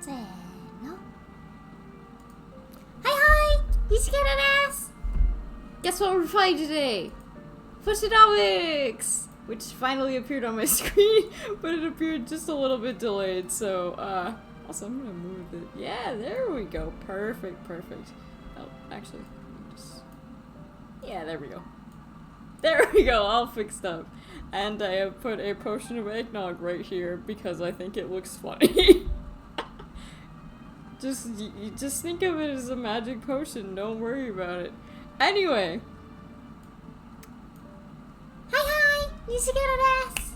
せーの。Hi, Nicchiketto! Guess what we're playing today? Potionomics! Which finally appeared on my screen, but it appeared just a little bit delayed, so, also I'm gonna move it. Yeah, there we go. Perfect, perfect. Oh, actually, just... yeah, there we go. There we go, all fixed up. And I have put a potion of eggnog right here because I think it looks funny. Just think of it as a magic potion, don't worry about it. Anyway. Hi, Nicchiketto!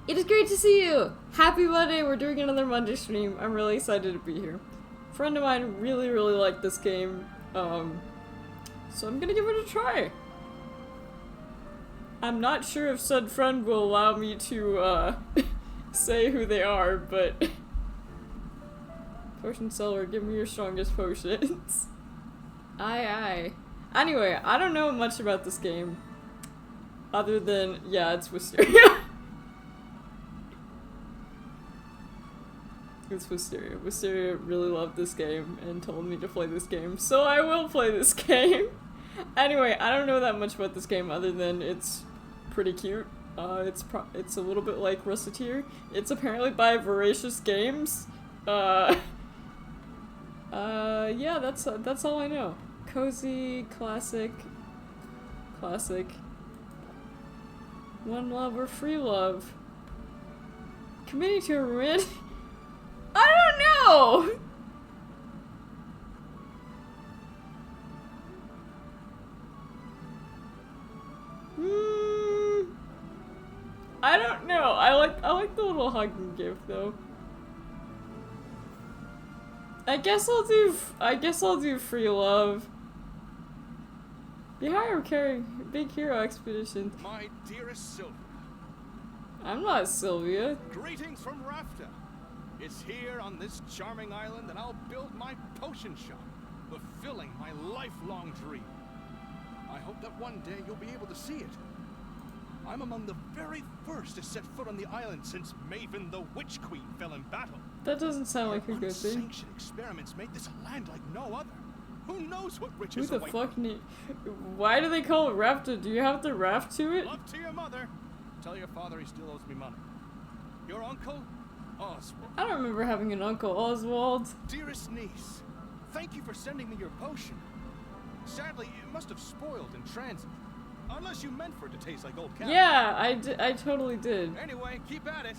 It is great to see you! Happy Monday, we're doing another Monday stream. I'm really excited to be here. A friend of mine really liked this game, so I'm gonna give it a try. I'm not sure if said friend will allow me to, say who they are, but... Potion seller, give me your strongest potions. Aye. Anyway, I don't know much about this game. Other than, yeah, it's Wisteria. It's Wisteria. Wisteria really loved this game and told me to play this game, so I will play this game. Anyway, I don't know that much about this game other than it's pretty cute. It's a little bit like Recettear. It's apparently by Voracious Games. Yeah, that's all I know. Cozy, classic. One love or free love. Committing to a romantic... I don't know! I don't know. I like the little hugging gift though. I guess I'll do free love. Be higher carrying big hero expedition. My dearest Sylvia. I'm not Sylvia. Greetings from Rafta. It's here on this charming island that I'll build my potion shop, fulfilling my lifelong dream. I hope that one day you'll be able to see it. I'm among the very first to set foot on the island since Maven the Witch Queen fell in battle. That doesn't sound like a good thing. Unsanctioned experiments made this a land like no other. Who knows what riches Who the await? fuck need... Why do they call it Rafta? Do you have to raft to it? Love to your mother. Tell your father he still owes me money. Your uncle, Oswald. I don't remember having an uncle, Oswald. Dearest niece, thank you for sending me your potion. Sadly, it must have spoiled in transit. Unless you meant for it to taste like old cow. Yeah, I totally did. Anyway, keep at it.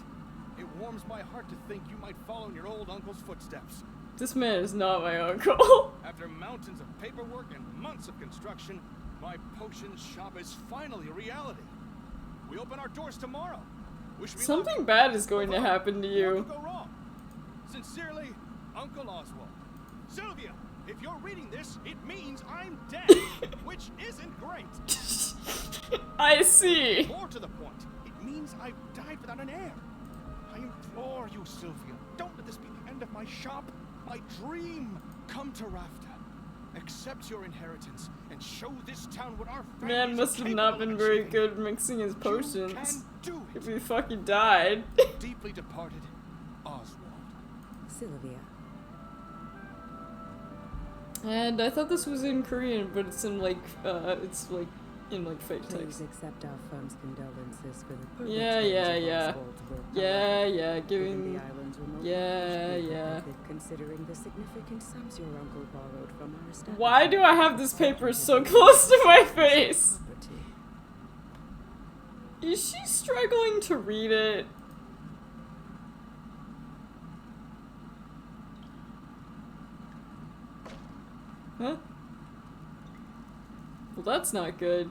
It warms my heart to think you might follow in your old uncle's footsteps. This man is not my uncle. After mountains of paperwork and months of construction, my potion shop is finally a reality. We open our doors tomorrow. Wish me Something luck. bad is going to happen to What you. could go wrong? Sincerely, Uncle Oswald. Sylvia, if you're reading this, it means I'm dead, which isn't great. I see. More to the point, it means I've died without an heir. I implore you, Sylvia, don't let this be the end of my shop, my dream. Come to Rafta, accept your inheritance, and show this town what our family Man must have not been very good mixing his potions. If he fucking died. Deeply departed, Oswald. Sylvia. And I thought this was in Korean, but it's in like, in like fake Please text. accept our firm's condolences for the Yeah. Yeah, giving... the island's remote Yeah. considering the significant sums your uncle borrowed from our establishment. Why do I have this paper so close to my face? Property. Is she struggling to read it? Huh? Well, that's not good.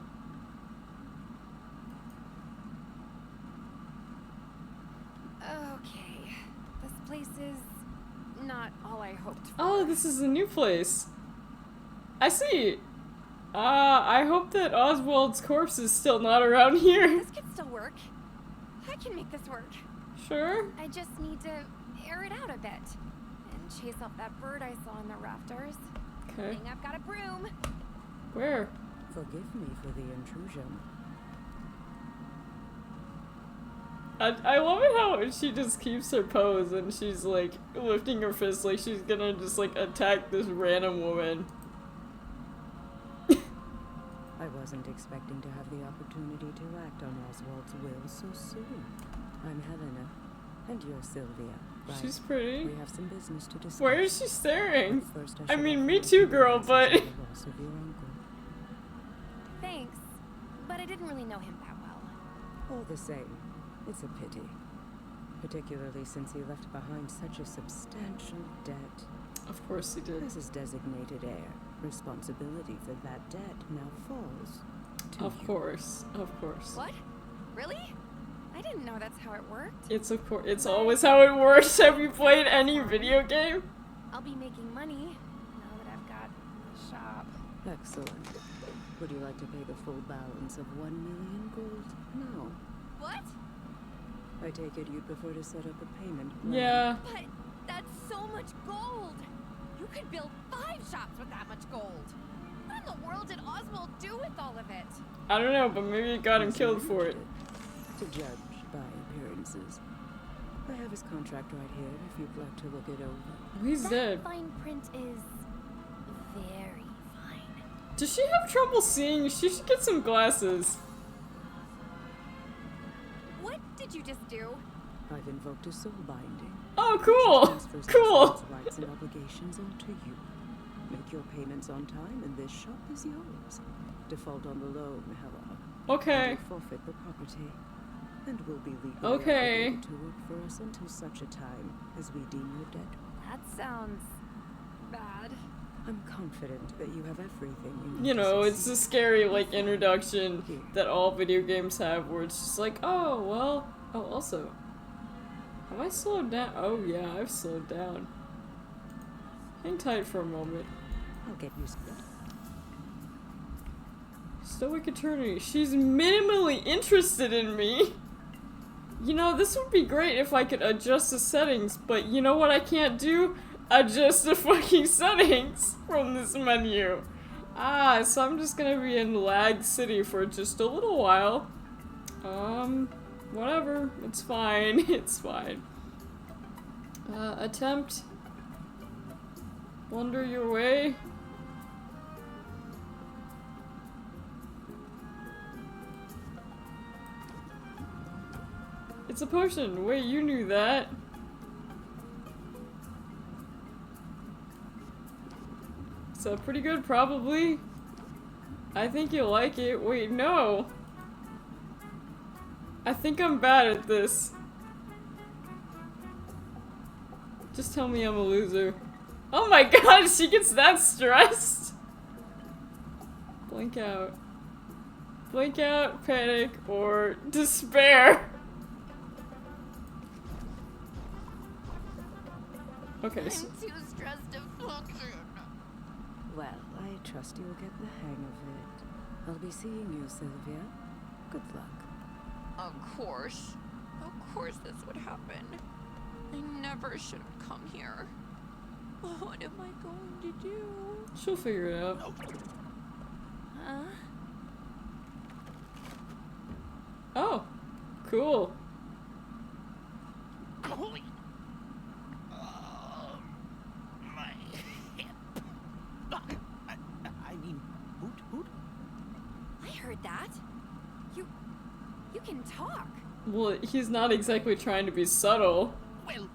Okay, this place is not all I hoped for. Oh, this is a new place. I see. I hope that Oswald's corpse is still not around here. This could still work. I can make this work. Sure. I just need to air it out a bit and chase off that bird I saw in the rafters. Okay. Thing I've got a broom. Where? Forgive me for the intrusion. I love it how she just keeps her pose and she's like lifting her fist like she's gonna just like attack this random woman. I wasn't expecting to have the opportunity to act on Oswald's will so soon. I'm Helena, and you're Sylvia. Right. She's pretty. We have some business to discuss. Where is she staring? But first I should mean, offer me my too, girl, condolences but... on the loss of your uncle. Thanks, but I didn't really know him that well. All the same, it's a pity. Particularly since he left behind such a substantial debt. Of course he did. As his designated heir, responsibility for that debt now falls to Of you. course, of course. What? Really? I didn't know that's how it worked. It's of course. It's always how it works. Have you played any video game? I'll be making money now that I've got the shop. Excellent. Would you like to pay the full balance of 1 million gold? No. What? I take it you'd prefer to set up a payment plan. Yeah. But that's so much gold! You could build 5 shops with that much gold! What in the world did Oswald do with all of it? I don't know, but maybe it got him Yes, killed you for it. did. To judge by appearances. I have his contract right here if you'd like to look it over. Oh, he's That dead. fine print is very fine. Does she have trouble seeing? She should get some glasses. What did you just do? I've invoked a soul binding. Oh, Which cool. transfers Cool. Oswald's rights and obligations onto you. Make your payments on time and this shop is yours. Default on the loan, however. Okay. And you'll forfeit the property. And will be legally Okay. obligated to work for us until such a time as we deem your debt. That sounds bad. I'm confident that you have everything you need You know, to it's a succeed. scary, like, introduction that all video games have where it's just like, oh, well. Oh, also. Have I slowed down? Oh, yeah, I've slowed down. Hang tight for a moment. I'll get used to that. Stoic Eternity. She's minimally interested in me. You know, this would be great if I could adjust the settings, but you know what I can't do? Adjust the fucking settings from this menu. Ah, so I'm just gonna be in Lag City for just a little while. Whatever. It's fine. It's fine. Attempt. Wander your way. It's a potion. Wait, you knew that. So pretty good, probably. I think you'll like it. Wait, no. I think I'm bad at this. Just tell me I'm a loser. Oh my god, she gets that stressed. Blink out. Blink out, panic, or despair. Okay, so I'm too stressed to function. Well, I trust you'll get the hang of it. I'll be seeing you, Sylvia. Good luck. Of course this would happen. I never should have come here. What am I going to do? she'll figure it out. Huh? Oh, cool. Holy. My hip. I mean, hoot. I heard that. You can talk. Well, he's not exactly trying to be subtle. Well,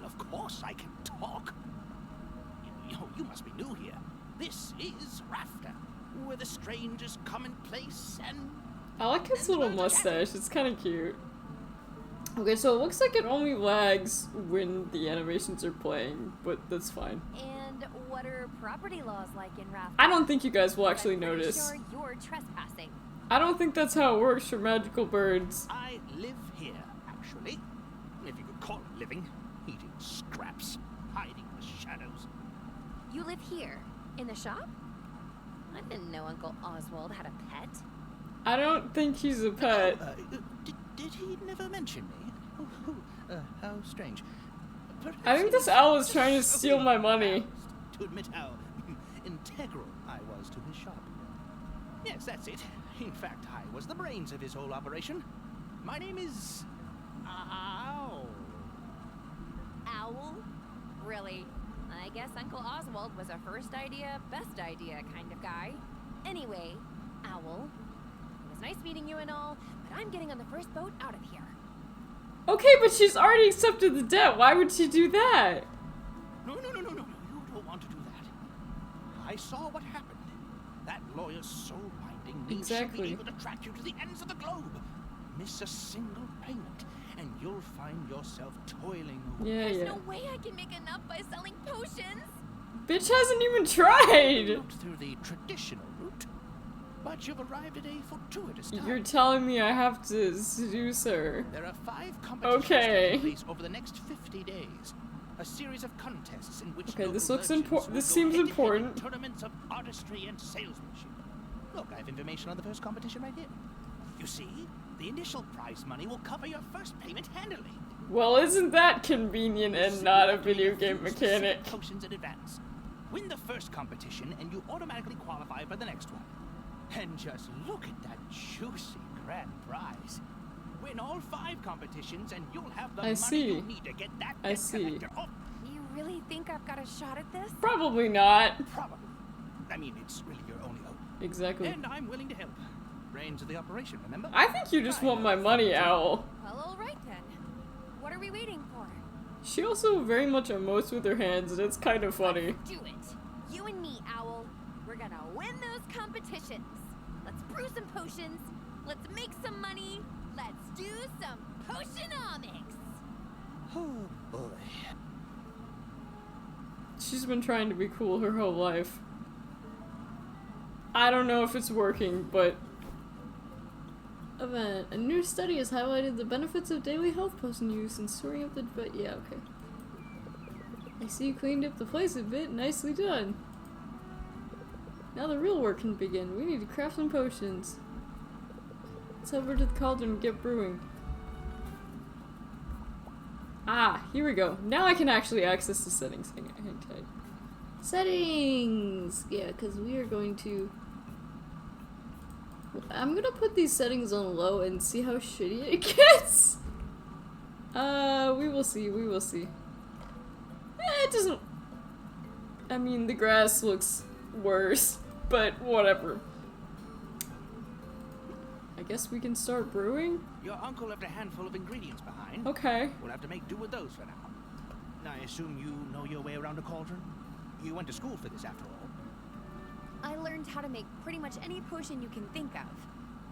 of course I can talk. You must be new here. This is Rafter, where the strangers come in place and... I like his little mustache, it's kind of cute. Okay, so it looks like it only lags when the animations are playing, but that's fine. And what are property laws like in Raft? I don't think you guys will actually I'm pretty notice. sure you're trespassing. I don't think that's how it works for magical birds. I live here, actually. If you could call it living. Eating scraps, hiding in the shadows. You live here, in the shop? I didn't know Uncle Oswald had a pet. I don't think he's a pet. Did he never mention me? How strange. I think this owl is trying to steal my money. To admit how integral I was to his shop. Yes, that's it. In fact, I was the brains of his whole operation. My name is Ow! Owl? Really? I guess Uncle Oswald was a first idea, best idea kind of guy. Anyway, Owl, it was nice meeting you and all, but I'm getting on the first boat out of here. Okay, but she's already accepted the debt. Why would she do that? No. You don't want to do that. I saw what happened. That lawyer's soul-binding means she'll Exactly. be able to track you to the ends of the globe. Miss a single payment, and you'll find yourself toiling away. Yeah, There's yeah. no way I can make enough by selling potions. Bitch hasn't even tried! Not through the traditional route, but you've arrived at a fortuitous time. You're telling me I have to seduce her. There are 5 competitions Okay. taking place over the next 50 days. A series of contests in which Okay, local this looks merchants impor- will this go seems head-to-head in important. Tournaments of artistry and salesmanship. Look, I have information on the first competition right here. You see, the initial prize money will cover your first payment handily. Well, isn't that convenient and not a video game Use mechanic? specific potions in advance. Win the first competition and you automatically qualify for the next one. And just look at that juicy grand prize. Win all 5 competitions and you'll have the I money see. you need to get that I debt see. collector off. You really think I've got a shot at this? Probably not. Probably. I mean, it's really your only hope. Exactly. And I'm willing to help. Brains of the operation, remember? I think you just want my money, Owl. Well, all right then. What are we waiting for? She also very much emotes with her hands, and it's kind of funny. Let's do it. You and me, Owl. We're gonna win those competitions. Let's brew some potions. Let's make some money. Let's do some Potionomics. Oh boy. She's been trying to be cool her whole life. I don't know if it's working, but... Event. A new study has highlighted the benefits of daily health potion use and storing up the... But yeah, okay. I see you cleaned up the place a bit. Nicely done. Now the real work can begin. We need to craft some potions. Let's head over to the cauldron and get brewing. Ah, here we go. Now I can actually access the settings. Hang tight. Settings! Yeah, because we are going to... I'm gonna put these settings on low and see how shitty it gets. We will see, we will see. It doesn't... I mean, the grass looks worse, but whatever. I guess we can start brewing? Your uncle left a handful of ingredients behind. Okay. We'll have to make do with those for now. I assume you know your way around a cauldron? You went to school for this after all. I learned how to make pretty much any potion you can think of.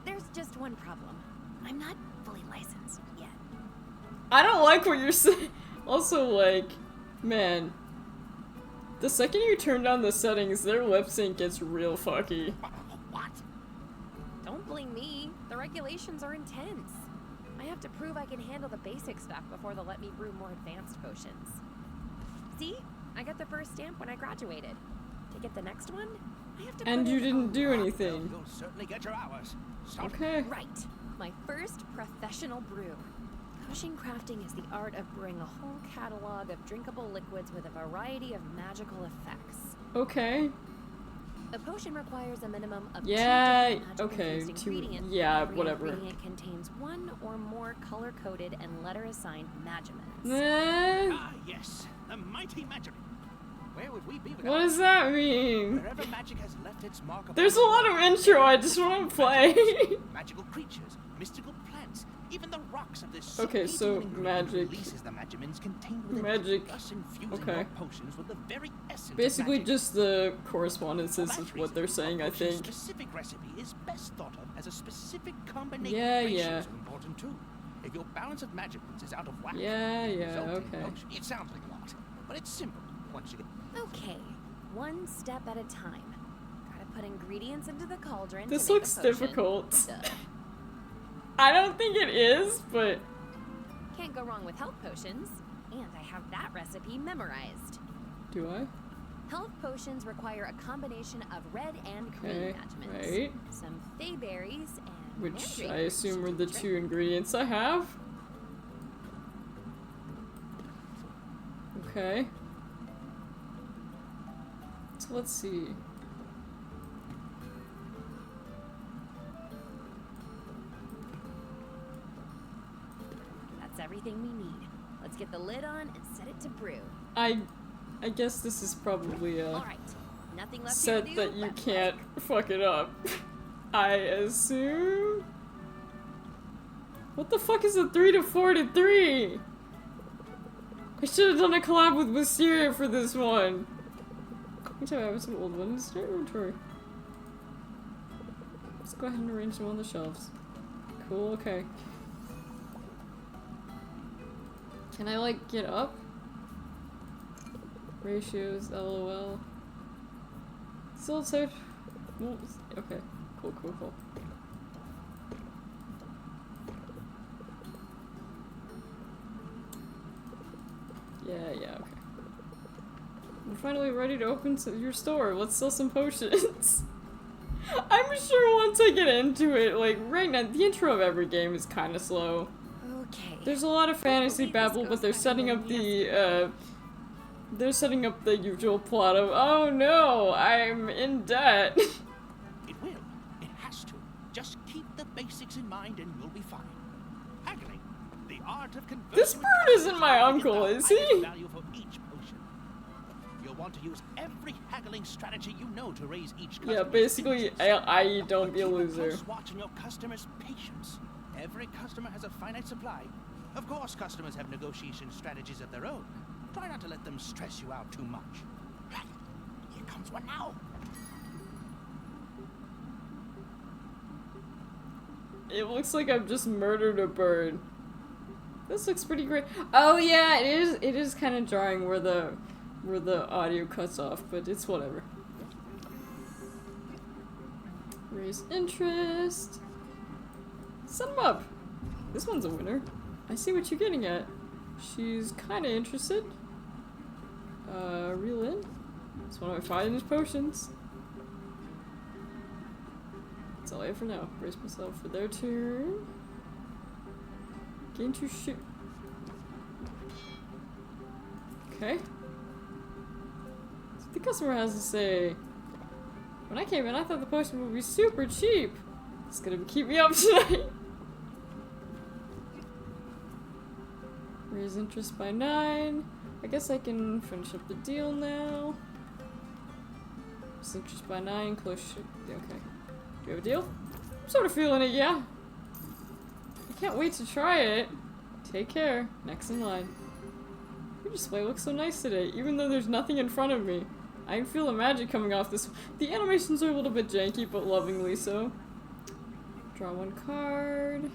There's just one problem. I'm not fully licensed yet. I don't like what you're saying. Also, like, man. The second you turn down the settings, their lip sync gets real fucky. What? Don't blame me. The regulations are intense. I have to prove I can handle the basic stuff before they'll let me brew more advanced potions. See? I got the first stamp when I graduated. To get the next one, I have to And put you in didn't do Well, anything. you'll certainly get your hours. Stop. Okay. Right. My first professional brew. Potion crafting is the art of brewing a whole catalog of drinkable liquids with a variety of magical effects. Okay. A potion requires a minimum of Yeah, 2 different okay, magical-infused 2 ingredients. yeah, Every whatever. ingredient contains one or more color-coded and letter-assigned magiments. Ah, yes. The mighty magic. Where would we be without What does that mean? Wherever magic has left its mark upon There's a the lot world, of intro, I just want to play. magical creatures, mystical plants, even the rocks of this Okay, so ingredient magic. releases the magiments contained within Magic. it, thus infusing Okay. your potions with the very essence Basically of magic. just the correspondences For of that what they're reason, saying, a I potion's think. specific recipe is best thought of as a specific combination. Yeah, Ratios yeah. are important too. If your balance of magicants is out of whack, Yeah, the yeah, resulting okay. potion- It sounds like a lot, but it's simple once you get. Okay, one step at a time. Gotta put ingredients into the cauldron This to make looks a potion. difficult. Duh. I don't think it is, but Can't go wrong with health potions. And I have that recipe memorized. do I? Health potions require a combination of red and green Okay, magiments. right. Some fey berries and Which mandrake I root assume to are do the trick. 2 ingredients I have. Okay. So let's see. That's everything we need. Let's get the lid on and set it to brew. I guess this is probably a Alright, nothing left here to set do that you but can't fuck it up. I assume. What the fuck is a 3 to 4 to 3? I should have done a collab with Recettear for this one. Anytime I have some old ones, straight inventory. Let's go ahead and arrange them on the shelves. Cool, okay. Can I, like, get up? Ratios, LOL. Still safe. Okay, cool, cool, cool. Yeah, okay. We're finally ready to open your store. Let's sell some potions. I'm sure once I get into it, like, right now, the intro of every game is kind of slow. Okay. There's a lot of fantasy babble, but they're setting up the, they're setting up the usual plot of, oh no, I'm in debt. It will. It has to. Just keep the basics in mind and you'll be fine. Haggling. The art of conversing This with bird customers isn't my to get uncle, the is highest he? value for each potion. You'll want to use every haggling strategy you know to raise each customer's Yeah, basically, interest. I don't be a Keep loser. close watch on your customers' patience. Every customer has a finite supply. Of course, customers have negotiation strategies of their own. Try not to let them stress you out too much. Right. Here comes one now. It looks like I've just murdered a bird. This looks pretty great. Oh yeah, it is kind of jarring where the audio cuts off, but it's whatever. Raise interest. Set them up. This one's a winner. I see what you're getting at. She's kind of interested. Reel in. It's one of my finest potions. That's all I have for now. Brace myself for their turn. Gain to shoot. Okay. So the customer has to say, when I came in, I thought the potion would be super cheap. It's gonna keep me up tonight. Raise interest by 9. I guess I can finish up the deal now. Raise interest by 9. Close ship. Okay. Do you have a deal? I'm sort of feeling it, yeah. I can't wait to try it. Take care. Next in line. Your display looks so nice today, even though there's nothing in front of me. I can feel the magic coming off this. The animations are a little bit janky, but lovingly so. Draw one card.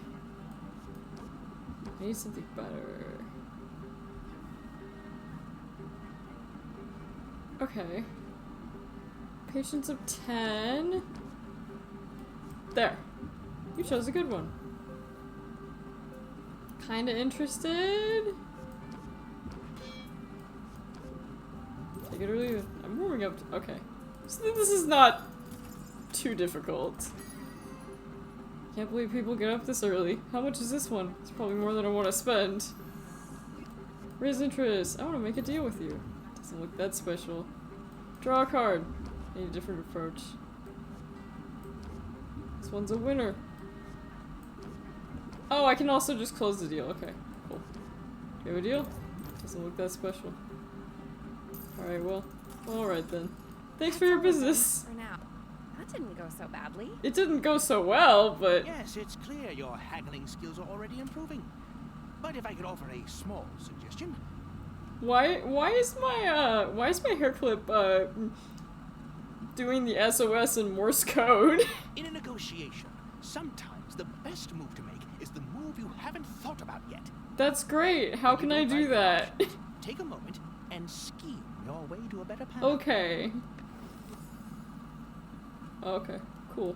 I need something better. Okay. Patience of 10. There. You chose a good one. Kinda interested. Take it or leave it. I'm warming up. Okay. So this is not too difficult. Can't believe people get up this early. How much is this one? It's probably more than I want to spend. Raise interest. I want to make a deal with you. Doesn't look that special. Draw a card. Need a different approach. This one's a winner. Oh, I can also just close the deal. Okay, cool. Do you have a deal? Doesn't look that special. Alright, well. Alright then. Thanks for your business. For now. That didn't go so badly. It didn't go so well, but... Yes, it's clear your haggling skills are already improving. But if I could offer a small suggestion. Why is my hair clip, doing the SOS in Morse code? In a negotiation, sometimes the best move to make is the move you haven't thought about yet. That's great. How can I do that? Take a moment and scheme your way to a better path. Okay. Okay, cool.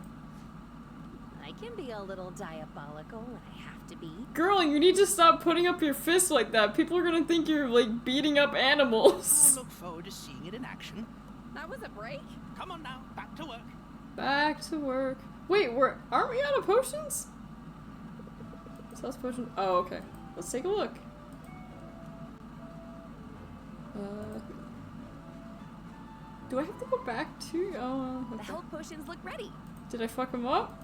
I can be a little diabolical when I have to be. Girl, you need to stop putting up your fists like that. People are gonna think you're, like, beating up animals. I look forward to seeing it in action. That was a break? Come on now, back to work. Back to work. Wait, aren't we out of potions? Sells potion. Oh, okay. Let's take a look. Do I have to go back to? Oh, The okay. health potions look ready. Did I fuck him up?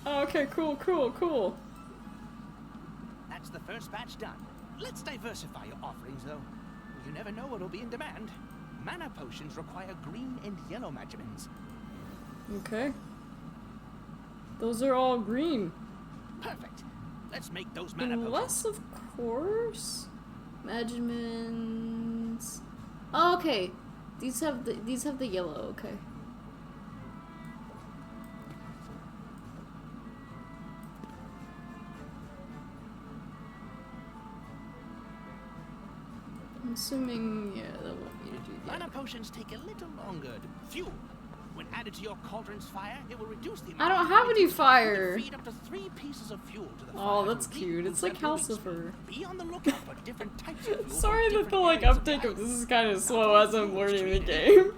Oh, okay, cool. That That's the first batch done. Let's diversify your offerings, though. You never know what'll be in demand. Mana potions require green and yellow magimins. Okay. Those are all green. Perfect. Let's make those mana potions. Unless, of course, Magimins. Oh, okay. These have the yellow. Okay. I'm assuming, yeah, they'll want me to do that. Mana potions take a little longer to fuel. When added to your cauldron's fire, it will reduce the I amount don't of have any energy fire. to feed up to 3 pieces of fuel to the Oh, fire that's to cute. It's like reboot that Calcifer. Be on the lookout for different types of fuel. Sorry from that the like different areas uptake of the this is island. kind of Not slow all as I'm fuel is learning the treated game.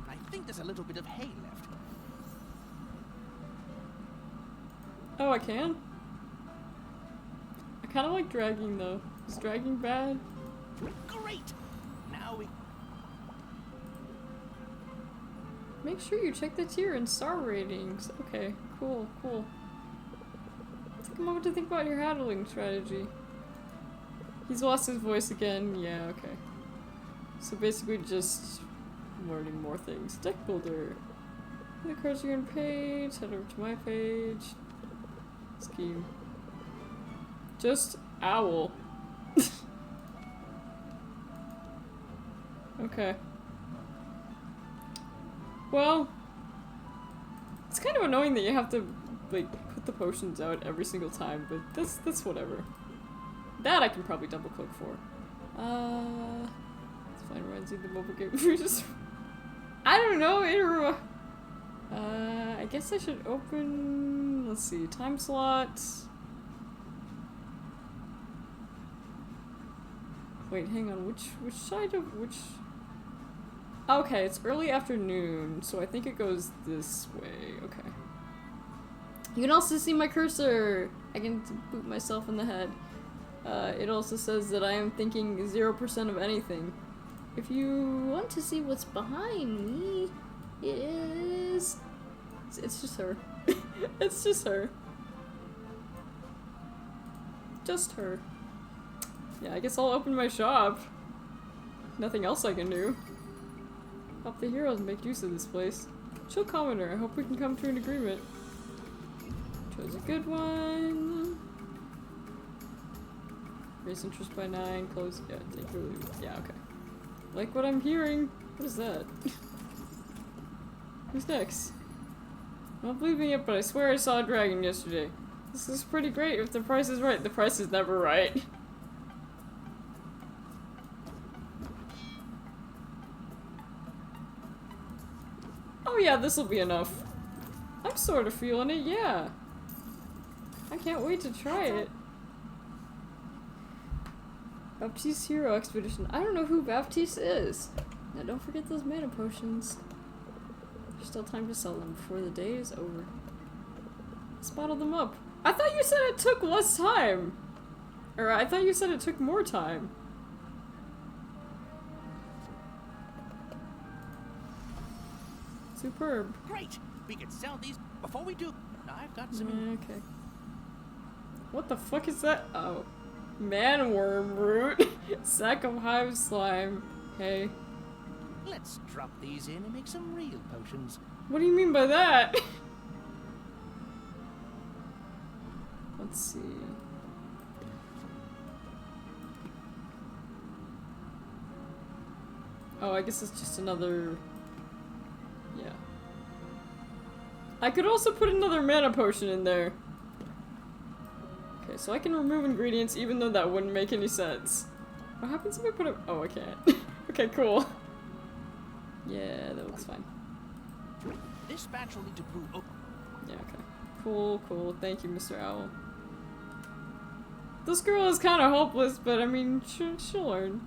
I think there's a little bit of hay left. Oh, I can? I kind of like dragging though. Is dragging bad? Great! Now we... Make sure you check the tier and star ratings. Okay, cool, cool. Take a moment to think about your handling strategy. He's lost his voice again. Yeah, okay. So basically just learning more things. Deck builder. The cards are on page. Head over to my page. Scheme. Just owl. Okay. Well, it's kind of annoying that you have to like put the potions out every single time, but that's whatever. That I can probably double click for. It's fine. Reminds me of the mobile game. Just I don't know. I guess I should open. Let's see, time slots. Wait, hang on. Which side of which? Okay, it's early afternoon, so I think it goes this way. Okay. You can also see my cursor. I can boot myself in the head. It also says that I am thinking 0% of anything. If you want to see what's behind me, it is... It's just her. It's just her. Just her. Yeah, I guess I'll open my shop. Nothing else I can do. Help the heroes make use of this place. Chill commenter, I hope we can come to an agreement. Chose a good one. Raise interest by 9, close, yeah, take or leave. Yeah, okay. Like what I'm hearing. What is that? Who's next? I'm not believing it, but I swear I saw a dragon yesterday. This is pretty great if the price is right. The price is never right. Oh yeah, this'll be enough. I'm sort of feeling it, yeah. I can't wait to try it. Baptiste Hero Expedition. I don't know who Baptiste is. Now don't forget those mana potions. There's still time to sell them before the day is over. Let's bottle them up. I thought you said it took less time! Or I thought you said it took more time. Superb. Great! We can sell these before we do. I've got some... Okay. What the fuck is that? Oh. Manworm root. Sack of hive slime. Hey. Let's drop these in and make some real potions. What do you mean by that? Let's see. Oh, I guess it's just another... Yeah. I could also put another mana potion in there. Okay, so I can remove ingredients even though that wouldn't make any sense. What happens if I put a- oh, I can't. Okay, cool. Yeah, that looks fine. This batch will need to brew up. Yeah, okay. Cool, cool. Thank you, Mr. Owl. This girl is kind of hopeless, but I mean, she'll learn.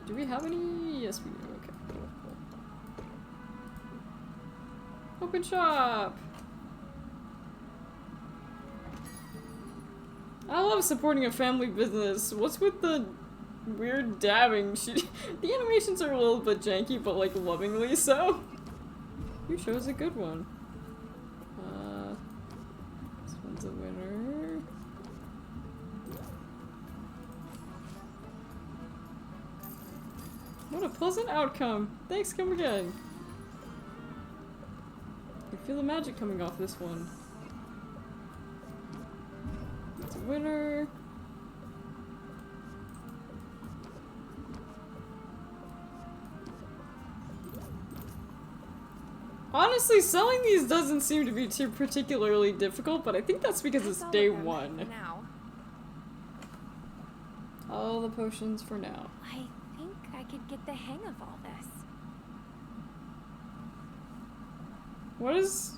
Do we have any? Yes, we do. Okay, cool, cool. Open shop! I love supporting a family business. What's with the weird dabbing? The animations are a little bit janky, but like lovingly so. You chose a good one. This one That's a winner. What a pleasant outcome. Thanks, come again. I feel the magic coming off this one. That's a winner. Honestly, selling these doesn't seem to be too particularly difficult, but I think that's because it's day one. Now, All the potions for now. I think I could get the hang of all this. What is...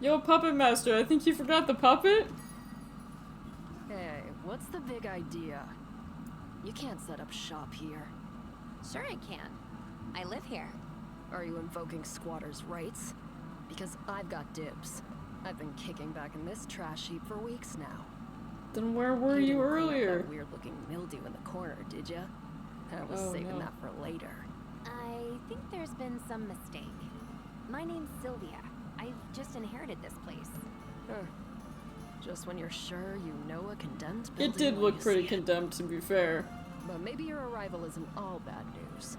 Yo, Puppet Master, I think you forgot the puppet? Hey, what's the big idea? You can't set up shop here. Sure I can. I live here. Are you invoking squatters' rights? Because I've got dibs. I've been kicking back in this trash heap for weeks now. Then where were You you didn't clean up earlier? that weird-looking mildew in the corner, did ya? I was Oh, saving no. that for later. I think there's been some mistake. My name's Sylvia. I've just inherited this place. Huh. Just when you're sure you know a condemned building It did when look you pretty see it. condemned, to be fair. But maybe your arrival isn't all bad news.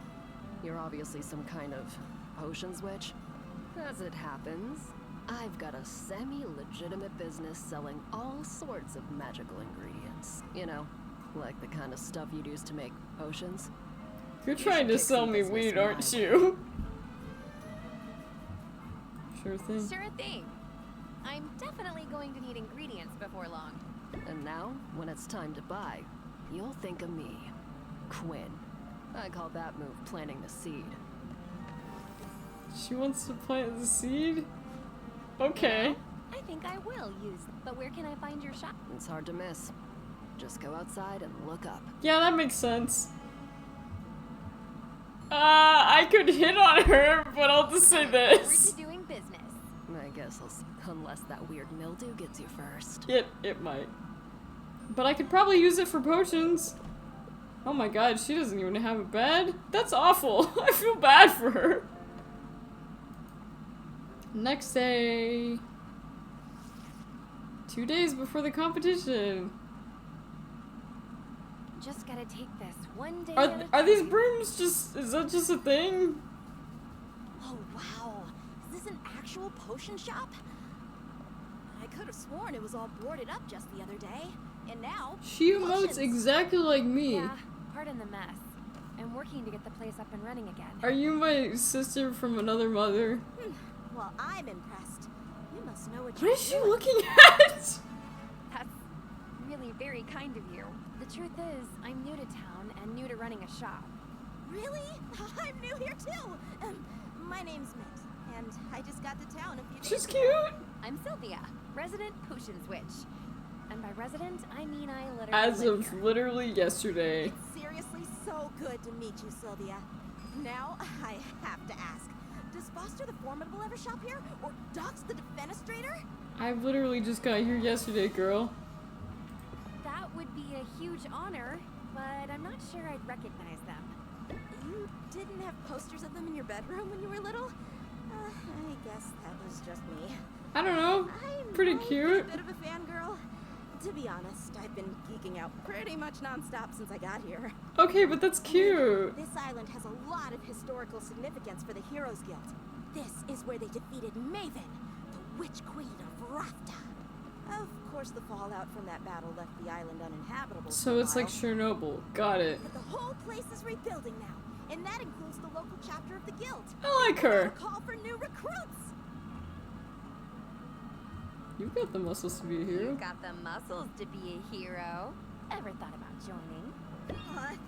You're obviously some kind of potions witch. As it happens, I've got a semi-legitimate business selling all sorts of magical ingredients. You know, like the kind of stuff you'd use to make potions. You're You trying should to kick sell some me business weed, my aren't way. you? Sure thing. Sure thing. I'm definitely going to need ingredients before long. And now, when it's time to buy, you'll think of me. Quinn. I call that move planting the seed. She wants to plant the seed? Okay. I think I will use. But where can I find your shop? It's hard to miss. Just go outside and look up. Yeah, that makes sense. I could hit on her, but I'll just say Forward this. to doing business. I guess unless that weird mildew gets you first. It might. But I could probably use it for potions. Oh my god, she doesn't even have a bed? That's awful. I feel bad for her. Next day. 2 days before the competition. Just gotta take this one day at a Are these time. brooms just, is that just a thing? Oh, wow. Is this an actual potion shop? I could have sworn it was all boarded up just the other day. And now, She emotes potions. exactly like me. Yeah, pardon the mess. I'm working to get the place up and running again. Are you my sister from another mother? Well, I'm impressed. You must know what What you're is she doing. looking at? That's really very kind of you. The truth is, I'm new to town and new to running a shop. Really? I'm new here too. My name's Mint, and I just got to town a few days She's ago. cute. I'm Sylvia, resident potions witch. And by resident, I mean I literally As live of here. literally yesterday. It's seriously so good to meet you, Sylvia. Now, I have to ask, does Foster the Formidable ever shop here? Or Dox the Defenestrator? I literally just got here yesterday, girl. That would be a huge honor, but I'm not sure I'd recognize them. You didn't have posters of them in your bedroom when you were little? I guess that was just me. I don't know. I'm Pretty always cute. been a bit of a fangirl. To be honest, I've been geeking out pretty much nonstop since I got here. Okay, but that's cute. This island has a lot of historical significance for the Heroes Guild. This is where they defeated Maven, the Witch Queen of Rafta. Of course, the fallout from that battle left the island uninhabitable. So for a it's like while. Chernobyl. Got it. But the whole place is rebuilding now, and that includes the local chapter of the guild. I like her. A call for new recruits. You've got the muscles to be a hero. You got the muscles to be a hero. Ever thought about joining?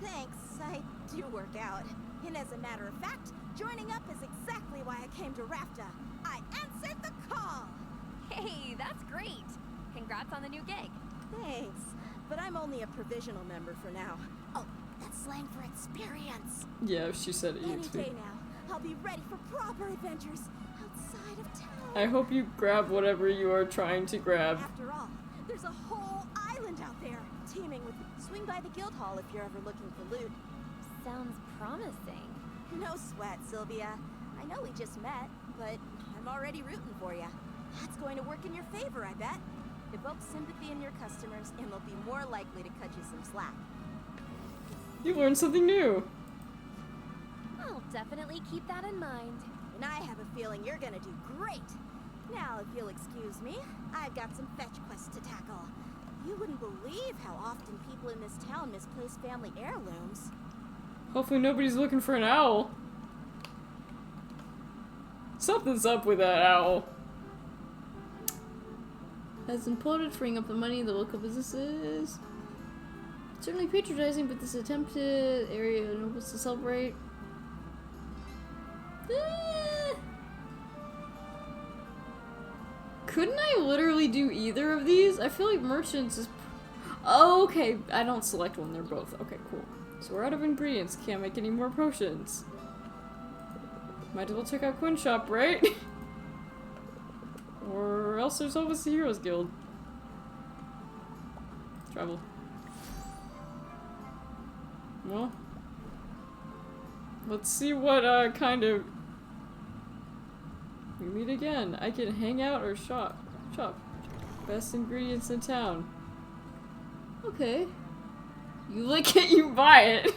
Thanks. I do work out. And as a matter of fact, joining up is exactly why I came to Rafta. I answered the call. Hey, that's great. Congrats on the new gig. Thanks. But I'm only a provisional member for now. Oh, that's slang for experience. Yeah, she said it Any too. day now, I'll be ready for proper adventures outside of town. I hope you grab whatever you are trying to grab. After all, there's a whole island out there, teeming with... Swing by the guild hall if you're ever looking for loot. Sounds promising. No sweat, Sylvia. I know we just met, but I'm I'm already rooting for you. That's going to work in your favor, I bet. Evoke sympathy in your customers, and they'll be more likely to cut you some slack. You learned something new. I'll definitely keep that in mind. And I have a feeling you're gonna do great. Now, if you'll excuse me, I've got some fetch quests to tackle. You wouldn't believe how often people in this town misplace family heirlooms. Hopefully nobody's looking for an owl. Something's up with that owl. Has imploded, freeing up the money in the local businesses. Certainly patronizing, but this attempted area enables to celebrate. Couldn't I literally do either of these? I feel like merchants is... Oh, okay, I don't select one, they're both. Okay, cool. So we're out of ingredients, can't make any more potions. Might as well check out Quinn Shop, right? Or else there's always the Heroes Guild. Travel. Well, let's see what kind of... We meet again. I can hang out or shop. Shop. Best ingredients in town. Okay. You lick it, you buy it.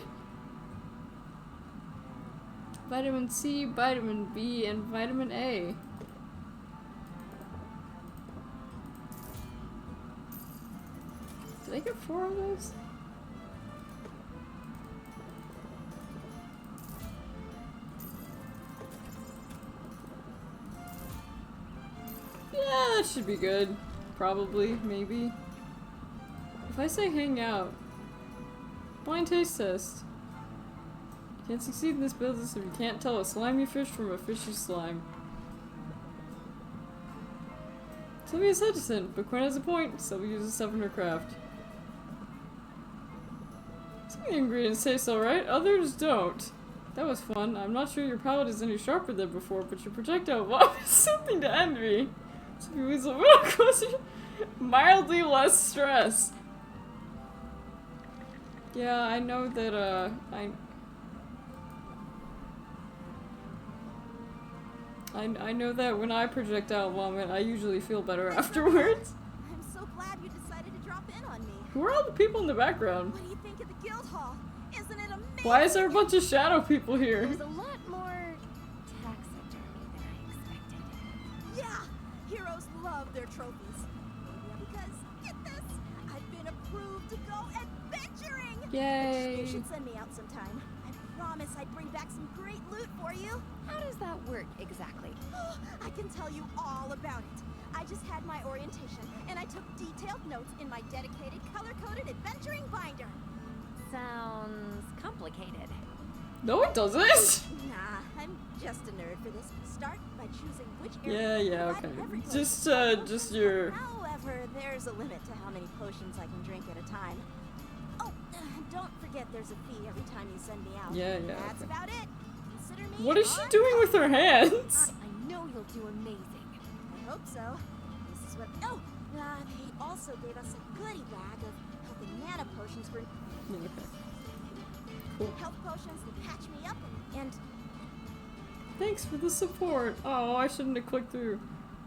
Vitamin C, vitamin B, and vitamin A. Did I get 4 of those? Yeah, that should be good. Probably, maybe. If I say hang out, blind taste test. Can't succeed in this business if you can't tell a slimy fish from a fishy slime. Sylvia's hesitant, but Quinn has a point. Sylvia uses stuff in her craft. Some of the ingredients taste alright, others don't. That was fun. I'm not sure your palate is any sharper than before, but your projectile bomb is something to envy. So you lose a little closer, mildly less stress. Yeah, I know that, I know that when I projectile vomit, I usually feel better afterwards. I'm so glad you decided to drop in on me. Who are all the people in the background? What do you think of the guild hall? Isn't it amazing? Why is there a bunch of shadow people here? There's a lot more taxidermy than I expected. Yeah, heroes love their trophies. Maybe because, get this, I've been approved to go adventuring. Yay. You should send me out sometime. I promise I'd bring back some great loot for you. How does that work exactly? I can tell you all about it. I just had my orientation, and I took detailed notes in my dedicated color-coded adventuring binder. Sounds complicated. No, it doesn't. Nah, I'm just a nerd for this. Start by choosing which Yeah, area yeah, you like okay. every Just your... However, there's a limit to how many potions I can drink at a time. Oh, don't forget there's a fee every time you send me out. Yeah, yeah, That's okay. about it. Consider me What is she on doing top. with her hands? I know you'll do amazing. I hope so. This is what... Oh, they also gave us a goodie bag of healthy mana potions for... Yeah, okay. Cool. Health potions that patch me up and... Thanks for the support. Oh, I shouldn't have clicked through.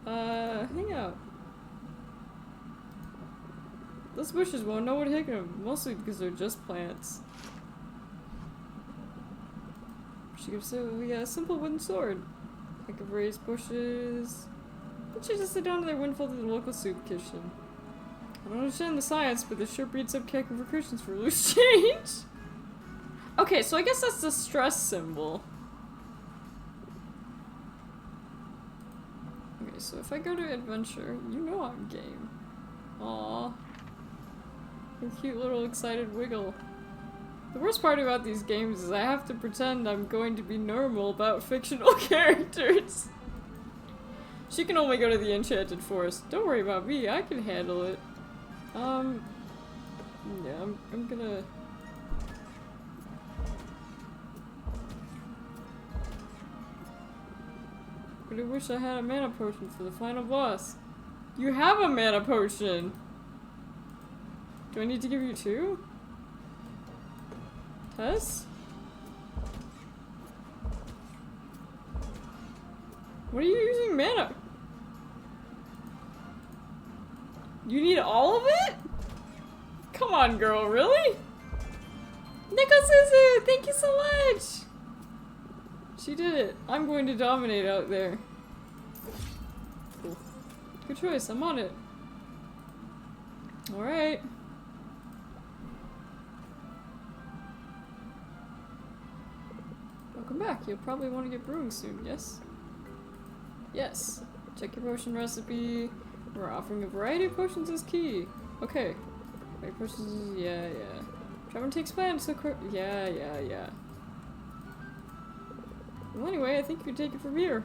Hang out. Those bushes won't know what hit them, mostly because they're just plants. She gives a simple wooden sword. I could raise bushes. But she just sit down to their windfall to the local soup kitchen. I don't understand the science, but this sure breeds up kicking for Christians for loose change. Okay, so I guess that's the stress symbol. Okay, so if I go to adventure, you know I'm game. Aww. A cute little excited wiggle. The worst part about these games is I have to pretend I'm going to be normal about fictional characters. She can only go to the Enchanted Forest. Don't worry about me, I can handle it. Yeah, I'm gonna... But I wish I had a mana potion for the final boss. You have a mana potion! Do I need to give you 2? Tess? What are you using mana? You need all of it? Come on, girl, really? Nico Suzu, thank you so much! She did it. I'm going to dominate out there. Cool. Good choice, I'm on it. Alright. Welcome back. You'll probably want to get brewing soon, yes? Yes. Check your potion recipe. We're offering a variety of potions as key. Okay. Right potions, yeah. Drummond takes plans so quick. Yeah. Well, anyway, I think you can take it from here.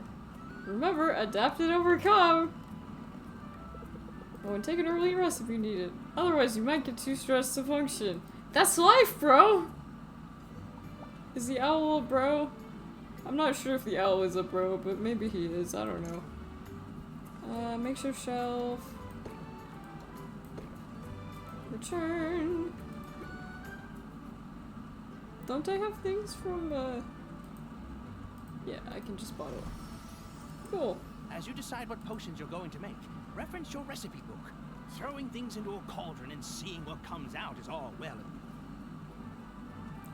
Remember, adapt and overcome! Oh, and take an early rest if you need it. Otherwise, you might get too stressed to function. That's life, bro! Is the owl a bro? I'm not sure if the owl is a bro, but maybe he is. I don't know. Makeshift shelf. Return. Don't I have things from, yeah, I can just bottle. Cool. As you decide what potions you're going to make, reference your recipe book. Throwing things into a cauldron and seeing what comes out is all well.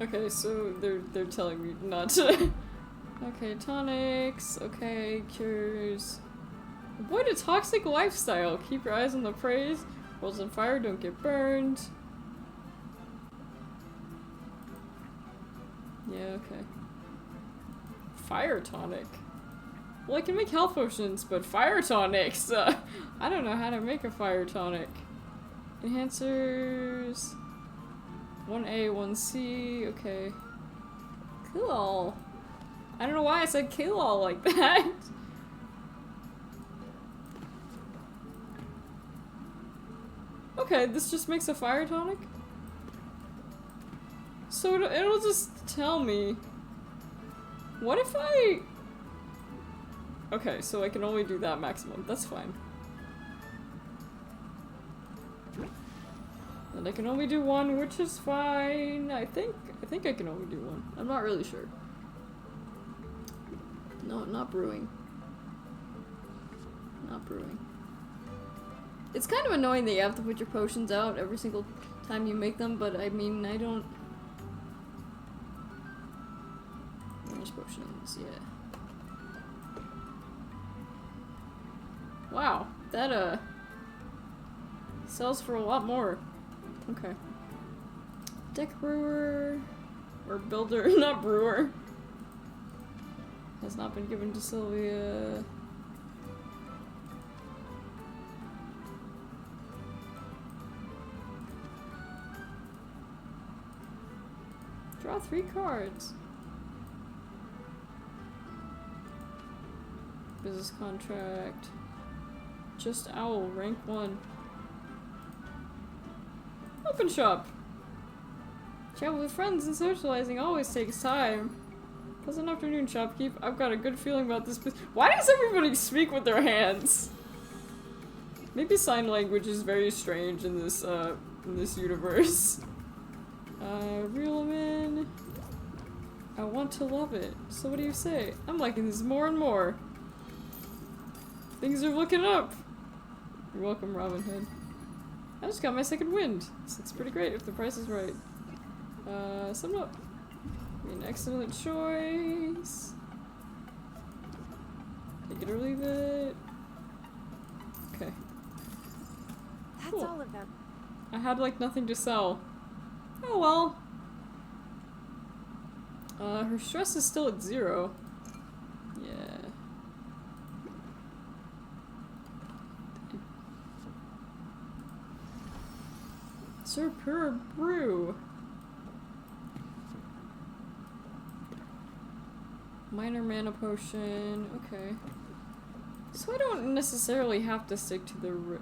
Okay, so they're telling me not to. Okay, tonics. Okay, cures. Avoid a toxic lifestyle. Keep your eyes on the praise. Worlds on fire, don't get burned. Yeah, okay. Fire tonic. Well, I can make health potions, but fire tonics! I don't know how to make a fire tonic. Enhancers... 1A, 1C, okay. Cool. I don't know why I said kill-all like that. Okay, this just makes a fire tonic? So it'll just tell me. What if I... Okay, so I can only do that maximum. That's fine. And I can only do one, which is fine. I think I can only do one. I'm not really sure. No, not brewing. Not brewing. It's kind of annoying that you have to put your potions out every single time you make them, but I mean, I don't... There's potions, yeah. Wow, that, sells for a lot more. Okay. Deck brewer, or builder, not brewer. Has not been given to Sylvia. Draw 3 cards. Business contract. Just owl, rank 1. Open shop. Travel with friends and socializing always takes time. Pleasant afternoon, shopkeep. I've got a good feeling about this. Why does everybody speak with their hands? Maybe sign language is very strange in this universe. Reel 'em in. I want to love it. So what do you say? I'm liking this more and more. Things are looking up. You're welcome, Robin Hood. I just got my second wind. This looks pretty great if the price is right. Sum up. An excellent choice. Take it or leave it. Okay. That's Cool. all of them. I had like nothing to sell. Oh well. Her stress is still at 0. Yeah. Super Brew. Minor mana potion. Okay. So I don't necessarily have to stick to the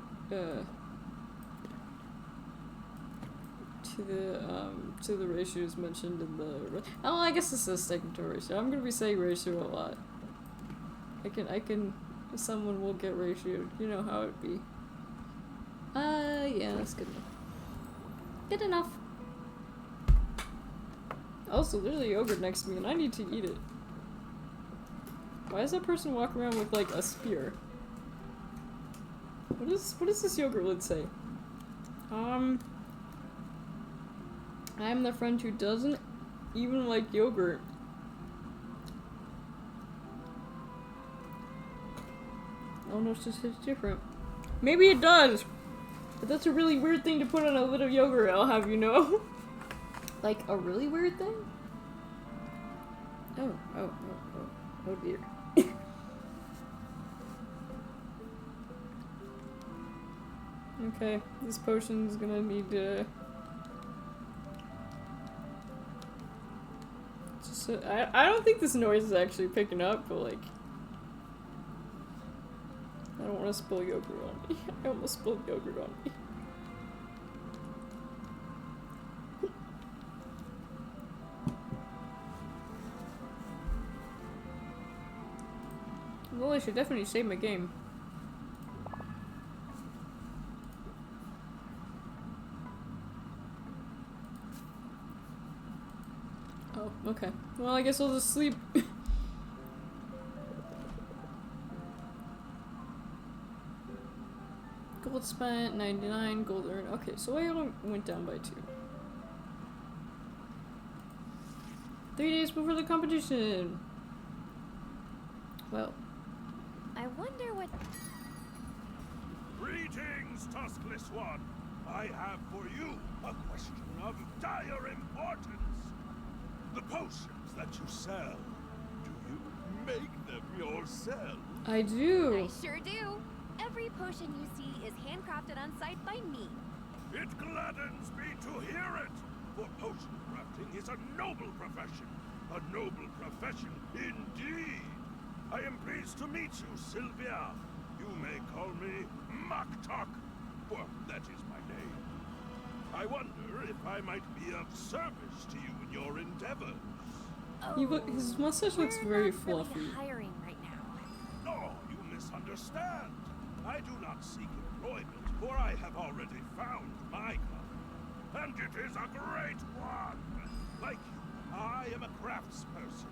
to the ratios mentioned in the. Oh, I guess this is sticking to ratio. I'm gonna be saying ratio a lot. I can. Someone will get ratioed. You know how it'd be. Yeah, that's good enough. Good enough. Also, there's a yogurt next to me, and I need to eat it. Why does that person walk around with like a spear? What does this yogurt lid say? I am the friend who doesn't even like yogurt. Oh no, it's just it's different. Maybe it does! But that's a really weird thing to put on a lid of yogurt, I'll have you know. Like, a really weird thing? Oh dear. Okay, this potion's gonna need to... I don't think this noise is actually picking up, but like... I don't want to spill yogurt on me. I almost spilled yogurt on me. Well, I should definitely save my game. Oh, okay. Well, I guess I'll just sleep. Gold spent, 99, gold earned. Okay, so I only went down by 2. 3 days before the competition! Well. I wonder what... Greetings, Tuskless One. I have for you a question of dire importance. The potions that you sell, do you make them yourself? I do. I sure do. Every potion you see is handcrafted on site by me. It gladdens me to hear it, for potion crafting is a noble profession. A noble profession indeed. I am pleased to meet you, Sylvia. You may call me Maktok, for that is my name. I wonder if I might be of service to you in your endeavors. His mustache looks very We're not fluffy. really hiring right now. Oh, you misunderstand. I do not seek employment, for I have already found my calling. And it is a great one. Like you, I am a craftsperson.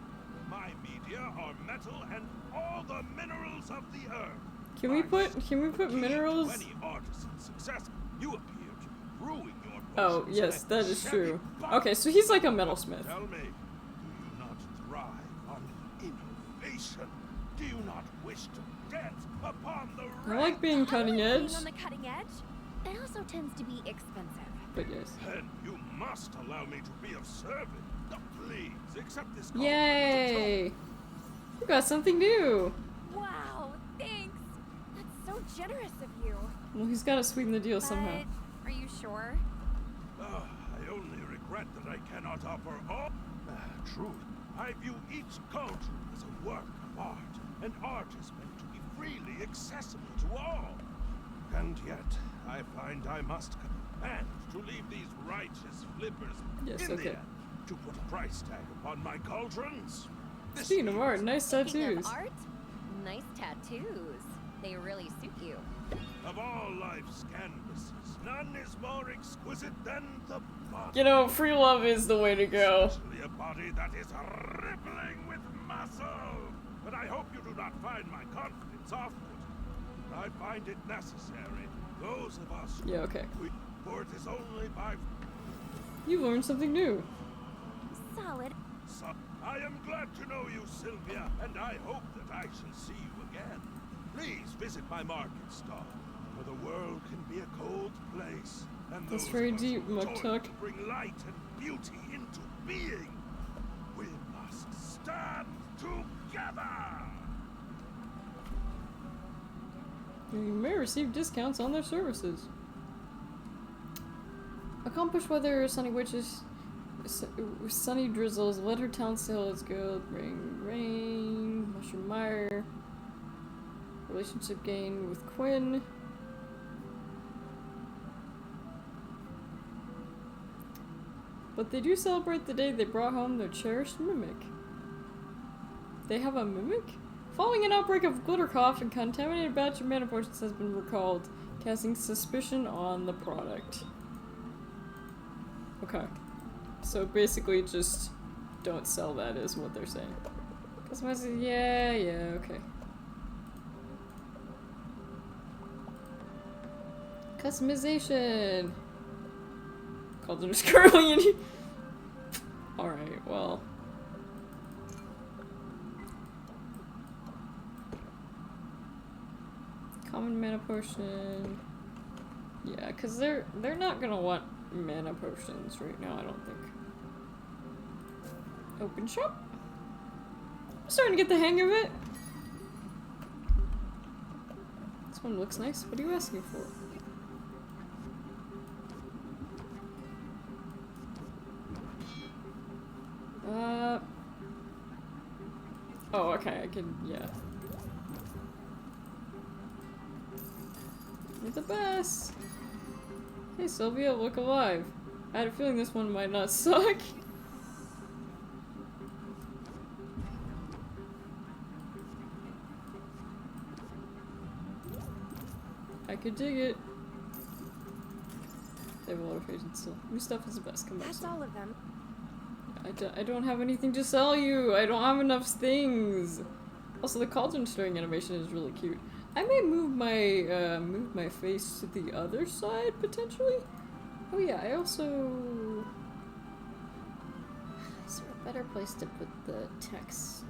My media are metal and all the minerals of the earth. Can we put minerals? Any artisan success, you appear to be brewing your Oh, potions yes, at that is Chevy true. Bar. Okay, so he's like a metalsmith. Tell me, do you not thrive on innovation? Do you not wish to dance upon the I like being cutting edge, Being on the cutting edge, it also tends to be expensive. but yes. Then you must allow me to be of service. Please accept this call. Yay! You got something new! Wow, thanks. That's so generous of you. Well, he's gotta sweeten the deal somehow. But are you sure? I only regret that I cannot offer all. Truth. I view each cauldron as a work of art, and art is meant to be freely accessible to all. And yet, I find I must and to leave these righteous flippers Yes, in okay. the end, to put a price tag upon my cauldrons. This Speaking of art, means nice Speaking tattoos. of art, nice tattoos. They really suit you. of all life's canvases, none is more exquisite than the body. You know, free love is the way to go. Especially a body that is rippling with muscle. But I hope you do not find my confidence off-putting. I find it necessary. Those of us Yeah, okay. for it is only by You learned something new. Solid. so I am glad to know you, Sylvia, and I hope that I shall see you again. Please visit my market stall, for the world can be a cold place, and That's those very of us deep, who toil Muktuk. to bring light and beauty into being. We must stand together. You may receive discounts on their services. Accomplish weather, sunny witches, sunny drizzles, let her town sail as good, rain, mushroom mire, relationship gain with Quinn. But they do celebrate the day they brought home their cherished mimic. They have a mimic? Following an outbreak of glitter cough, a contaminated batch of mana potions has been recalled, casting suspicion on the product. Okay. So basically just don't sell that is what they're saying. Customize it. Yeah, yeah, okay. Customization. Cauldron is currently in. Alright, well. Common mana potion. Yeah, cause they're not gonna want mana potions right now, I don't think. Open shop. I'm starting to get the hang of it. This one looks nice. What are you asking for? Oh, okay, I can, yeah. You're the best! Hey Sylvia, look alive. I had a feeling this one might not suck. I could dig it. They have a lot of patience still. New stuff is the best. Come back That's soon. all of them. I don't have anything to sell you. I don't have enough things. Also, the cauldron stirring animation is really cute. I may move my face to the other side potentially. Oh yeah, I also. Is there a better place to put the text?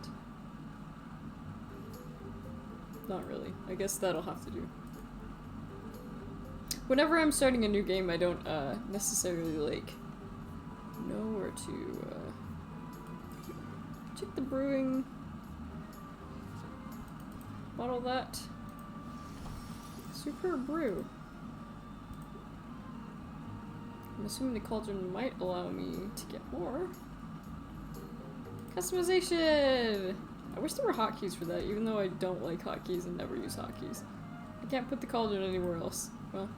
Not really. I guess that'll have to do. Whenever I'm starting a new game, I don't necessarily like know where to check the brewing. Bottle that. Superb brew. I'm assuming the cauldron might allow me to get more. Customization! I wish there were hotkeys for that, even though I don't like hotkeys and never use hotkeys. I can't put the cauldron anywhere else. Well.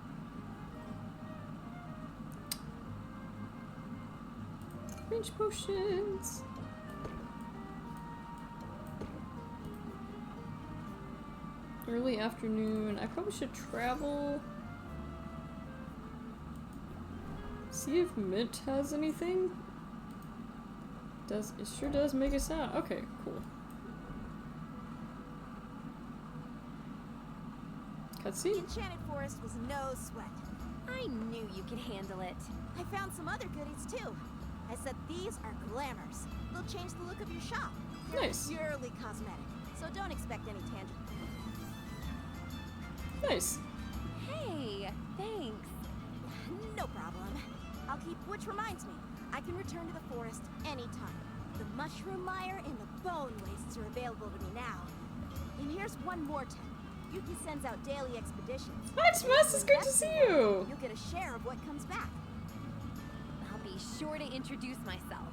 Range potions! Early afternoon. I probably should travel. See if Mint has anything. It sure does make a sound. Okay, cool. The Cutscene. Enchanted Forest was no sweat. I knew you could handle it. I found some other goodies too. I said these are glamours. They'll change the look of your shop. They're Nice. purely cosmetic, so don't expect any tangible. Nice. Hey, thanks. No problem. I'll keep. Which reminds me, I can return to the forest anytime. The mushroom mire and the bone wastes are available to me now. And here's one more tip. Yuki sends out daily expeditions. Hi, Smash. It's great to see you. You'll get a share of what comes back. I'll be sure to introduce myself.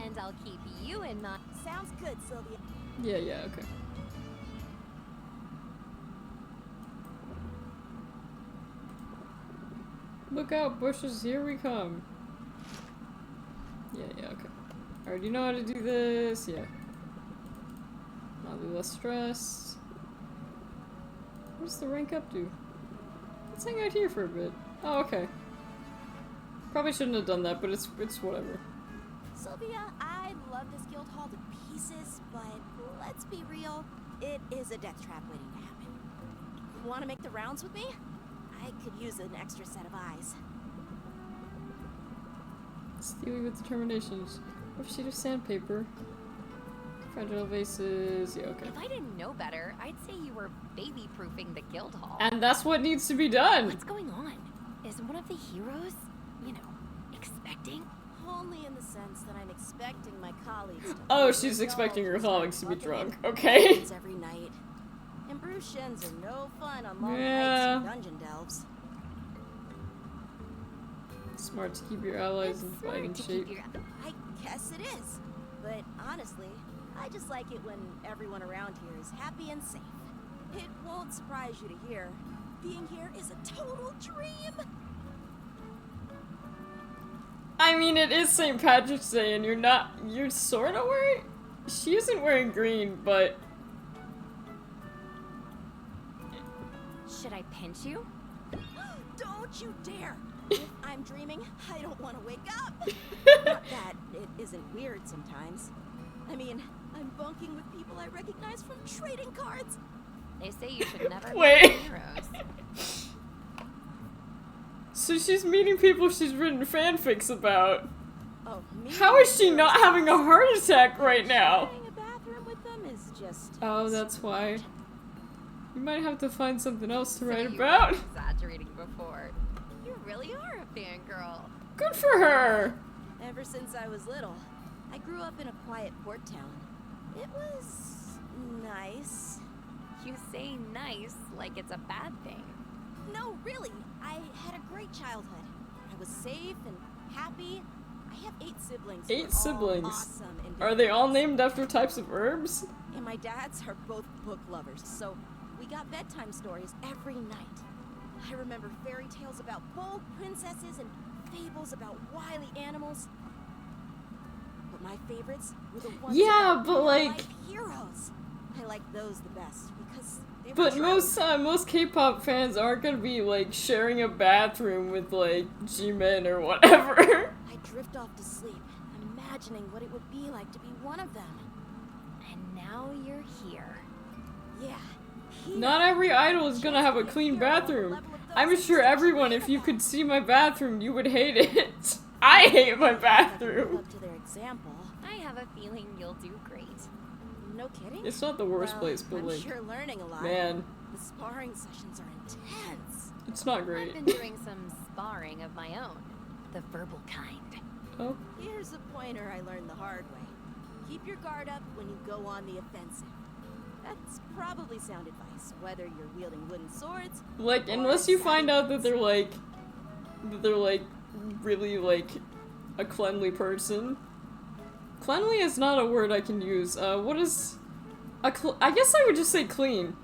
And I'll keep you in mind. Sounds good, Sylvia. Yeah, okay. Look out, bushes, here we come. Yeah, okay. I already know how to do this, yeah. I'll be less stressed. What does the rank up do? Let's hang out here for a bit. Oh, okay. Probably shouldn't have done that, but it's whatever. Sylvia, I love this guild hall to pieces, but let's be real, it is a death trap waiting to happen. Want to make the rounds with me? I could use an extra set of eyes. Steely with determination. What if she does sandpaper? Fragile vases. Yeah, okay. If I didn't know better, I'd say you were baby-proofing the guild hall. And that's what needs to be done. What's going on? Is one of the heroes, expecting? Only in the sense that I'm expecting my colleagues to. Oh, she's expecting her colleagues to be drunk. Okay. Every night. And Brew shins are no fun on long Yeah. hikes or dungeon delves. Smart to keep your allies in Smart fighting to shape. keep your... I guess it is. But honestly, I just like it when everyone around here is happy and safe. It won't surprise you to hear, being here is a total dream. I mean, it is St. Patrick's Day, and you're sort of wearing. She isn't wearing green, but. Should I pinch you? Don't you dare! If I'm dreaming, I don't want to wake up. Not that it isn't weird sometimes. I mean, I'm bunking with people I recognize from trading cards. They say you should never Wait. meet heroes. So she's meeting people she's written fanfics about. Oh, me? How is she not having a heart attack right now? Sharing a bathroom with them is just. Oh, that's why. You might have to find something else to write You about. were exaggerating before. You really are a fangirl. Good for her. Ever since I was little, I grew up in a quiet port town. It was nice. You say nice like it's a bad thing. No, really, I had a great childhood. I was safe and happy. I have 8 siblings. who 8 are all siblings. Awesome and Are they all different. named after types of herbs? And my dads are both book lovers, so we got bedtime stories every night. I remember fairy tales about bold princesses and fables about wily animals. But my favorites were the ones Yeah, about but, real-life like- heroes. I like those the best because they were But true. most K-pop fans aren't gonna be like sharing a bathroom with like G-men or whatever. I drift off to sleep, imagining what it would be like to be one of them. And now you're here. Yeah. Here. Not every idol is gonna have a clean bathroom. I'm sure everyone, if you could see my bathroom, you would hate it. I hate my I can live bathroom. up to their example. I have a feeling you'll do great. No kidding. It's not the worst Well, place, but I'm like, sure learning a lot. man, The sparring sessions are intense. it's not I've great. been doing some sparring of my own. The verbal kind. Oh, Here's a pointer I learned the hard way. Keep your guard up when you go on the offensive. That's probably sound advice, whether you're wielding wooden swords. like, or unless you find stabbing out that they're like really like a cleanly person. Cleanly is not a word I can use. What is I guess I would just say clean.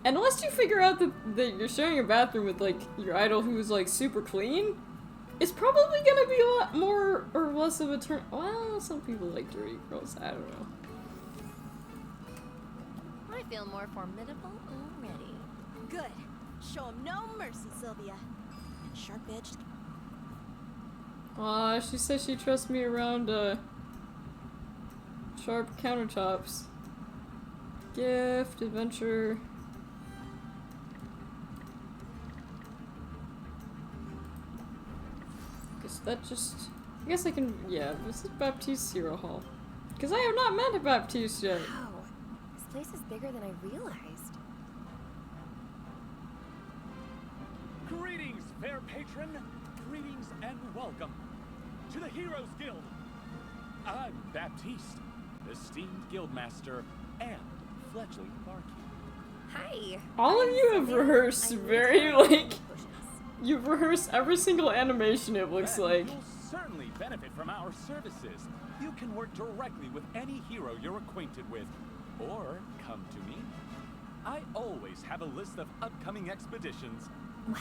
Unless you figure out that you're sharing a bathroom with like your idol who's like super clean, it's probably gonna be a lot more or less of a turn. Well, some people like dirty girls. I don't know. I feel more formidable already. Good. Show 'em no mercy, Sylvia. And sharp-edged. Aw, she says she trusts me around sharp countertops. Gift, adventure. Guess that just. I guess I can. Yeah, this is Baptiste Zero Hall. Because I have not met a Baptiste yet. Wow. This place is bigger than I realized. Greetings, fair patron. Greetings and welcome to the Heroes Guild. I'm Baptiste, esteemed guildmaster and fledgling barkeep. Hi. All of you have rehearsed I'm very, Recettear. like. You've rehearsed every single animation, it looks Then like. you'll certainly benefit from our services. You can work directly with any hero you're acquainted with, or come to me. I always have a list of upcoming expeditions.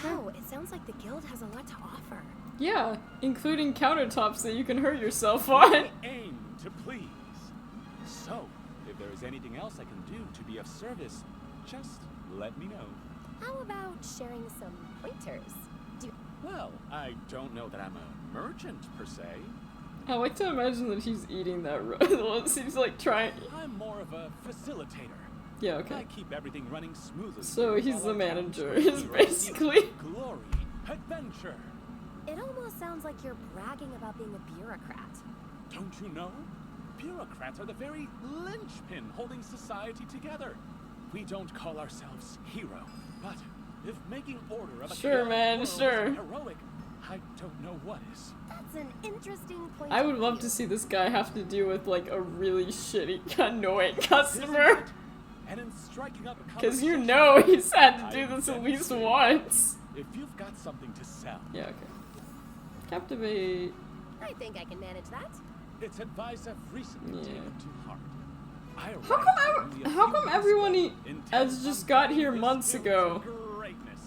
Wow, it sounds like the guild has a lot to offer. Yeah, including countertops that you can hurt yourself on. I aim to please. So, if there is anything else I can do to be of service, just let me know. How about sharing some pointers? Well, I don't know that I'm a merchant per se. I like to imagine that he's eating that he's like trying. I'm more of a facilitator. Yeah, I okay. keep everything running smoothly. So he's while the our manager, towns is heroes basically. seek glory, adventure. It almost sounds like you're bragging about being a bureaucrat. Don't you know? Bureaucrats are the very linchpin holding society together. We don't call ourselves hero, but if making order of a Sure, chaotic man, world sure. isn't heroic, I don't know what is. That's an interesting point. I of would love view. to see this guy have to deal with like a really shitty, annoying Isn't customer. it? And in striking up a Because you conversation, know he's had to I do this at bet least you. once. If you've got something to sell, Yeah, okay. Captivate. I think I can manage that. it's advice I've recently Yeah. taken to heart. I How arrived come only a how few come months everyone ago, has intent just on got bringing here this months guild ago? to greatness.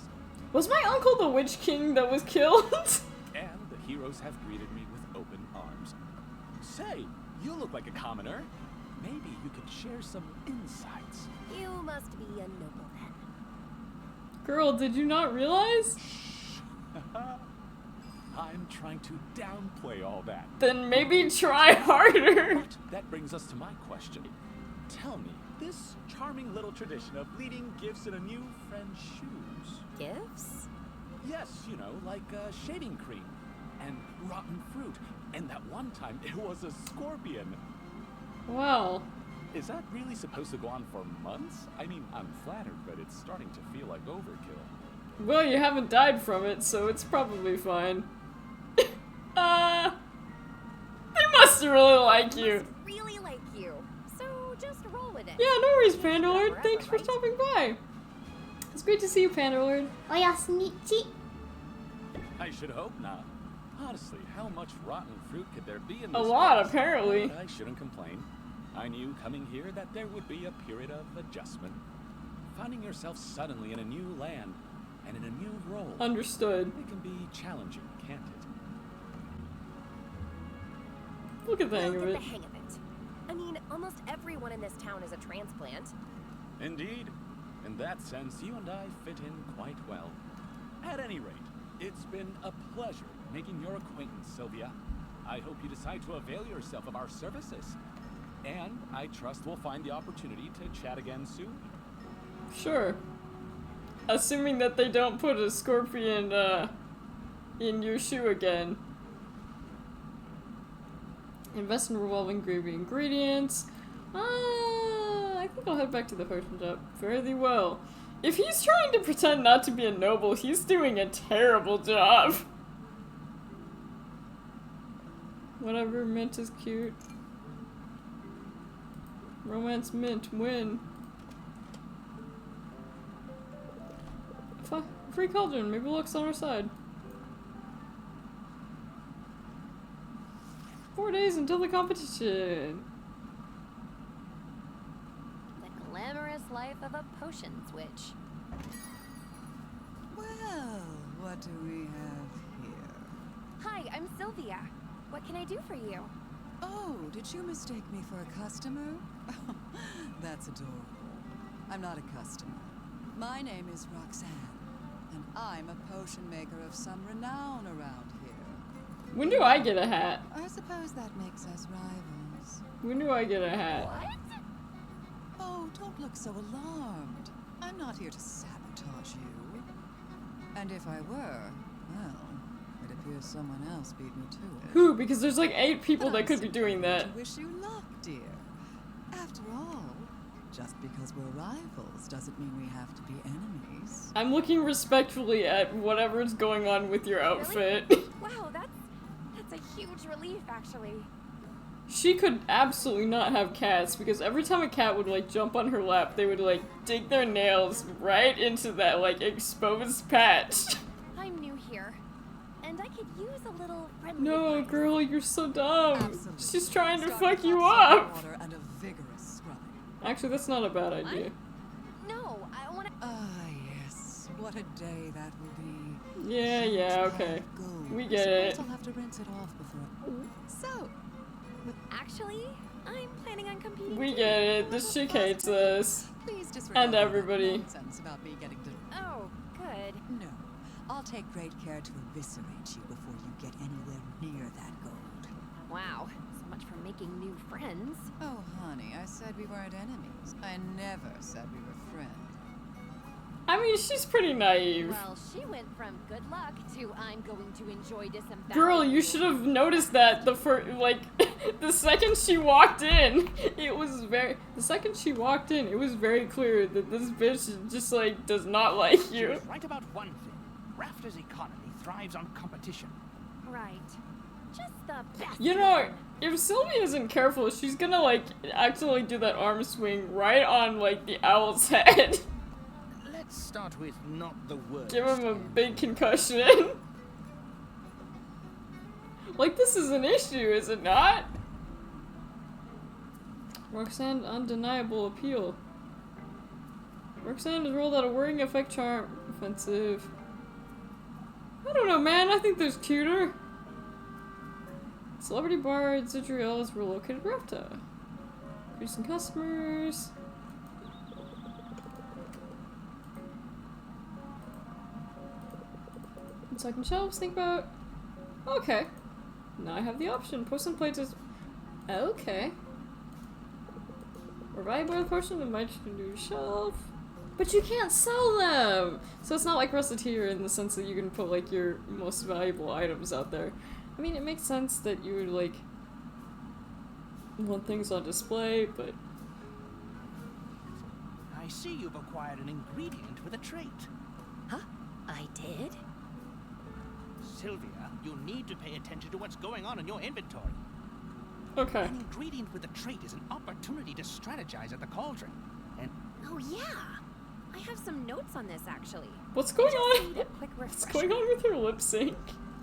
Was my uncle the Witch King that was killed? And the heroes have greeted me with open arms. Say, you look like a commoner. Maybe you could share some insights. You must be a nobleman. Girl, did you not realize? I'm trying to downplay all that. Then maybe try harder. But that brings us to my question. tell me, this charming little tradition of leading gifts in a new friend's shoes. Gifts? Yes, you know, like shaving cream and rotten fruit. And that one time it was a scorpion. Well, Is that really supposed to go on for months? I mean, I'm flattered, but it's starting to feel like overkill. well, you haven't died from it, so it's probably fine. They must really like you. Must really like you. So just roll with it. Yeah, no worries, Panda Lord. Forever, Thanks for right? stopping by. It's great to see you, Panda Lord. Oyasunichi. I should hope not. Honestly, how much rotten fruit could there be in A this lot, place? apparently. But I shouldn't complain. I knew coming here that there would be a period of adjustment. Finding yourself suddenly in a new land and in a new role. Understood. It can be challenging, can't it? Look at the We'll hang get of the it. hang of it. I mean, almost everyone in this town is a transplant. Indeed. In that sense, you and I fit in quite well. At any rate, it's been a pleasure making your acquaintance, Sylvia. I hope you decide to avail yourself of our services. And I trust we'll find the opportunity to chat again soon. Sure. Assuming that they don't put a scorpion, in your shoe again. Invest in revolving gravy ingredients. I think I'll head back to the potion shop. Fare thee well. If he's trying to pretend not to be a noble, he's doing a terrible job. Whatever, mint is cute. Romance mint, win. Free cauldron, maybe luck's on our side. 4 days until the competition. The glamorous life of a potion switch. Well, what do we have here? Hi, I'm Sylvia. What can I do for you? Oh, did you mistake me for a customer? That's adorable. I'm not a customer. My name is Roxanne, and I'm a potion maker of some renown around here. When do I get a hat? I suppose that makes us rivals. When do I get a hat? What? Oh, don't look so alarmed. I'm not here to sabotage you. And if I were, well, it appears someone else beat me to it. Who? Because there's like 8 people But that I'm could be simply doing here that. to wish you luck, dear. After all, just because we're rivals doesn't mean we have to be enemies. I'm looking respectfully at whatever's going on with your outfit. Wow, that's a huge relief, actually. She could absolutely not have cats, because every time a cat would like jump on her lap, they would like dig their nails right into that like exposed patch. I'm new here, and I could use a little friendly No, advice. girl, you're so dumb. Absolutely. She's trying to Start fuck with you hot up. water and a vigorous scrubbing. Actually, that's not a bad idea. No, I want to. Ah, yes. What a day that will be. Yeah, yeah, okay. Gold. We get Suppose it. I'll have to rinse it off before. So, Actually, I'm planning on competing. We too. get it. This chick hates us. please disregard And all that everybody. nonsense about me getting to. Oh, good. No, I'll take great care to eviscerate you before you get anywhere near that gold. Wow, so much for making new friends. Oh, honey, I said we weren't enemies. I never said we were friends. I mean, she's pretty naive. Well, she went from good luck to I'm going to enjoy disembowelment. Girl, you should have noticed that the first, like, the second she walked in, it was very clear that this bitch just, like, does not like She you. was right about one thing. Rafter's economy thrives on competition. Right. Just the best. You know, if Sylvia isn't careful, she's gonna, like, accidentally do that arm swing right on, like, the owl's head. Let's start with not the worst. Give him a big concussion. Like, this is an issue, is it not? Roxanne, undeniable appeal. Roxanne has rolled out a worrying effect charm. Offensive. I don't know, man. I think there's cuter. Celebrity bard Zidriel has relocated Rafta. Increasing customers. Second shelves, think about. Okay. Now I have the option. Post and plates is. Okay. Or valuable potion that might you do shelf. But you can't sell them! So it's not like Recettear in the sense that you can put like your most valuable items out there. I mean, it makes sense that you would like want things on display, but I see you've acquired an ingredient with a trait. Huh? I did? Sylvia, you need to pay attention to what's going on in your inventory. okay. An ingredient with a trait is an opportunity to strategize at the cauldron. And Oh yeah! I have some notes on this actually. What's going Just on? need a quick What's refresher. going on with your lip sync?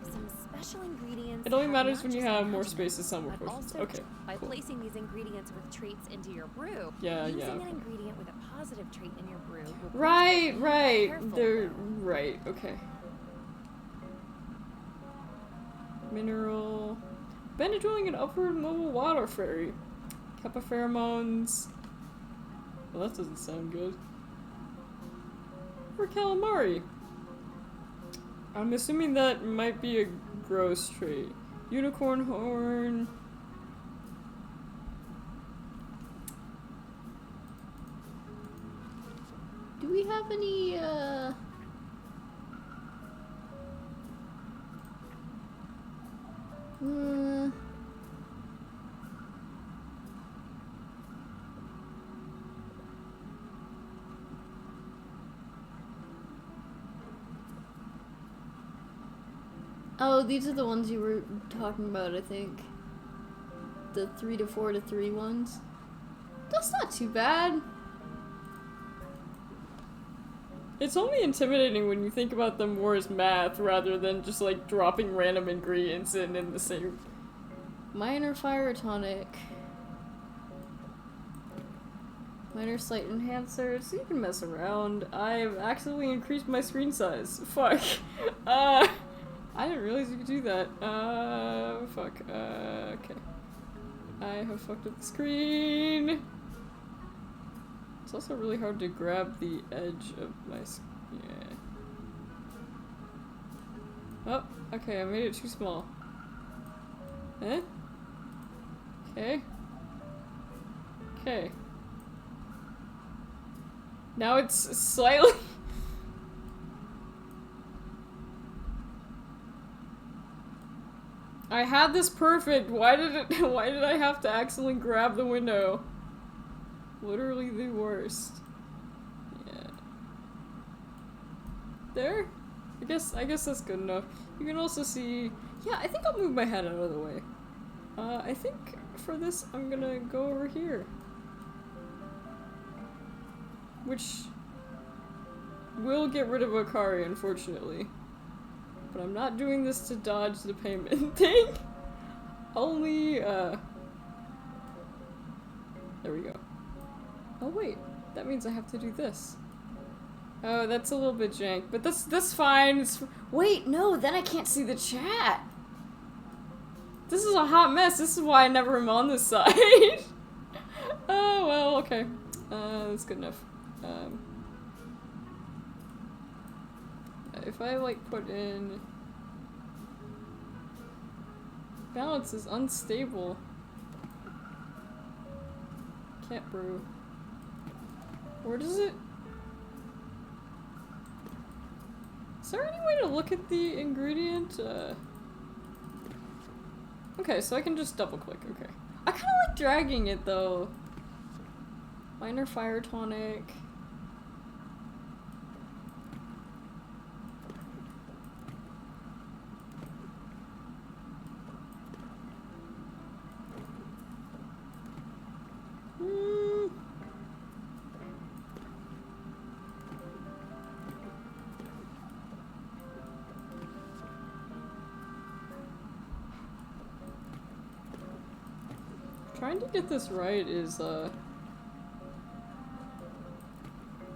Some special ingredients. It only have matters not when you just have more magic, space to sell more but potions. also Okay, by cool. placing these ingredients with traits into your brew. Yeah, using yeah, an okay. ingredient with a positive trait in your brew will boost Right, your right. Careful, They're though. right, okay. Mineral. Bandit dwelling an upward mobile water fairy. Kappa pheromones. Well, that doesn't sound good. For calamari. I'm assuming that might be a gross trait. Unicorn horn. Do we have any, Oh, these are the ones you were talking about, I think. The 3 to 4 to 3 ones. That's not too bad. It's only intimidating when you think about them more as math rather than just like dropping random ingredients in the same. Minor fire tonic. Minor slight enhancer, so you can mess around. I've accidentally increased my screen size. Fuck. I didn't realize you could do that. Fuck. Okay. I have fucked up the screen. It's also really hard to grab the edge of my yeah. Oh, okay, I made it too small. Eh? Okay. Okay. Now it's slightly... I had this perfect. Why did I have to accidentally grab the window? Literally the worst. Yeah. There? I guess that's good enough. You can also see, yeah, I think I'll move my head out of the way. I think for this I'm gonna go over here. Which will get rid of Akari, unfortunately. But I'm not doing this to dodge the payment thing. Only, there we go. Oh wait, that means I have to do this. Oh, that's a little bit jank, but that's fine. Wait, no, then I can't see the chat. This is a hot mess. This is why I never am on this side. Oh, well, okay. That's good enough. If I, like, put in... Balance is unstable. Can't brew. Where does it... Is there any way to look at the ingredient? Okay, so I can just double click, okay. I kinda like dragging it though. Minor fire tonic. Trying to get this right is,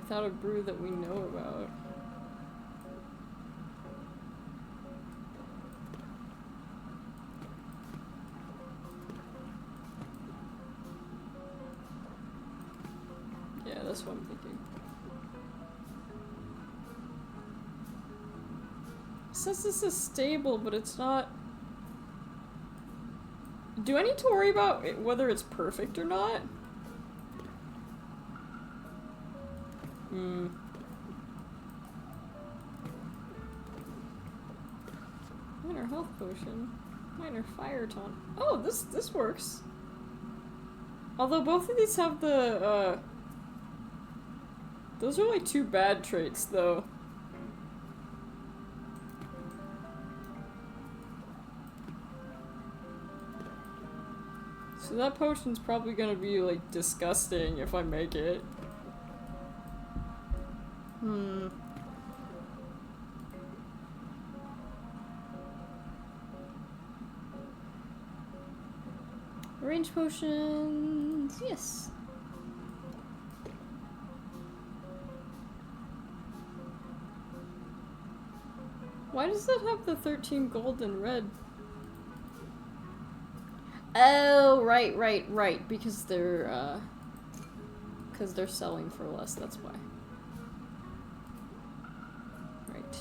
without a brew that we know about. Yeah, that's what I'm thinking. It says this is stable, but it's not... Do I need to worry about whether it's perfect or not? Minor health potion. Minor fire taunt. Oh, this works. Although both of these have the, those are like 2 bad traits, though. So that potion's probably gonna be, like, disgusting if I make it. Range potions, yes. Why does that have the 13 gold and red? Oh, right. Because they're selling for less, that's why. Right.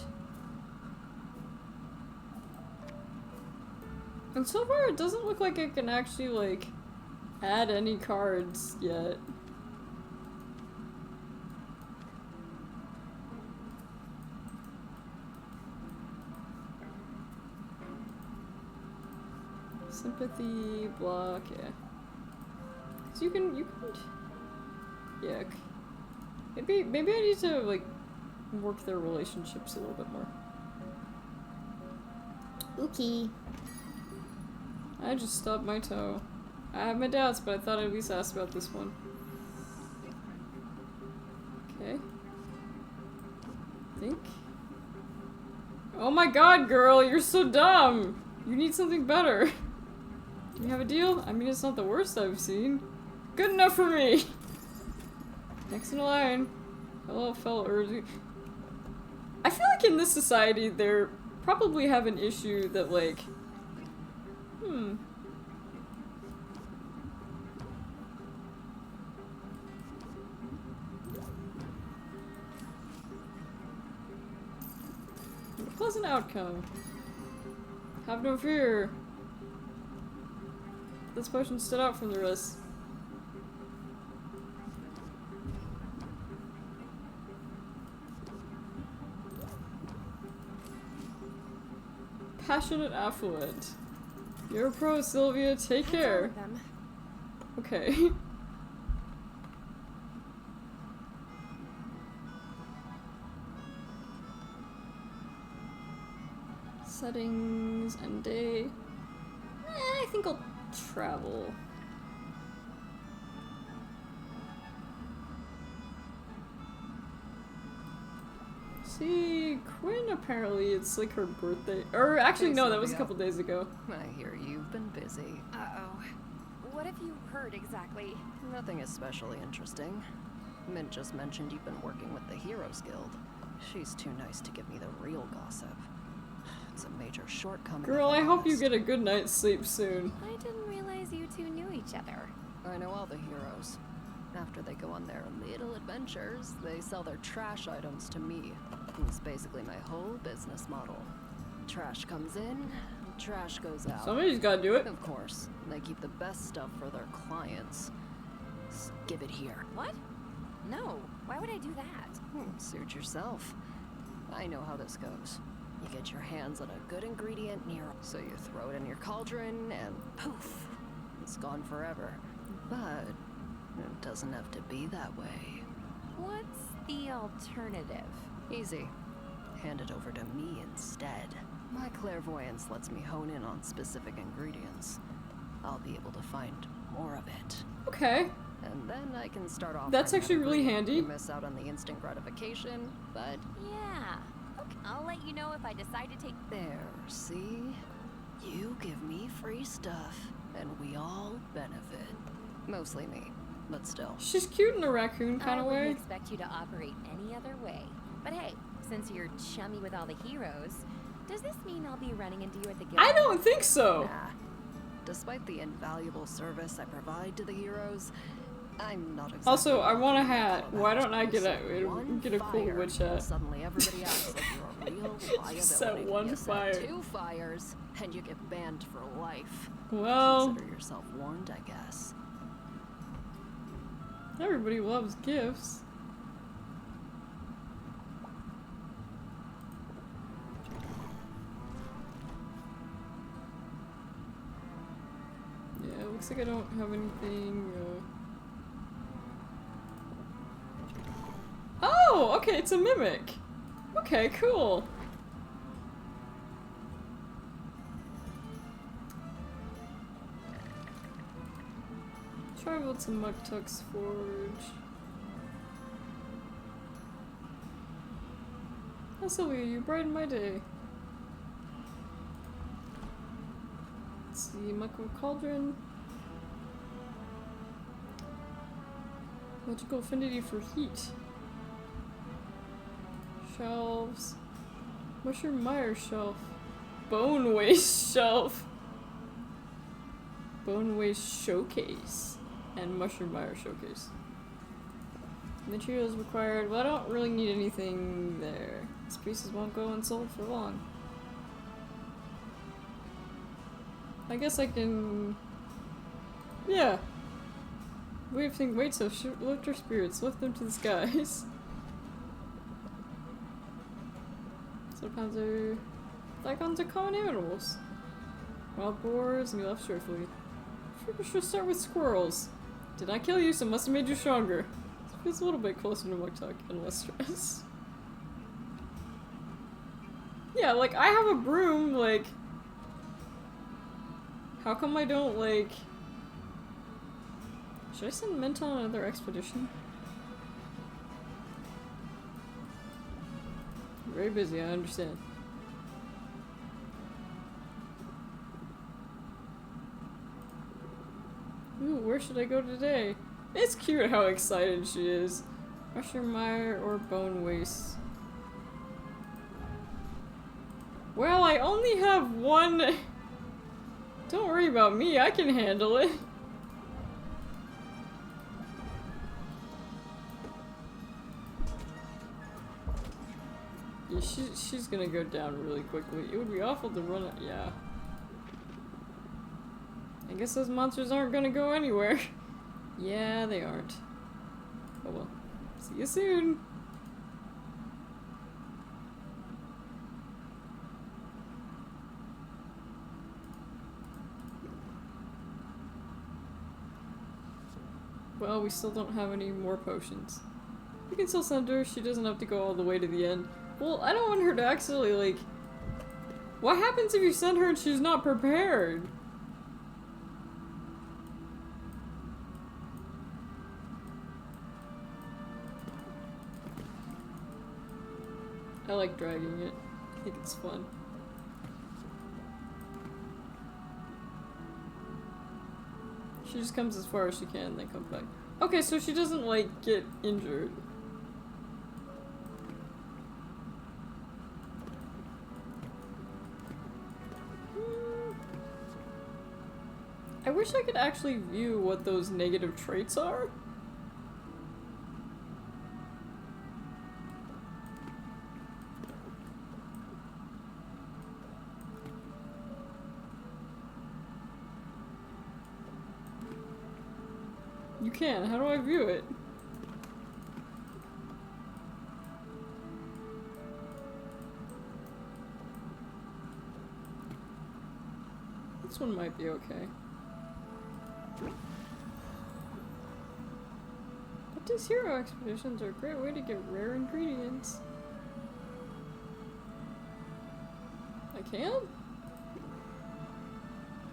And so far it doesn't look like I can actually, like, add any cards yet. Sympathy, block, yeah. So you can, yeah. Maybe I need to, like, work their relationships a little bit more. Okay. I just stubbed my toe. I have my doubts, but I thought I'd at least ask about this one. Okay. Think. Oh my god, girl, you're so dumb! You need something better. You have a deal? I mean, it's not the worst I've seen. Good enough for me! Next in line. Hello, fellow Urdu. I feel like in this society, they probably have an issue that, like... Pleasant outcome. Have no fear. This potion stood out from the rest. Passionate affluent. You're a pro, Sylvia. Take care. Okay. Settings and day. I think I'll travel. See, Quinn apparently it's like her birthday. Or actually, no, that was a couple days ago. I hear you've been busy. Uh-oh. What have you heard exactly? Nothing especially interesting. Mint just mentioned you've been working with the Heroes Guild. She's too nice to give me the real gossip. It's a major shortcoming. Girl, I hope you get a good night's sleep soon. I didn't realize you two knew each other. I know all the heroes. After they go on their little adventures, they sell their trash items to me. It's basically my whole business model. Trash comes in, trash goes out. Somebody's gotta do it. Of course, they keep the best stuff for their clients. Just give it here. What? No, why would I do that? Suit yourself. I know how this goes. You get your hands on a good ingredient near, so you throw it in your cauldron and poof, it's gone forever. But it doesn't have to be that way. What's the alternative? Easy. Hand it over to me instead. My clairvoyance lets me hone in on specific ingredients. I'll be able to find more of it. Okay. And then I can start off. That's actually really handy. You miss out on the instant gratification, but yeah. Okay, I'll let you know if I decide to take. There, see? You give me free stuff, and we all benefit. Mostly me, but still. She's cute in a raccoon kind of I way. wouldn't expect you to operate any other way. But hey, since you're chummy with all the heroes, does this mean I'll be running into you at the guild? I don't think so. Nah. Despite the invaluable service I provide to the heroes, I'm not exactly. Also, I want a hat. Why don't I get a cool fire, witch hat? Suddenly everybody acts like you're a real liability. Set one you fire. Set 2 fires, and you get banned for life. Well, Consider yourself warned, I guess. Everybody loves gifts. Looks like I don't have anything. Oh, okay, it's a mimic. Okay, cool. Travel to Muktuk's Forge. Oh, Sylvia, you brighten my day. Let's see, Muktuk Cauldron. Magical affinity for heat. Shelves. Mushroom Meyer shelf. Bone waste shelf. Bone waste showcase. And Mushroom Meyer showcase. Materials required. Well, I don't really need anything there. These pieces won't go unsold for long. I guess I can... Yeah. Wave thing, wait, so lift your spirits, lift them to the skies. Sometimes they're... Icons are common animals. Wild boars, and you left joyfully. I should start with squirrels. Did not kill you, so must have made you stronger. This feels a little bit closer to Muktuk and less stress. Yeah, like, I have a broom, like... How come I don't, like... Should I send Mint on another expedition? I'm very busy, I understand. Ooh, where should I go today? It's cute how excited she is. Mushroom Mire or Bone Waste? Well, I only have one... Don't worry about me, I can handle it. Yeah, she's gonna go down really quickly. It would be awful to run it. Yeah. I guess those monsters aren't gonna go anywhere. Yeah, they aren't. Oh well. See you soon. Well, we still don't have any more potions. We can still send her. She doesn't have to go all the way to the end. Well, I don't want her to actually, like... What happens if you send her and she's not prepared? I like dragging it. I think it's fun. She just comes as far as she can and then comes back. Okay, so she doesn't, like, get injured. I wish I could actually view what those negative traits are. You can. How do I view it? This one might be okay. But these hero expeditions are a great way to get rare ingredients. I can?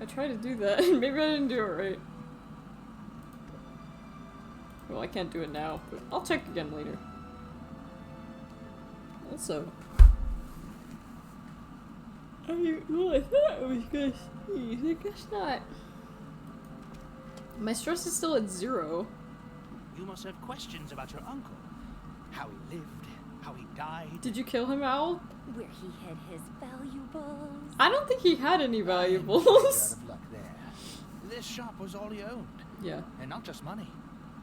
I tried to do that. Maybe I didn't do it right. Well, I can't do it now, but I'll check again later. Also, well, I thought I was gonna sneeze. I guess not. My stress is still at 0. You must have questions about your uncle. How he lived, how he died. Did you kill him, Owl? Where he hid his valuables. I don't think he had any valuables. Out of luck there. This shop was all he owned. Yeah. And not just money.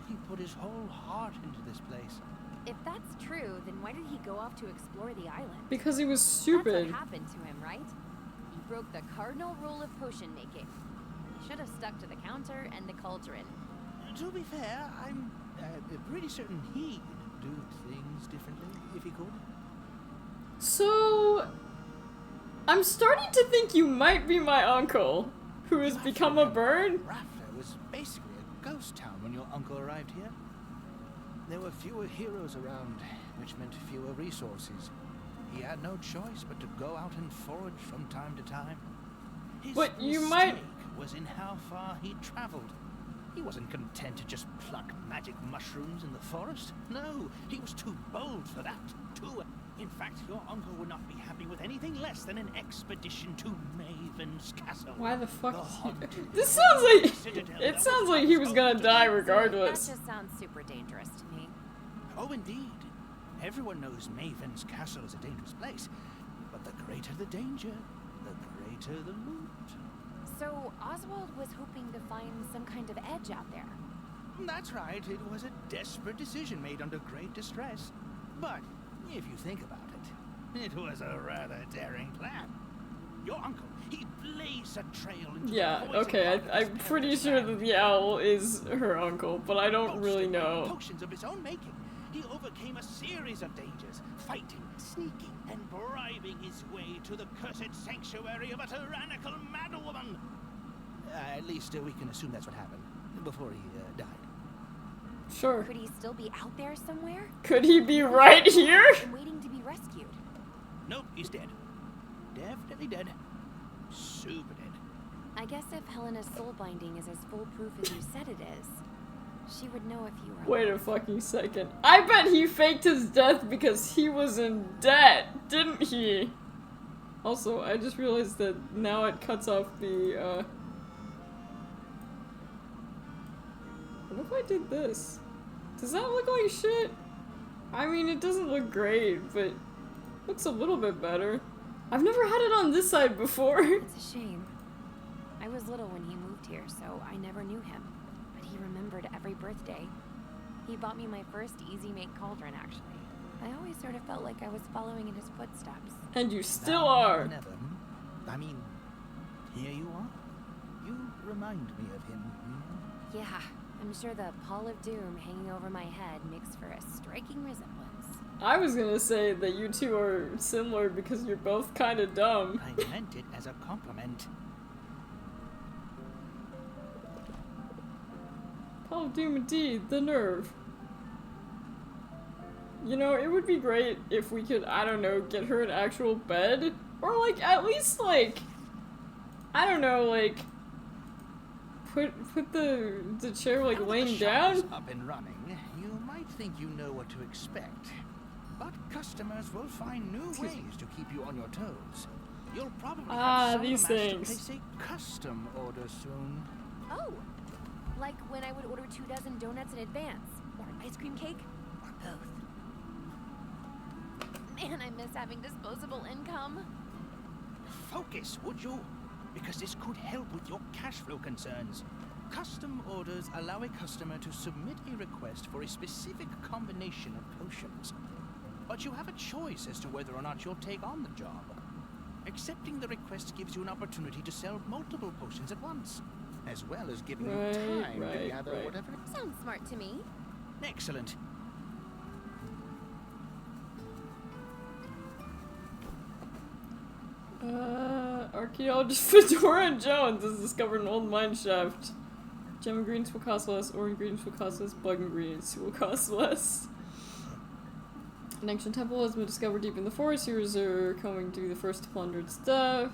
He put his whole heart into this place. If that's true, then why did he go off to explore the island? Because he was stupid. That's what happened to him, right? He broke the cardinal rule of potion making. He should have stuck to the counter and the cauldron. To be fair, I'm pretty certain he'd do things differently if he could. So, I'm starting to think you might be my uncle, who has become a bird. Rafter was when your uncle arrived here? There were fewer heroes around, which meant fewer resources. He had no choice but to go out and forage from time to time. His But you mistake might... was in how far he traveled. He wasn't content to just pluck magic mushrooms in the forest. No, he was too bold for that. In fact, your uncle would not be happy with anything less than an expedition to Maven's castle. Why the fuck? The This sounds like... Citadel It sounds like he was gonna die That regardless. just sounds super dangerous to me. Oh, indeed. Everyone knows Maven's castle is a dangerous place. But the greater the danger, the greater the loot. So Oswald was hoping to find some kind of edge out there. That's right. It was a desperate decision made under great distress. But if you think about it, it was a rather daring plan. Your uncle, he blazed a trail into Yeah, the poison okay, heart of I'm this pretty perilous sure land. that the owl is her uncle, but I don't Boasted really by know. Potions of his own making. He overcame a series of dangers, fighting, sneaking, and bribing his way to the cursed sanctuary of a tyrannical madwoman. At least we can assume that's what happened before he died. Sure. Could he still be out there somewhere? Could he be right here? And waiting to be rescued. Nope, he's dead. Definitely dead. Super dead. I guess if Helena's soul binding is as foolproof as you said it is, she would know if you were Wait a alive. fucking second. I bet he faked his death because he was in debt, didn't he? Also, I just realized that now it cuts off the, What if I did this? Does that look like shit? I mean, it doesn't look great, but looks a little bit better. I've never had it on this side before. It's a shame. I was little when he moved here, so I never knew him. But he remembered every birthday. He bought me my first easy-make cauldron, actually. I always sort of felt like I was following in his footsteps. And you still Now, are. Never. I mean, here you are. You remind me of him. Yeah, I'm sure the pall of doom hanging over my head makes for a striking resemblance. I was gonna say that you two are similar because you're both kinda dumb. I meant it as a compliment. Pall of Doom indeed, the nerve. You know, it would be great if we could, I don't know, get her an actual bed. Or like, at least like, I don't know, like, put the chair like Now that laying the shop is down. up and running, you might think you know what to expect. But customers will find new ways to keep you on your toes. You'll probably have these Soda Master things. place a custom order soon. Oh, like when I would order 24 donuts in advance, or an ice cream cake, or both. Man, I miss having disposable income. Focus, would you? Because this could help with your cash flow concerns. Custom orders allow a customer to submit a request for a specific combination of potions. But you have a choice as to whether or not you'll take on the job. Accepting the request gives you an opportunity to sell multiple potions at once, as well as giving you time to gather whatever. Sounds smart to me. Excellent. Archaeologist Fedora Jones has discovered an old mine shaft. Gem ingredients will cost less, ore ingredients will cost less, bug ingredients will cost less. An ancient temple has been discovered deep in the forest. Heroes are coming to the first plundered stuff.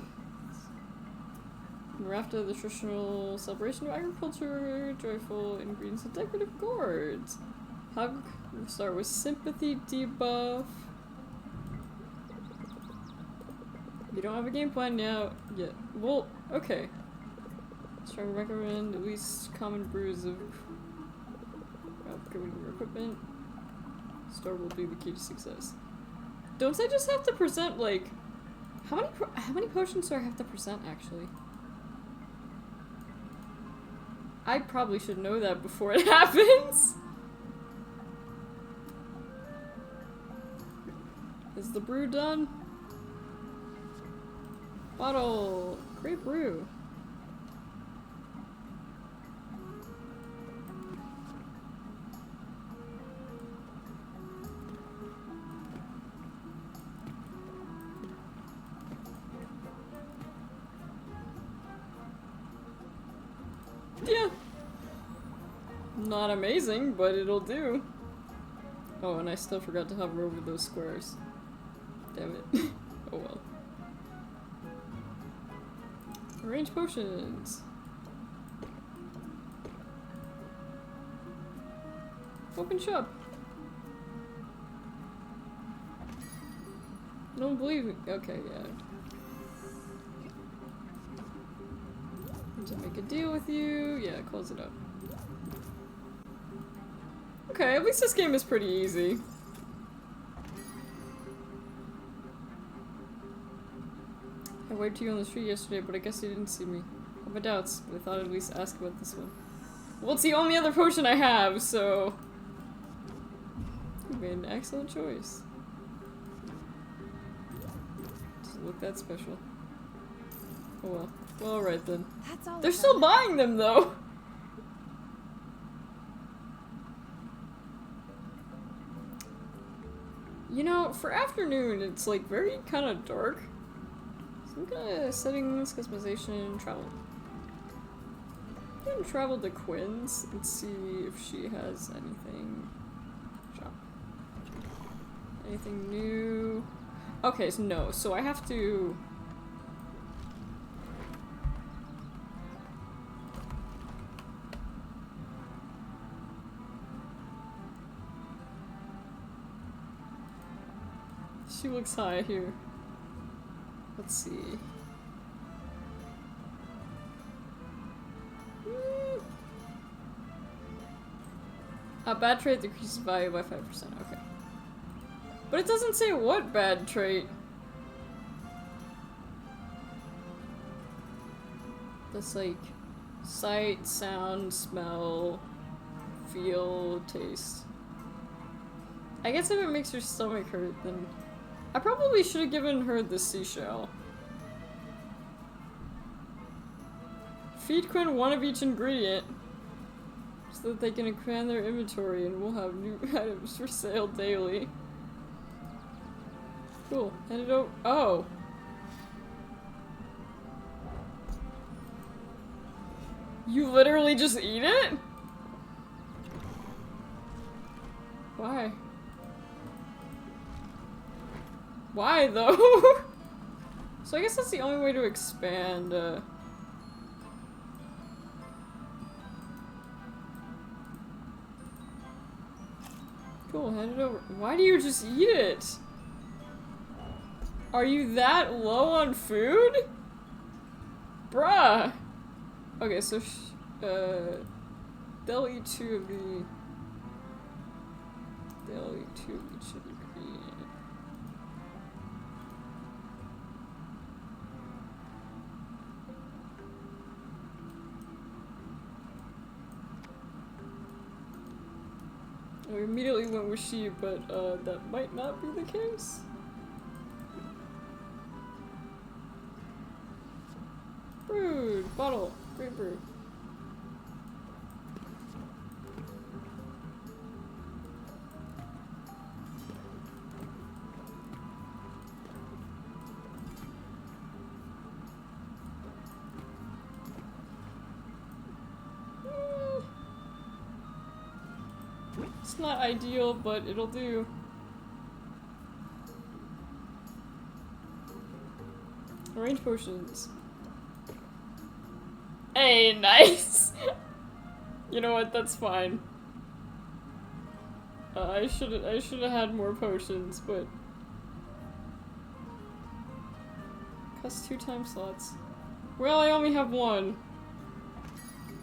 After the traditional celebration of agriculture, joyful ingredients and decorative gourds. Hug, we'll start with sympathy debuff. You don't have a game plan now yet. Well, okay. Strong recommend at least common brews of upcoming equipment. Store will be the key to success. Don't I just have to present like how many potions do I have to present actually? I probably should know that before it happens. Is the brew done? Bottle. Great brew. Yeah. Not amazing, but it'll do. Oh, and I still forgot to hover over those squares. Damn it. Oh well. Arrange potions. Open shop. Don't believe me. Okay, yeah. To make a deal with you. Yeah, close it up. Okay, at least this game is pretty easy. I waved to you on the street yesterday, but I guess you didn't see me. I have my doubts, but I thought I'd at least ask about this one. Well, it's the only other potion I have, so... You made an excellent choice. Doesn't look that special. Oh well. Well, alright then. That's all. They're still buying them, though! You know, for afternoon, it's like very kind of dark. So I'm gonna settings, customization, travel. I'm gonna travel to Quinn's and see if she has anything. Shop. Anything new? Okay, so no. So I have to. She looks high here. Let's see. A bad trait decreases value by 5%, okay. But it doesn't say what bad trait. That's like sight, sound, smell, feel, taste. I guess if it makes your stomach hurt, then I probably should have given her the seashell. Feed Quinn one of each ingredient so that they can expand their inventory and we'll have new items for sale daily. Cool. Hand it over. Oh. You literally just eat it? Why? Why though? So I guess that's the only way to expand, Cool, hand it over. Why do you just eat it? Are you that low on food? Bruh! Okay, so they'll eat 2 of the... They'll eat 2 of each ingredient. We immediately went with she, but that might not be the case. Brewed! Bottle! Great brew. It's not ideal, but it'll do. Arrange potions. Hey, nice! You know what, that's fine. I should have had more potions, but... Costs 2 time slots. Well, I only have 1.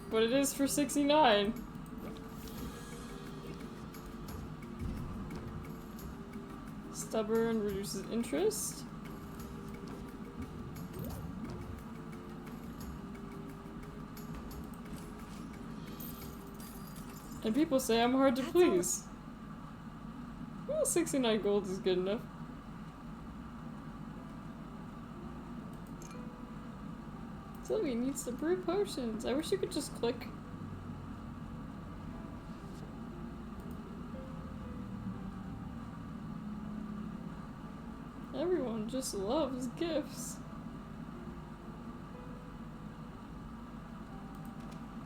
But it is for 69. Stubborn reduces interest. And people say I'm hard to please. Well, 69 gold is good enough. Sylvie needs to brew potions. I wish you could just click. Everyone just loves gifts.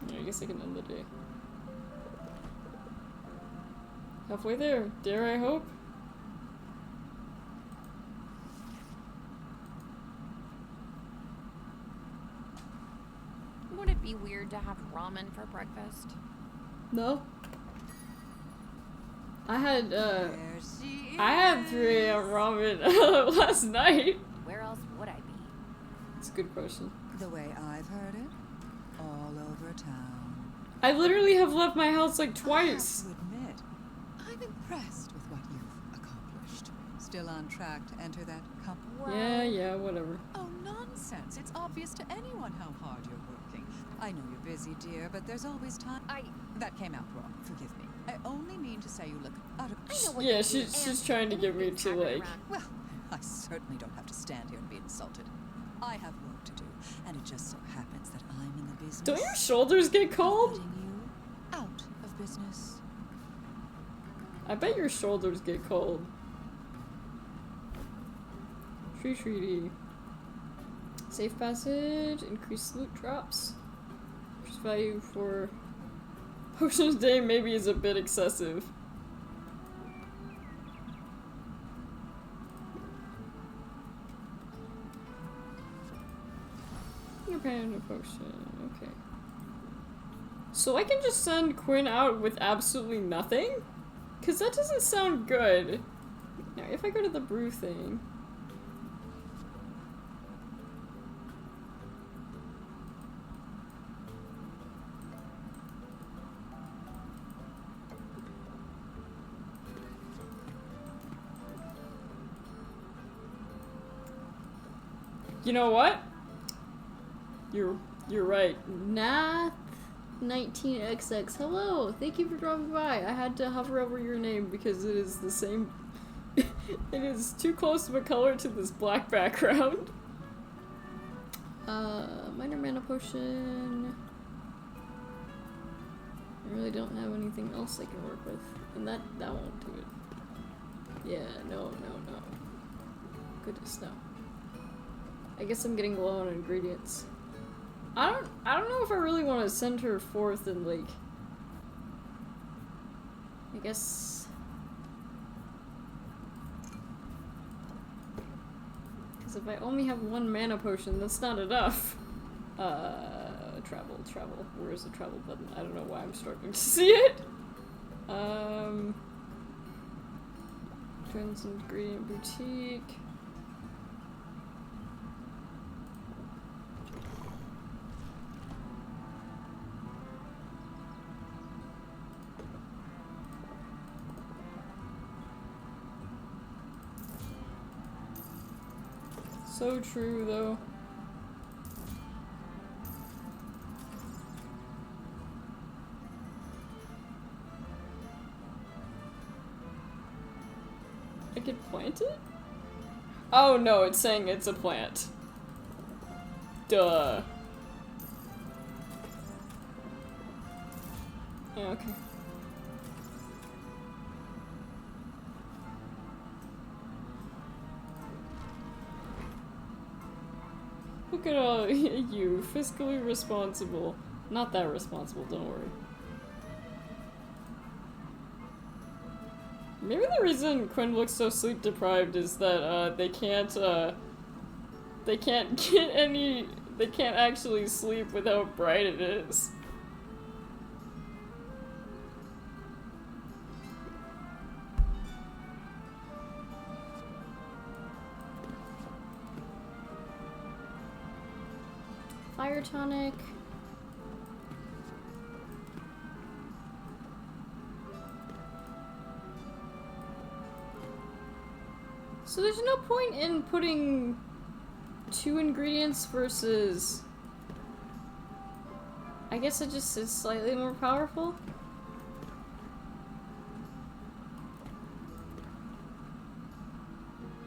Yeah, I guess I can end the day. Halfway there, dare I hope? Would it be weird to have ramen for breakfast? No. I had There she I had 3 a.m. ramen last night. Where else would I be? It's a good question. The way I've heard it, all over town. I literally have left my house like I twice. have to admit, I'm impressed with what you've accomplished. Still on track to enter that company? Yeah, whatever. Oh, nonsense. It's obvious to anyone how hard you're working. I know you're busy, dear, but there's always time. That came out wrong. Forgive me. I only mean to say you look out of... I know what Yeah, you she's trying to get me to like... Well, I certainly don't have to stand here and be insulted. I have work to do, and it just so happens that I'm in the business... Don't your shoulders get cold? ...of putting you out of business. I bet your shoulders get cold. Tree treaty. Safe passage, increased loot drops. Increased value for potions a day maybe is a bit excessive. Panda potion, okay. So I can just send Quinn out with absolutely nothing? Cause that doesn't sound good. Now if I go to the brew thing. You know what? You're right. Nath 19XX. Hello. Thank you for dropping by. I had to hover over your name because it is the same. It is too close of a color to this black background. Minor mana potion. I really don't have anything else I can work with, and that won't do it. Yeah, no. Goodness, no. I guess I'm getting low on ingredients. I don't know if I really want to send her forth and like... I guess... Because if I only have 1 mana potion, that's not enough. Travel. Where is the travel button? I don't know why I'm struggling to see it. Trends ingredient boutique. So true, though. I could plant it? Oh no, it's saying it's a plant. Duh. Yeah, okay. Look at all you, fiscally responsible. Not that responsible, don't worry. Maybe the reason Quinn looks so sleep deprived is that they can't actually sleep with how bright it is. Fire tonic. So there's no point in putting 2 ingredients versus... I guess it just is slightly more powerful?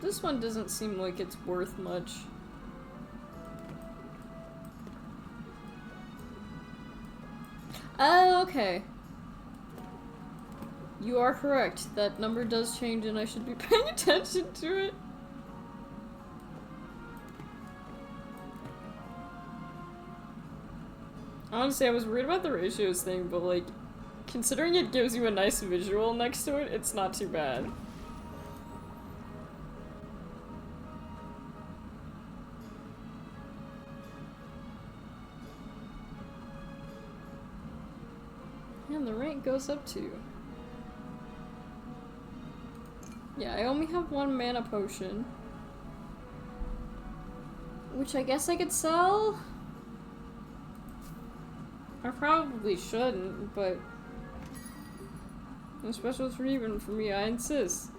This one doesn't seem like it's worth much. Oh, okay. You are correct. That number does change and I should be paying attention to it. Honestly, I was worried about the ratios thing, but like, Considering it gives you a nice visual next to it, it's not too bad. And the rank goes up too. Yeah, I only have one mana potion. Which I guess I could sell? I probably shouldn't, but... no specials for even for me, I insist.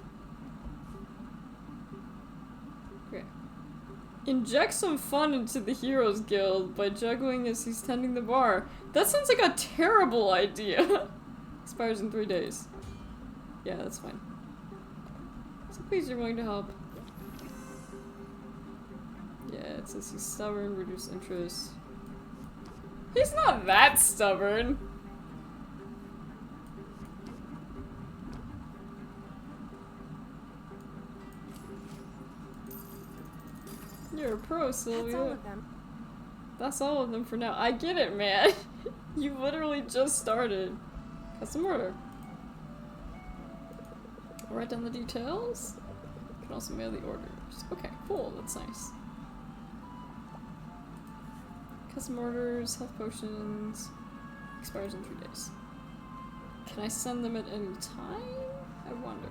Okay. Inject some fun into the Heroes Guild by juggling as he's tending the bar. That sounds like a terrible idea. Expires in 3 days. Yeah, that's fine. So please, you're willing to help. Yeah, it says he's stubborn, reduce interest. He's not that stubborn. You're a pro, Sylvia. That's all of them. That's all of them for now. I get it, man. You literally just started. Custom order. I'll write down the details. You can also mail the orders. Okay, cool. That's nice. Custom orders, health potions. Expires in 3 days. Can I send them at any time? I wonder.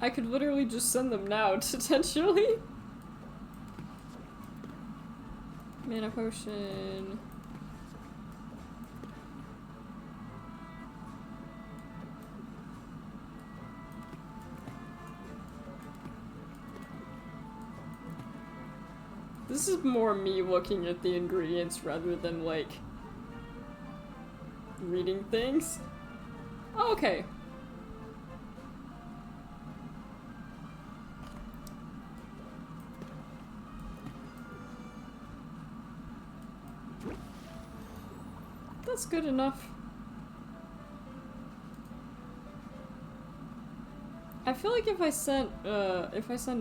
I could literally just send them now, potentially. Mana potion. This is more me looking at the ingredients rather than, like, reading things. Oh, okay. That's good enough. I feel like if I send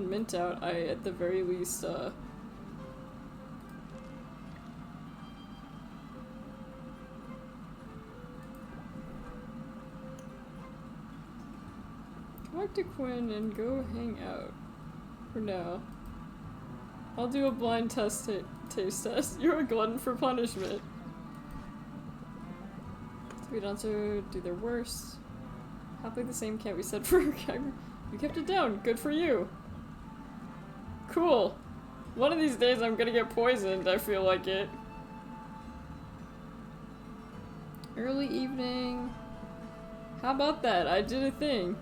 mint out, I at the very least talk to Quinn and go hang out. For now. I'll do a blind taste test. You're a glutton for punishment. We don't do their worst. Happily the same can't be said for her character. You kept it down. Good for you. Cool. One of these days I'm gonna get poisoned. I feel like it. Early evening. How about that? I did a thing.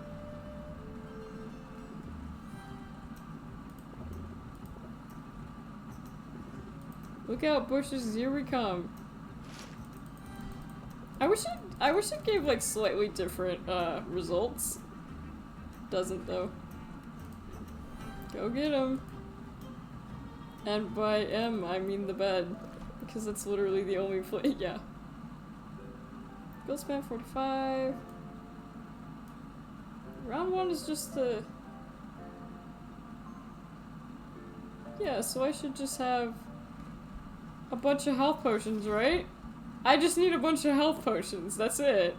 Look out, bushes, here we come. I wish it gave like slightly different results. Doesn't though. Go get him. And by M I mean the bed, because that's literally the only place. Yeah. Skill span 45. Round 1 is just the. Yeah, so I should just have a bunch of health potions, right? I just need a bunch of health potions, that's it.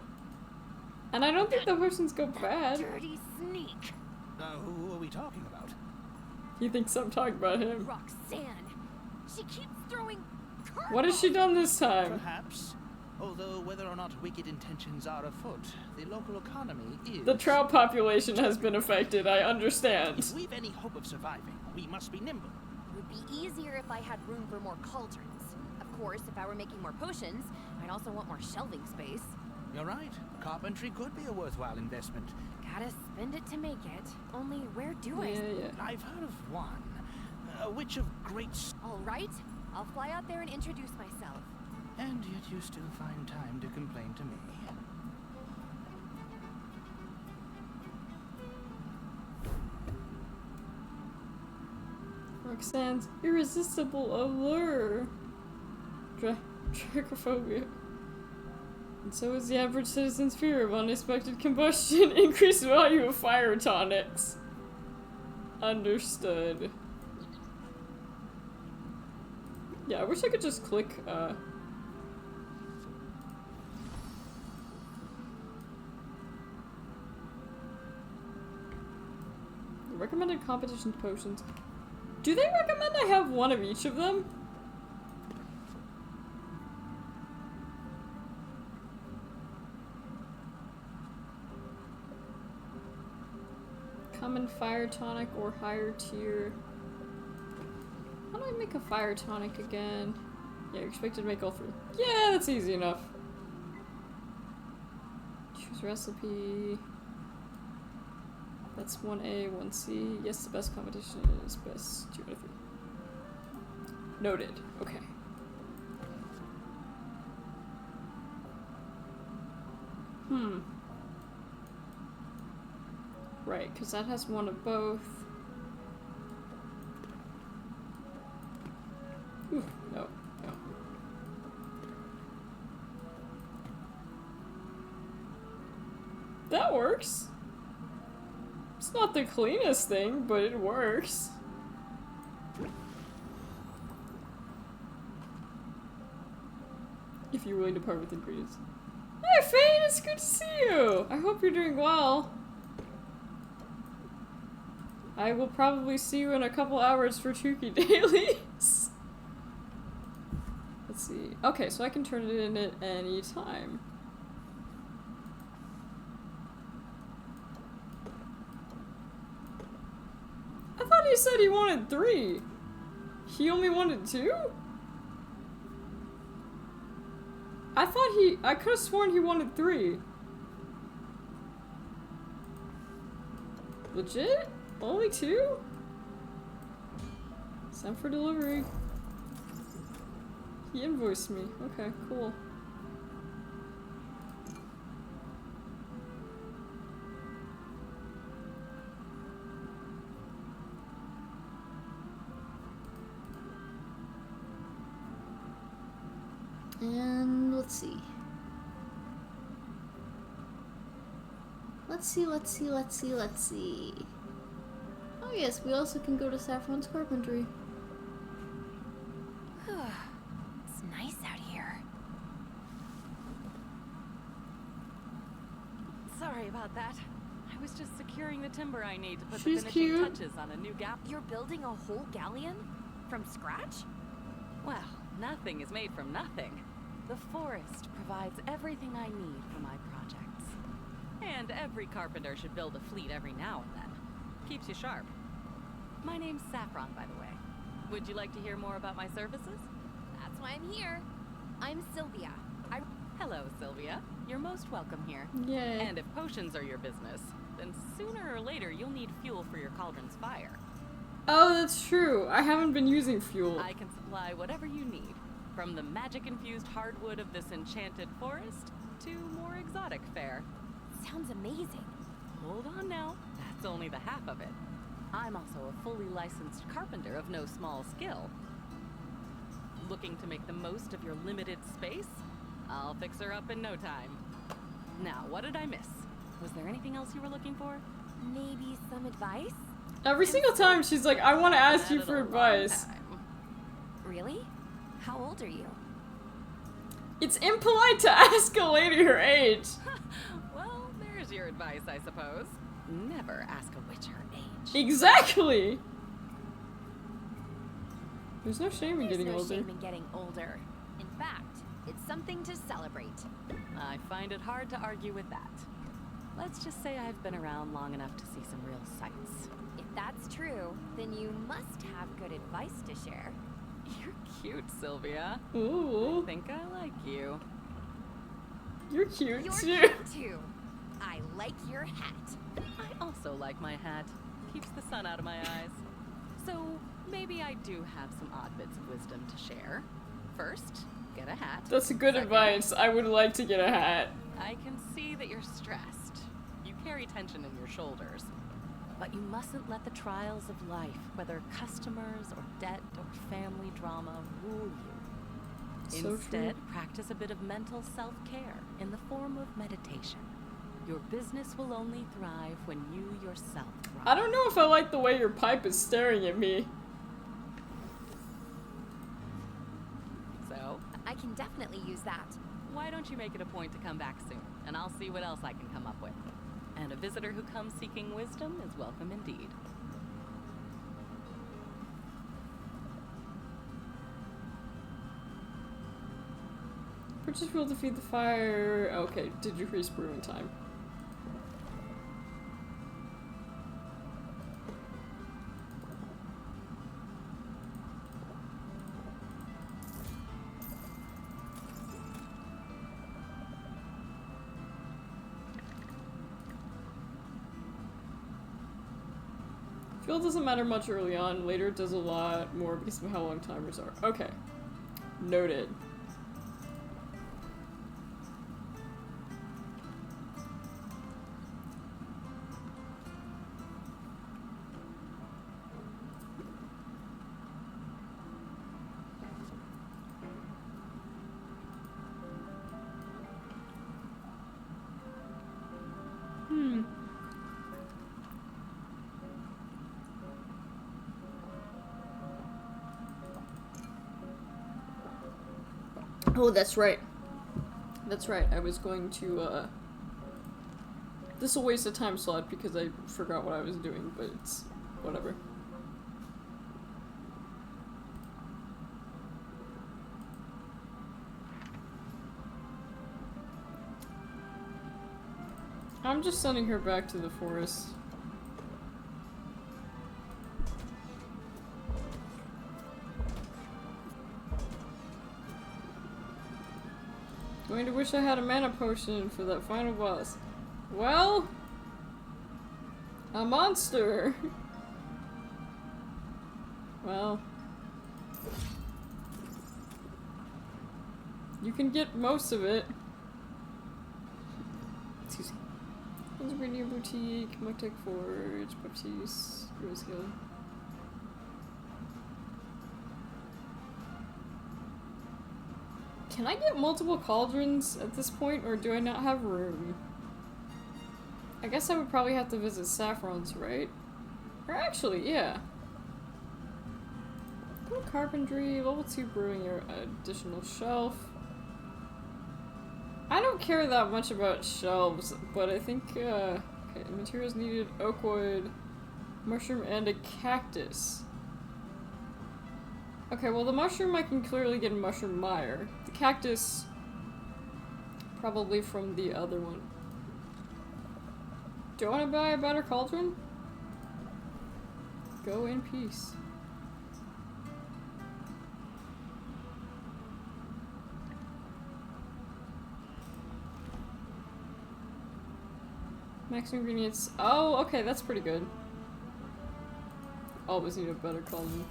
And I don't think the potions go bad. Dirty sneak. Who are we talking about? He thinks I'm talking about him. Roxanne. She keeps throwing curveballs. What has she done this time? Perhaps. Although whether or not wicked intentions are afoot, the local economy is... The trout population has been affected, I understand. If we've any hope of surviving, we must be nimble. It would be easier if I had room for more cauldrons. Of course, if I were making more potions, I'd also want more shelving space. You're right. Carpentry could be a worthwhile investment. Gotta spend it to make it. Only where do I? Yeah. I've heard of one. A witch of great... All right. I'll fly out there and introduce myself. And yet you still find time to complain to me. Roxanne's irresistible allure. Dracophobia. And so is the average citizen's fear of unexpected combustion. Increased value of fire tonics. Understood. Yeah, I wish I could just click, recommended competition potions. Do they recommend I have one of each of them? Common fire tonic or higher tier. How do I make a fire tonic again? Yeah, you're expected to make all 3. Yeah, that's easy enough. Choose recipe. That's 1A, 1C. Yes, the best competition is best 2 out of 3. Noted. Okay. Right, because that has one of both. Ooh, no, no. That works. It's not the cleanest thing, but it works. If you're willing to part with ingredients. Hey, Fane, it's good to see you! I hope you're doing well. I will probably see you in a couple hours for Tukey dailies. Let's see. Okay, so I can turn it in at any time. I thought he said he wanted 3. He only wanted 2? I could have sworn he wanted 3. Legit? Only 2? Sent for delivery. He invoiced me. Okay, cool. And let's see. Let's see. Oh yes, we also can go to Saffron's Carpentry. It's nice out here. Sorry about that. I was just securing the timber I need to put She's the finishing cute. touches on a new gap. You're building a whole galleon? From scratch? Well, nothing is made from nothing. The forest provides everything I need for my projects. And every carpenter should build a fleet every now and then. Keeps you sharp. My name's Saffron, by the way. Would you like to hear more about my services? That's why I'm here. I'm Sylvia. Hello, Sylvia. You're most welcome here. Yay. And if potions are your business, then sooner or later you'll need fuel for your cauldron's fire. Oh, that's true. I haven't been using fuel. I can supply whatever you need, from the magic-infused hardwood of this enchanted forest to more exotic fare. Sounds amazing. Hold on now, that's only the half of it. I'm also a fully licensed carpenter of no small skill. Looking to make the most of your limited space? I'll fix her up in no time. Now, what did I miss? Was there anything else you were looking for? Maybe some advice? Every single time she's like, I want to ask you for advice. Really? How old are you? It's impolite to ask a lady her age. Well, there's your advice, I suppose. Never ask a witch her age. Exactly. There's no shame in There's getting no older. shame in getting older. In fact, it's something to celebrate. I find it hard to argue with that. Let's just say I've been around long enough to see some real sights. If that's true, then you must have good advice to share. You're cute, Sylvia. Ooh, I think I like you. you're cute You're too. cute too. I like your hat. I also like my hat. Keeps the sun out of my eyes. So maybe I do have some odd bits of wisdom to share. First, get a hat. That's good Second, advice. I would like to get a hat. I can see that you're stressed. You carry tension in your shoulders. But you mustn't let the trials of life, whether customers or debt or family drama, rule you. So Instead, true. practice a bit of mental self-care in the form of meditation. Your business will only thrive when you yourself thrive. I don't know if I like the way your pipe is staring at me. So, I can definitely use that. why don't you make it a point to come back soon, and I'll see what else I can come up with. And a visitor who comes seeking wisdom is welcome indeed. Purchase will defeat the fire. Okay, did you freeze brew in time? Fuel doesn't matter much early on, later it does a lot more because of how long timers are. Okay. Noted. Oh, that's right. That's right. I was going to, this will waste a time slot because I forgot what I was doing, but it's whatever. I'm just sending her back to the forest. Going to wish I had a mana potion for that final boss. Well, a monster. Well, you can get most of it. Excuse me. Ingredient Boutique, Motec Forge, Baptiste, Rose Hill. Can I get multiple cauldrons at this point, or do I not have room? I guess I would probably have to visit Saffron's, right? Or actually, yeah. Carpentry, level 2 brewing, your additional shelf. I don't care that much about shelves, but I think, okay, materials needed, oak wood, mushroom, and a cactus. Okay, well the mushroom I can clearly get in mushroom mire. The cactus, probably from the other one. Do I want to buy a better cauldron? Go in peace. Max ingredients. Oh, okay, that's pretty good. Always need a better cauldron.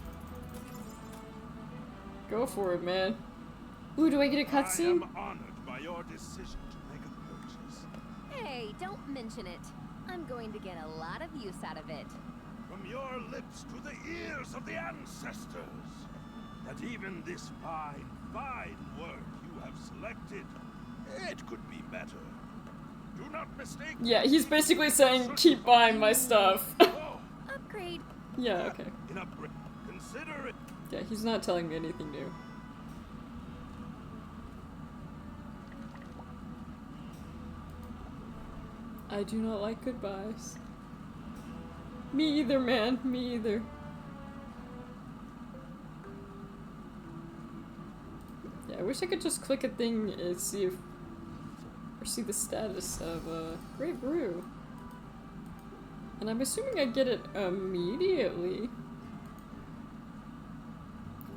Go for it, man. Ooh, do I get a cutscene? I am honored by your decision to make a purchase. Hey, don't mention it. I'm going to get a lot of use out of it. From your lips to the ears of the ancestors, that even this fine, fine word you have selected, it could be better. Do not mistake. Yeah, he's basically saying, keep buying my stuff. Upgrade. Yeah, okay. In upgrade, consider it. Yeah, he's not telling me anything new. I do not like goodbyes. Me either, man. Me either. Yeah, I wish I could just click a thing and see if... or see the status of, Great Brew. And I'm assuming I get it immediately.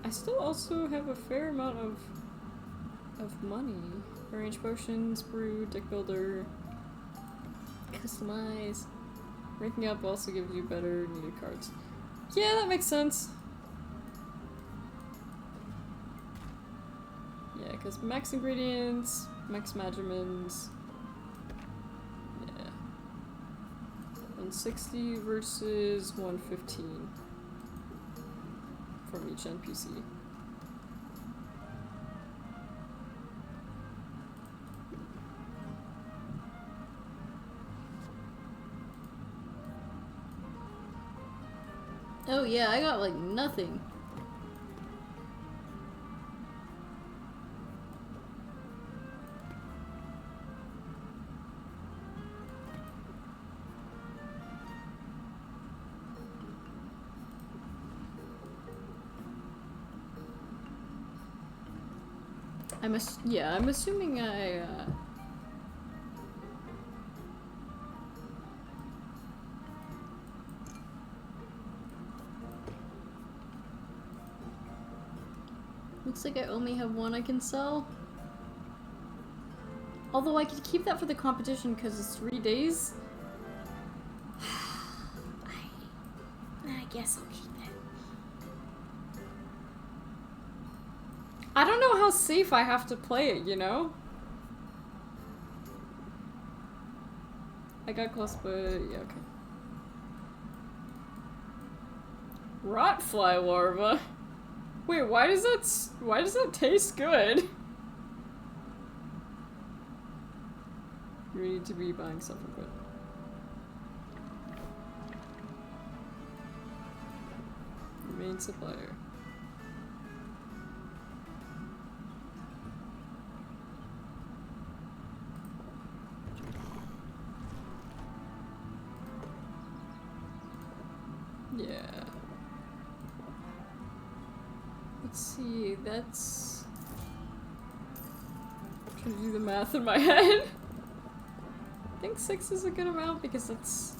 I still also have a fair amount of money. Arrange potions, brew, deck builder, customize. Ranking up also gives you better needed cards. Yeah, that makes sense. Yeah, because max ingredients, max measurements. Yeah. 160 versus 115 from each NPC. Oh yeah, I got like nothing. I'm assuming I, looks like I only have one I can sell. Although I could keep that for the competition because it's 3 days. I guess I'll keep it. I don't know how safe I have to play it, you know? I got close, but yeah, okay. Rotfly larva? Wait, why does that taste good? You need to be buying stuff from good. Main supplier. Yeah. Let's see, that's... I'm trying to do the math in my head. I think 6 is a good amount because that's...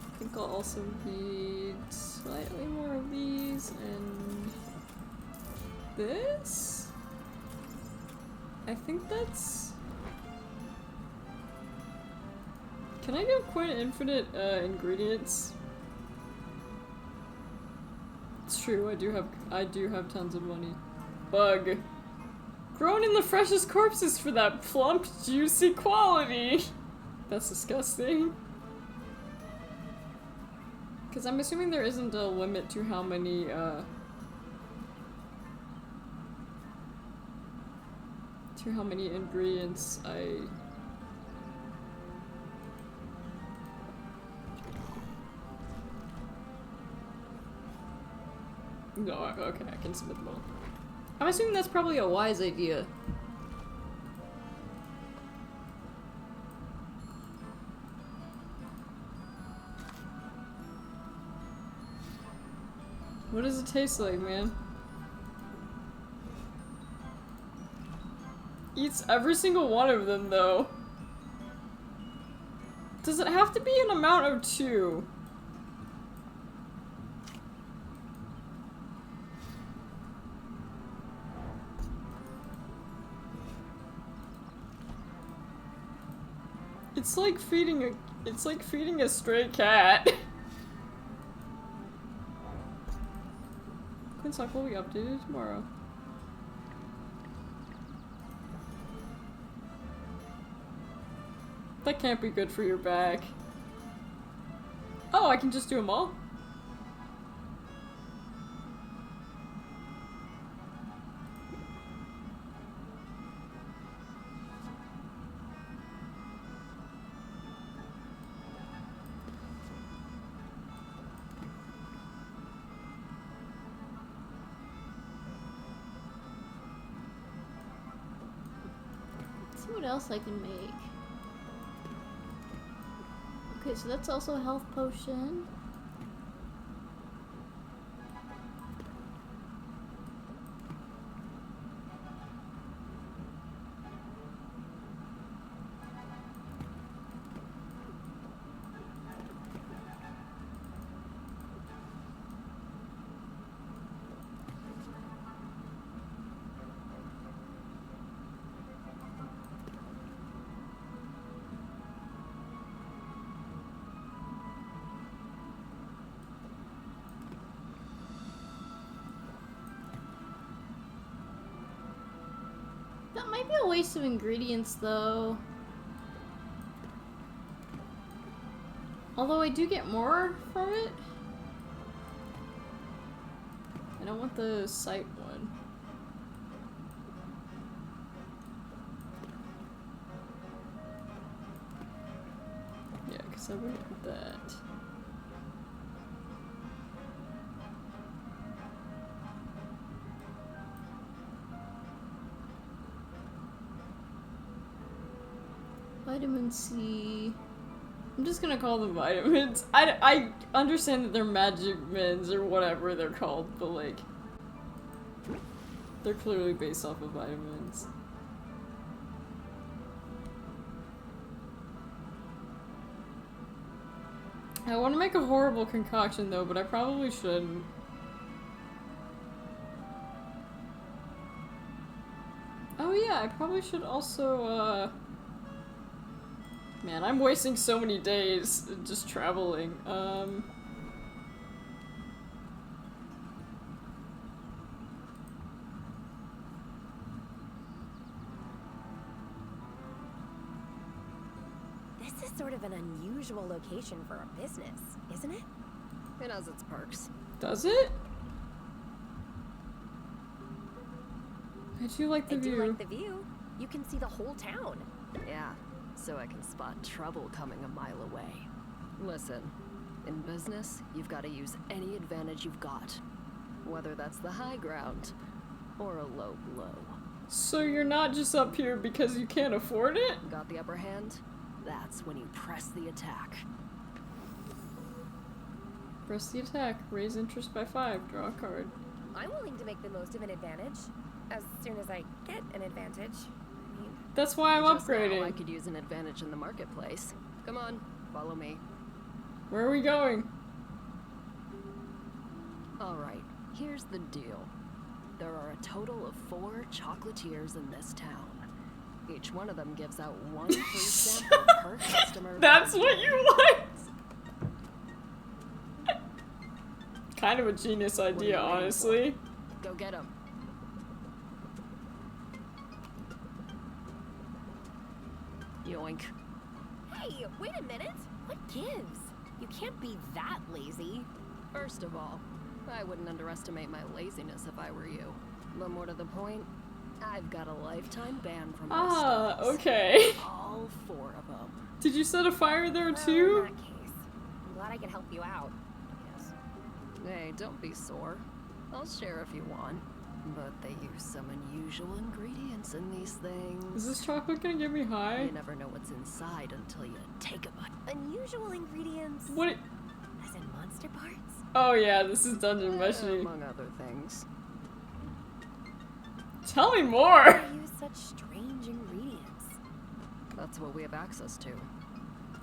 I think I'll also need slightly more of these and... this? I think that's... Can I do quite infinite ingredients? It's true, I do have tons of money. Bug. Grown in the freshest corpses for that plump, juicy quality! That's disgusting. Because I'm assuming there isn't a limit to how many, ingredients I... No, okay, I can submit them all. I'm assuming that's probably a wise idea. What does it taste like, man? Eats every single one of them, though. Does it have to be an amount of 2? It's like feeding a stray cat. Quinsock will be updated tomorrow. That can't be good for your back. Oh, I can just do them all? Let's see what else I can make. Okay, so that's also a health potion. That might be a waste of ingredients, though. Although I do get more from it. I don't want the sight one. Yeah, because I wouldn't want that. Vitamin C. I'm just gonna call them vitamins. I understand that they're magic mins or whatever they're called, but like, they're clearly based off of vitamins. I want to make a horrible concoction though, but I probably shouldn't. Oh yeah, I probably should also, man, I'm wasting so many days just traveling. This is sort of an unusual location for a business, isn't it? It has its perks. Does it? I do like the I view. do like the view. You can see the whole town. Yeah, so I can spot trouble coming a mile away. Listen, in business, you've got to use any advantage you've got. Whether that's the high ground or a low blow. So you're not just up here because you can't afford it? Got the upper hand? That's when you press the attack. Press the attack. Raise interest by 5. Draw a card. I'm willing to make the most of an advantage. As soon as I get an advantage. I mean, That's why I'm Just now, upgrading. I could use an advantage in the marketplace. Come on, follow me. Where are we going? Alright, here's the deal. There are a total of 4 chocolatiers in this town. Each one of them gives out 1 free sample per customer. That's what you want! Kind of a genius What are idea, you waiting honestly. for? Go get them. Yoink. hey, wait a minute. What gives? You can't be that lazy. First of all, I wouldn't underestimate my laziness if I were you. But more to the point, I've got a lifetime ban from my Ah, stores. okay. All 4 of them. Did you set a fire there Well, too? in that case, I'm glad I can help you out. Yes. Hey, don't be sore. I'll share if you want. But they use some unusual ingredients in these things. Is this chocolate gonna get me high? You never know what's inside until you take a bite. Unusual ingredients. What? As in monster parts? Oh yeah, this is Dungeon Meshi. Among other things. Tell me more! They use such strange ingredients. That's what we have access to.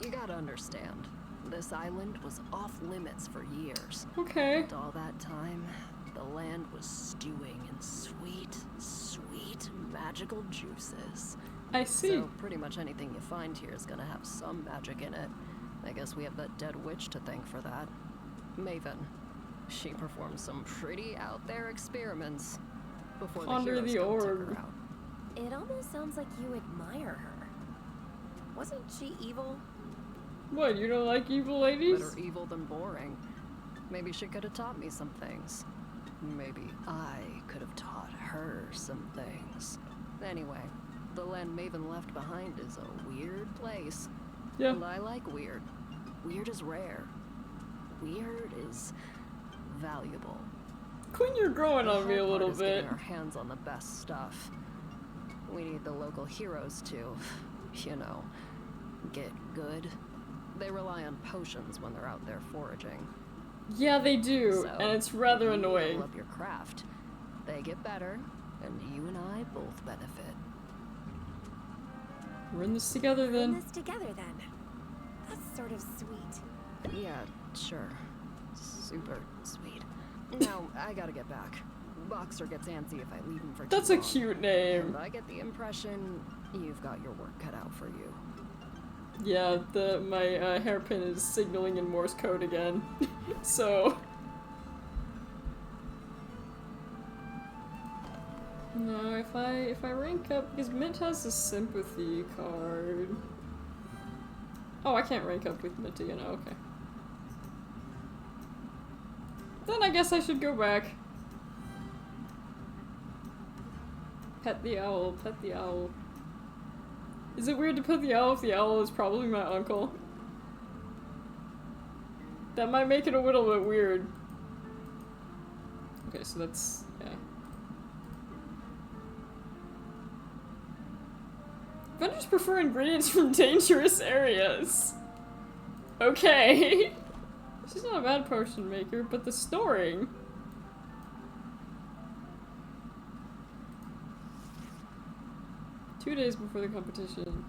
You gotta understand, this island was off limits for years. Okay. And all that time, the land was stewing in sweet, sweet, magical juices. I see. So pretty much anything you find here is gonna have some magic in it. I guess we have that dead witch to thank for that. Maven. She performed some pretty out there experiments before Ponder the the heroes come orb. took her out. It almost sounds like you admire her. Wasn't she evil? What, you don't like evil ladies? Better evil than boring. Maybe she could have taught me some things. Maybe I could have taught her some things. Anyway, the land Maven left behind is a weird place. Yeah. And I like weird. Weird is rare. Weird is valuable. Quinn, you're growing The on me a hard little part is getting bit. our hands on the best stuff. We need the local heroes to, you know, get good. They rely on potions when they're out there foraging. Yeah, they do, So, and it's rather you annoying. level up your craft. They get better, and you and I both benefit. We're in this together We're in then. this together then. That's sort of sweet. Yeah, sure. Super sweet. Now, I gotta get back. Boxer gets antsy if I leave him for That's too a long. cute name. And I get the impression you've got your work cut out for you. Yeah, my hairpin is signaling in Morse code again. So no, if I rank up, because Mint has a sympathy card. Oh, I can't rank up with Mint again. Oh, okay. Then I guess I should go back. Pet the owl, pet the owl. Is it weird to pet the owl if the owl is probably my uncle? That might make it a little bit weird. Okay, so that's, yeah. Vendors prefer ingredients from dangerous areas. Okay. She's not a bad potion maker, but the storing. Two days before the competition.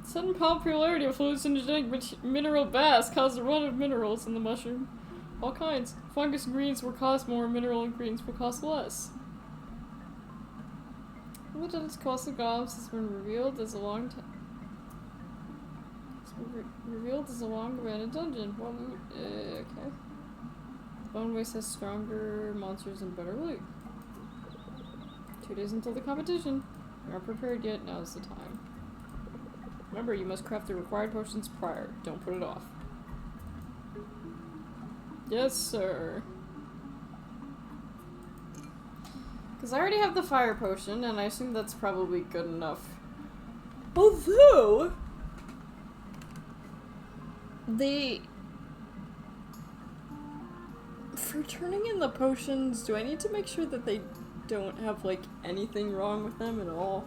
Sudden popularity of hallucinogenic mineral baths caused a run of minerals in the mushroom. All kinds. Fungus ingredients will cost more, mineral ingredients will cost less. The legend's cost of goblins has been revealed as a long time. Revealed as a long abandoned dungeon. Okay. Bone Waste has stronger monsters and better loot. 2 days until the competition. You're not prepared yet, now's the time. Remember, you must craft the required potions prior. Don't put it off. Yes, sir. Because I already have the fire potion, and I assume that's probably good enough. Although... For turning in the potions, do I need to make sure that they don't have, like, anything wrong with them at all?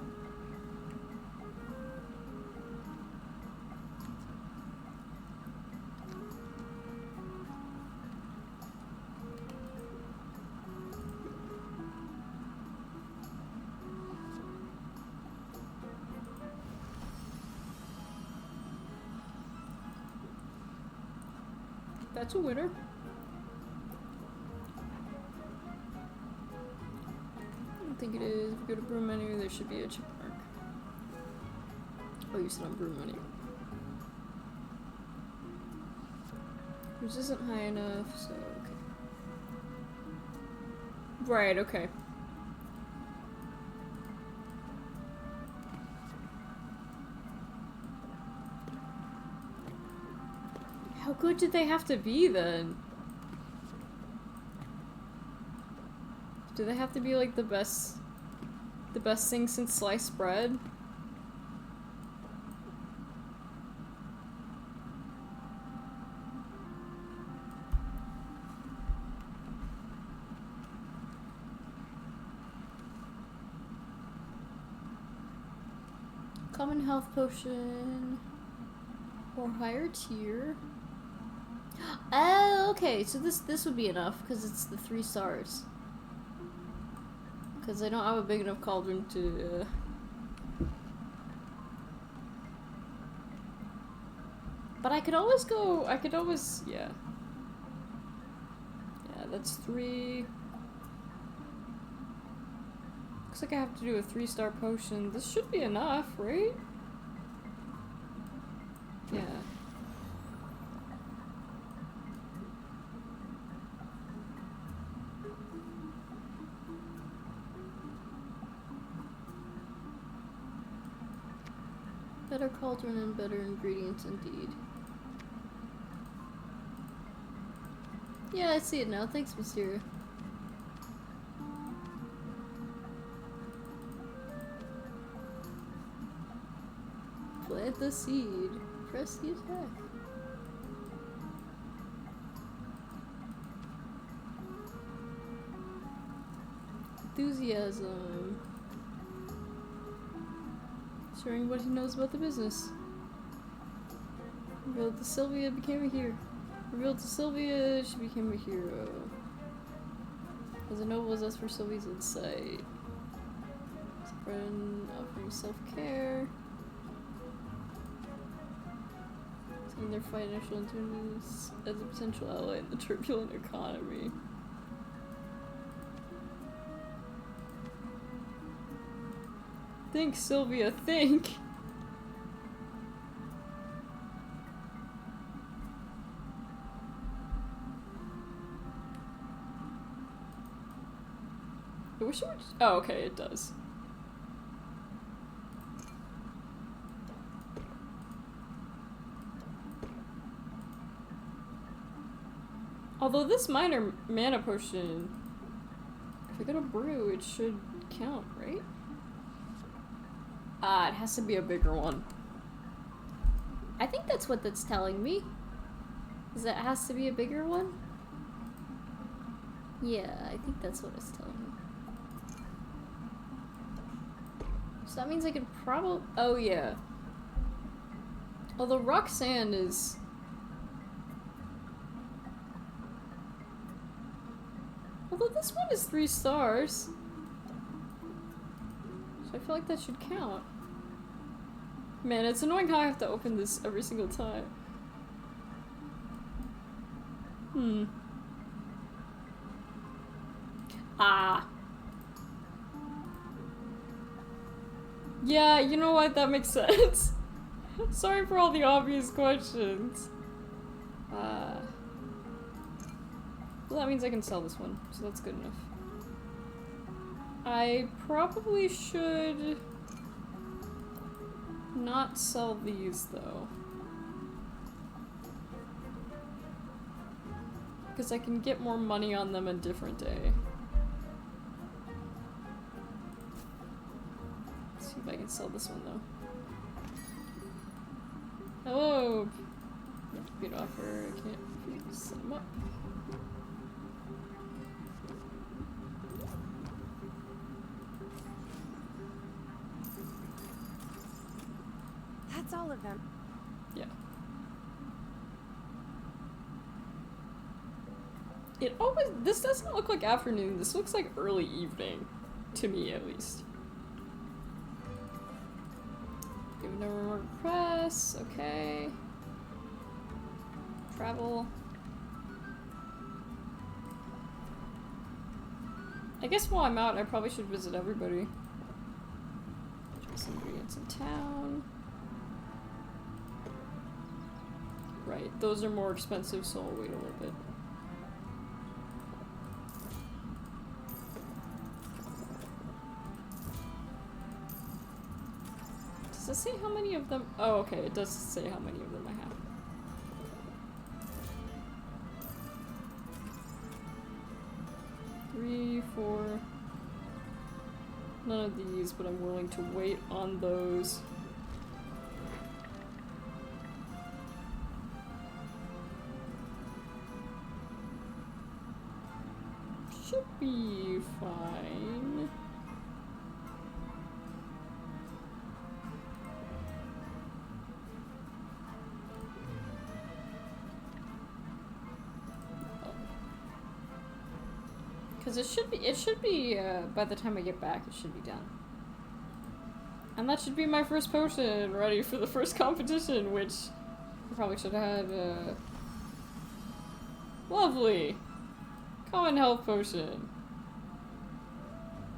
That's a winner. I don't think it is. If you go to brew menu, there should be a check mark. Oh, you said on brew menu. Which isn't high enough, so okay. Right, okay. How good did they have to be then? Do they have to be like the best thing since sliced bread? Common health potion or higher tier. Oh, okay, so this would be enough because it's the 3 stars. Because I don't have a big enough cauldron to. But I could always go. I could always, yeah. Yeah, that's 3. Looks like I have to do a 3-star potion. This should be enough, right? Yeah. Better cauldron and better ingredients indeed. Yeah, I see it now. Thanks, Mysteria. Plant the seed. Press the attack. Enthusiasm. Sharing what he knows about the business. Revealed to Sylvia became a hero. Revealed to Sylvia, she became a hero. As a noble as us for Sylvia's insight. As a friend offering self-care. Seeing their financial interests as a potential ally in the turbulent economy. Think, Sylvia, think! I wish it would. Oh, okay, it does. Although this minor mana potion, if I go to brew, it should count, right? Ah, it has to be a bigger one. I think that's what that's telling me. Is that it has to be a bigger one? Yeah, I think that's what it's telling me. So that means I could probably... Oh, yeah. Although Roxanne is... Although this one is 3 stars. So I feel like that should count. Man, it's annoying how I have to open this every single time. Ah. Yeah, you know what? That makes sense. Sorry for all the obvious questions. Well, that means I can sell this one, so that's good enough. I probably should not sell these, though. Because I can get more money on them a different day. Let's see if I can sell this one, though. Hello! Good offer. I can't set them up. That's all of them. Yeah. It always- this doesn't look like afternoon, this looks like early evening. To me, at least. Give no reward press, okay. Travel. I guess while I'm out, I probably should visit everybody. Some ingredients in town. Right, those are more expensive, so I'll wait a little bit. Does it say how many of them? Oh, okay, it does say how many of them I have. Three, 4. None of these, but I'm willing to wait on those. Should be fine. Because it should be, by the time I get back, it should be done. And that should be my first potion, ready for the first competition, which I probably should have had, lovely! Common health potion.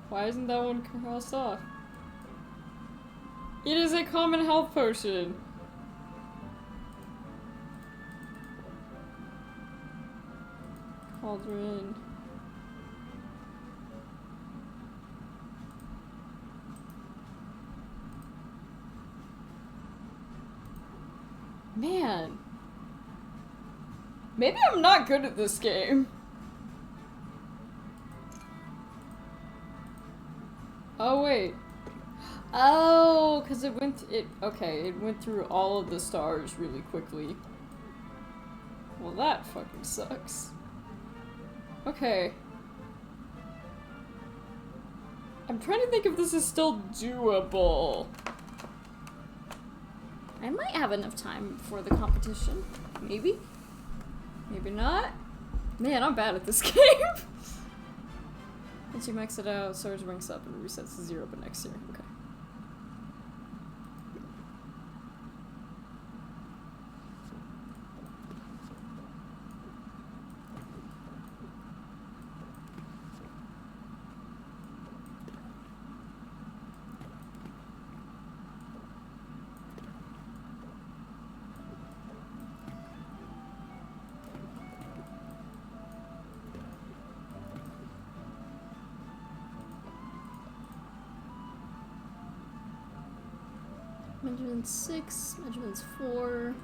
Why isn't that one crossed off? It is a common health potion! Cauldron. Man. Maybe I'm not good at this game. Oh, wait. Oh, because it went through all of the stars really quickly. Well, that fucking sucks. Okay. I'm trying to think if this is still doable. I might have enough time for the competition. Maybe. Maybe not. Man, I'm bad at this game. Once you max it out, stars ranks up and resets to 0 but next year. Okay. Measurements 6, measurements 4.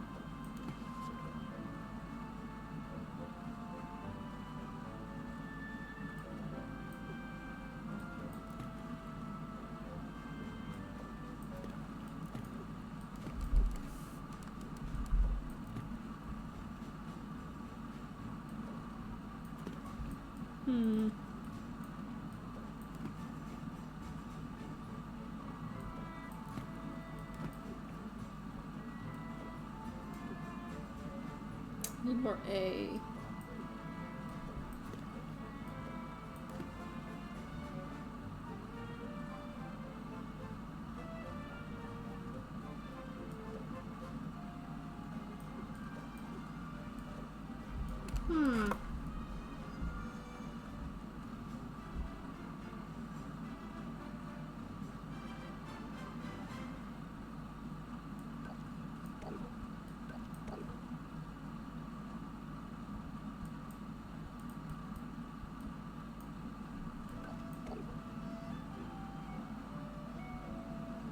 Need more A.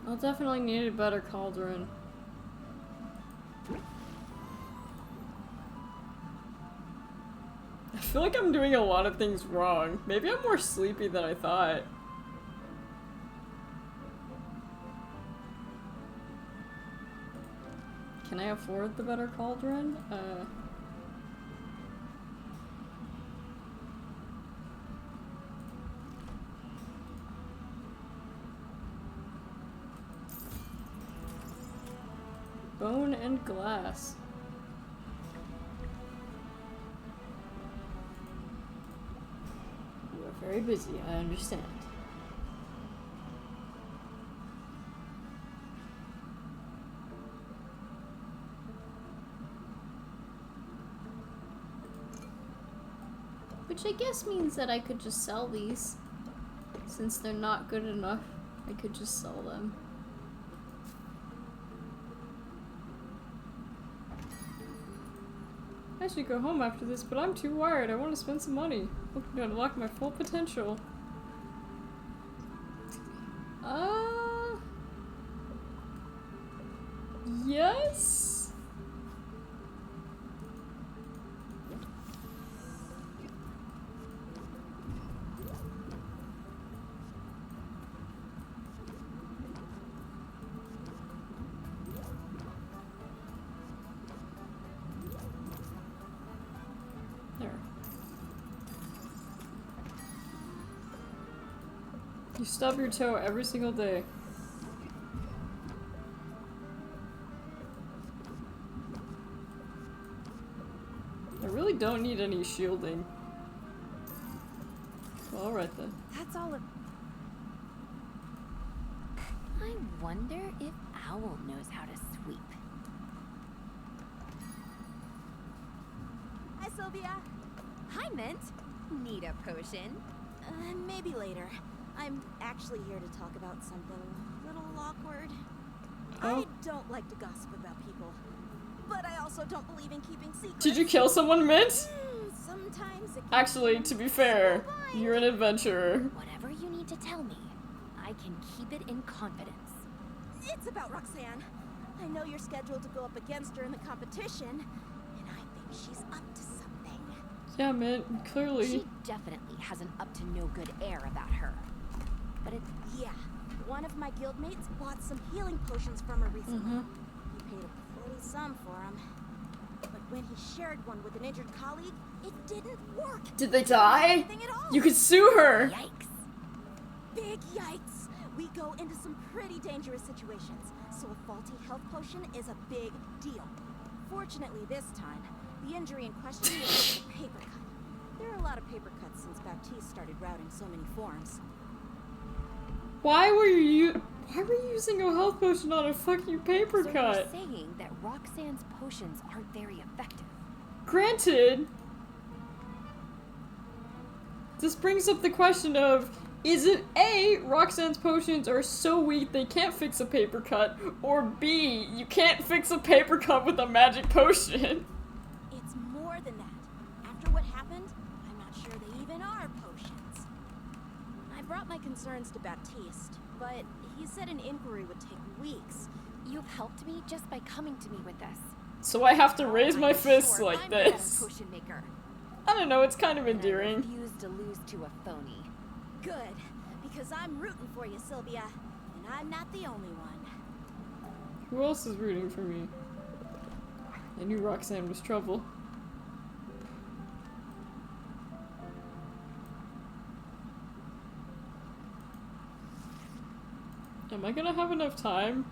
I'll definitely need a better cauldron. I feel like I'm doing a lot of things wrong. Maybe I'm more sleepy than I thought. Can I afford the better cauldron? Bone and glass. You are very busy, I understand. Which I guess means that I could just sell these. Since they're not good enough, I could just sell them. I should go home after this, but I'm too wired. I want to spend some money. Hoping to unlock my full potential. Yes? There. You stub your toe every single day. I really don't need any shielding. Well, alright then. That's all of... I wonder if Owl knows how to sweep. Hi, Sylvia. Hi, Mint. Need a potion? Maybe later. I'm actually here to talk about something a little awkward. Oh. I don't like to gossip about people, but I also don't believe in keeping secrets. Did you kill someone, Mint? Sometimes it can Actually, to be fair, so blind. you're an adventurer. Whatever you need to tell me, I can keep it in confidence. It's about Roxanne. I know you're scheduled to go up against her in the competition, and I think she's up to something. Yeah, Mint, clearly. She definitely has an up-to-no-good air about her. But it... Yeah, one of my guildmates bought some healing potions from her recently. He paid a pretty sum for them. But when he shared one with an injured colleague, it didn't work. Did they die? Nothing at all. You could sue her! Yikes. Big yikes! We go into some pretty dangerous situations, so a faulty health potion is a big deal. Fortunately this time, the injury in question was a paper cut. There are a lot of paper cuts since Baptiste started routing so many forms. Why were you using a health potion on a fucking paper So cut? you're saying that Roxanne's potions aren't very effective? Granted, this brings up the question of, is it A, Roxanne's potions are so weak they can't fix a paper cut, or B, you can't fix a paper cut with a magic potion? It's more than that. After what happened, I'm not sure they even are potions. I brought my concerns to Baptiste, but he said an inquiry would take weeks. You've helped me just by coming to me with this. So I have to raise my I'm fists sure like I'm the better this. potion maker. I don't know, it's kind of And I endearing. refuse to lose to a phony. Good, because I'm rooting for you, Sylvia, and I'm not the only one. Who else is rooting for me? I knew Roxanne was trouble. Am I gonna have enough time?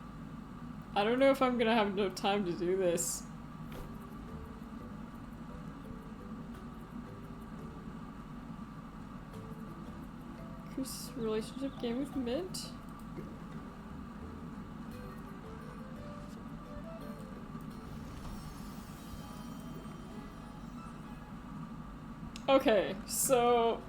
I don't know if I'm gonna have enough time to do this. Increase relationship game with Mint. Okay, so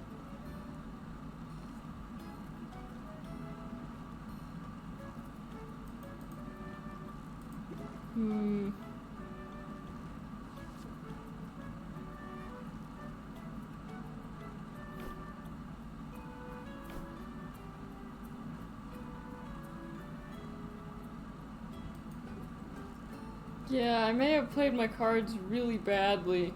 yeah, I may have played my cards really badly.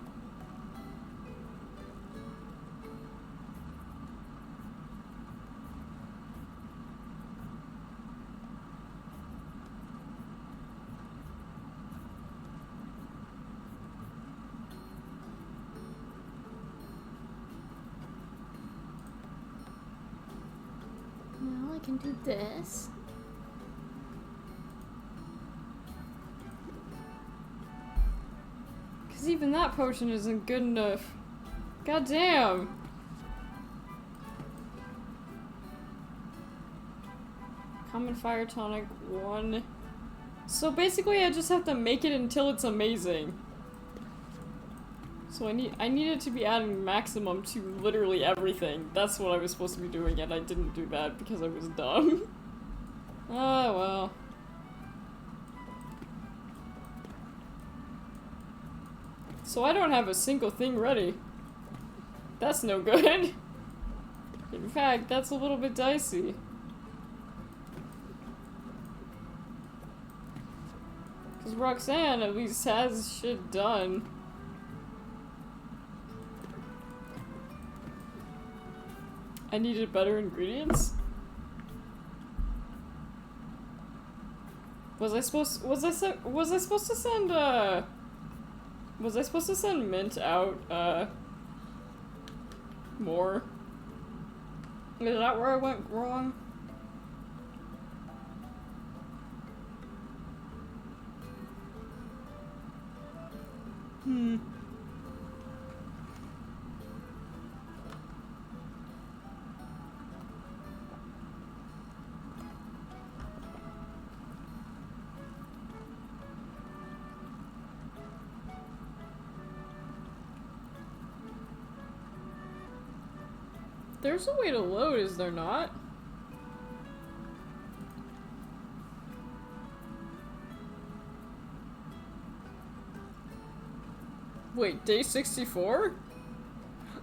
Well, I can do this. Because even that potion isn't good enough. God damn! Common fire tonic 1. So basically I just have to make it until it's amazing. So I needed to be adding maximum to literally everything. That's what I was supposed to be doing, and I didn't do that because I was dumb. Oh well. So I don't have a single thing ready. That's no good. In fact, that's a little bit dicey. Because Roxanne at least has shit done. I needed better ingredients? Was I supposed to send Mint out more? Is that where I went wrong? There's a way to load, is there not? Wait, day 64?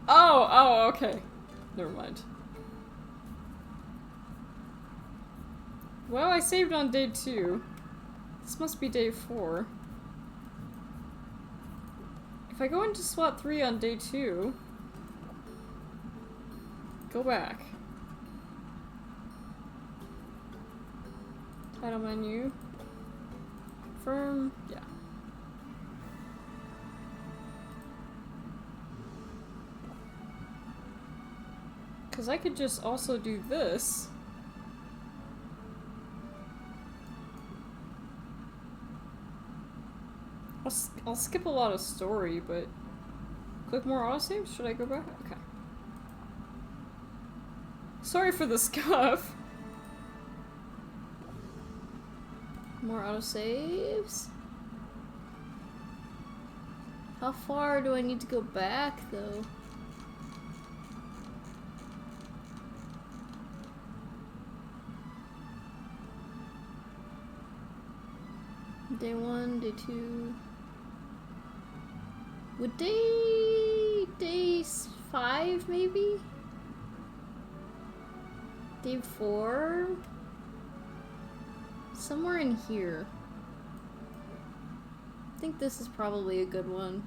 Oh, okay. Never mind. Well, I saved on day 2. This must be day 4. If I go into slot 3 on day 2... Go back. Title menu. Confirm. Yeah. Because I could just also do this. I'll skip a lot of story, but... Click more autosave? Should I go back? Okay. Sorry for the scuff. More autosaves? How far do I need to go back, though? Day 1, day 2... Would day 5, maybe? Day 4? Somewhere in here. I think this is probably a good one.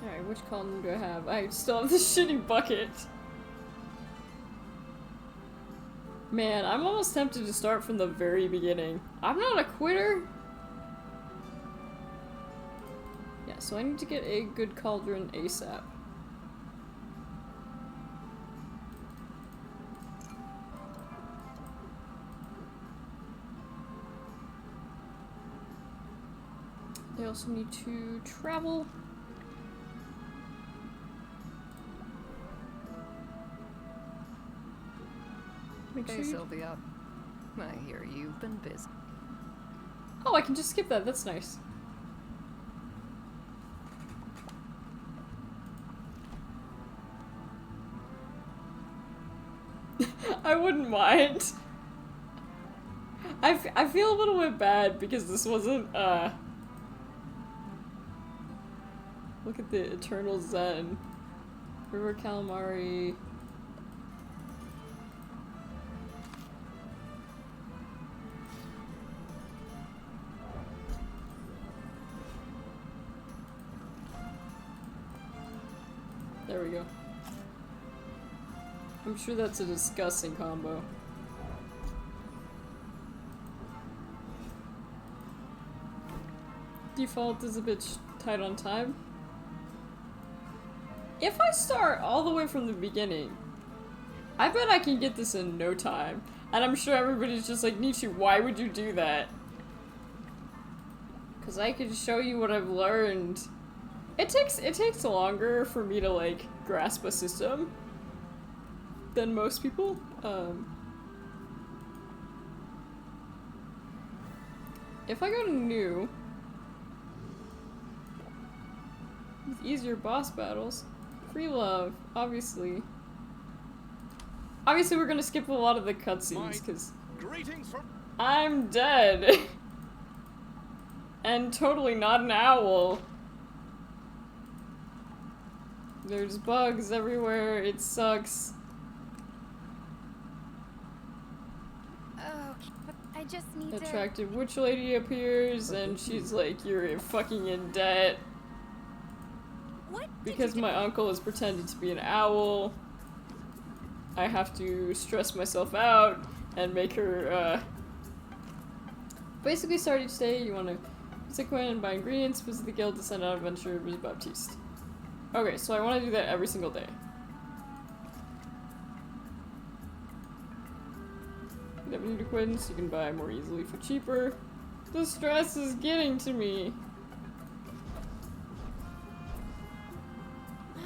Alright, which column do I have? I still have this shitty bucket. Man, I'm almost tempted to start from the very beginning. I'm not a quitter. Yeah, so I need to get a good cauldron ASAP. They also need to travel. Make sure Hey, you... Sylvia. I hear you've been busy. Oh, I can just skip that. That's nice. I wouldn't mind. I feel a little bit bad because this wasn't, look at the Eternal Zen. River Calamari. There we go. I'm sure that's a disgusting combo. Default is a bit tight on time. If I start all the way from the beginning, I bet I can get this in no time. And I'm sure everybody's just like, Nietzsche, why would you do that? Because I could show you what I've learned. It takes longer for me to like grasp a system than most people. If I go to new with easier boss battles, free love, obviously we're gonna skip a lot of the cutscenes because I'm dead and totally not an owl. There's bugs everywhere, it sucks. Okay, but I just need to... Attractive witch lady appears and she's like, you're fucking in debt. What? Because my uncle is pretending to be an owl, I have to stress myself out and make her, basically start each day, you wanna visit Quinn and buy ingredients, visit the guild to send out adventurers Baptiste. Okay, so I want to do that every single day. Never need to quit, so you can buy more easily for cheaper. The stress is getting to me.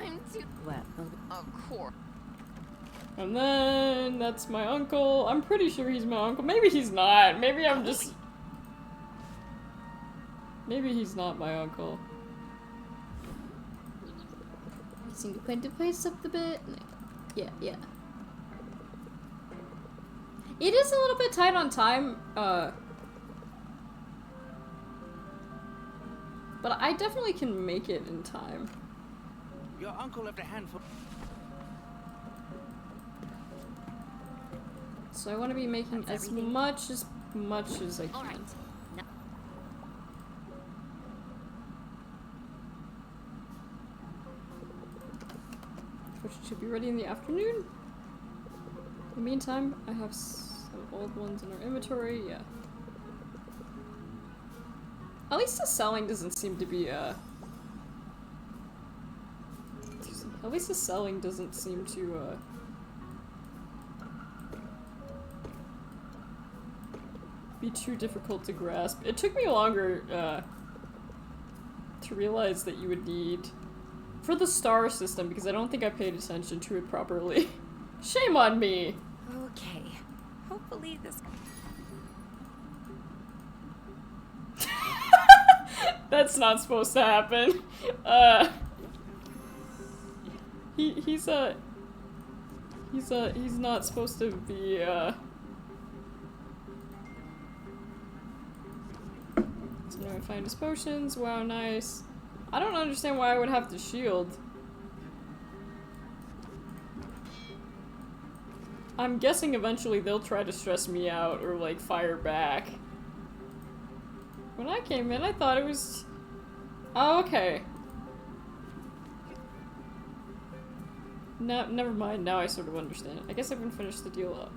I'm too... Well, Of course. And then that's my uncle. I'm pretty sure he's my uncle. Maybe he's not. Maybe I'm just... Maybe he's not my uncle. Seem to point the place up a bit. Yeah. It is a little bit tight on time, but I definitely can make it in time. Your uncle left a handful. So I want to be making as much as I can. All right. No. Which should be ready in the afternoon. In the meantime, I have some old ones in our inventory, yeah. At least the selling doesn't seem to be, at least the selling doesn't seem to, be too difficult to grasp. It took me longer, to realize that you would need... For the star system, because I don't think I paid attention to it properly. Shame on me! Okay. Hopefully this... That's not supposed to happen. He's not supposed to be, So now I find his potions. Wow, nice. I don't understand why I would have to shield. I'm guessing eventually they'll try to stress me out or like fire back. When I came in, I thought it was... Oh, okay. No, never mind. Now I sort of understand. I guess I haven't finished the deal up.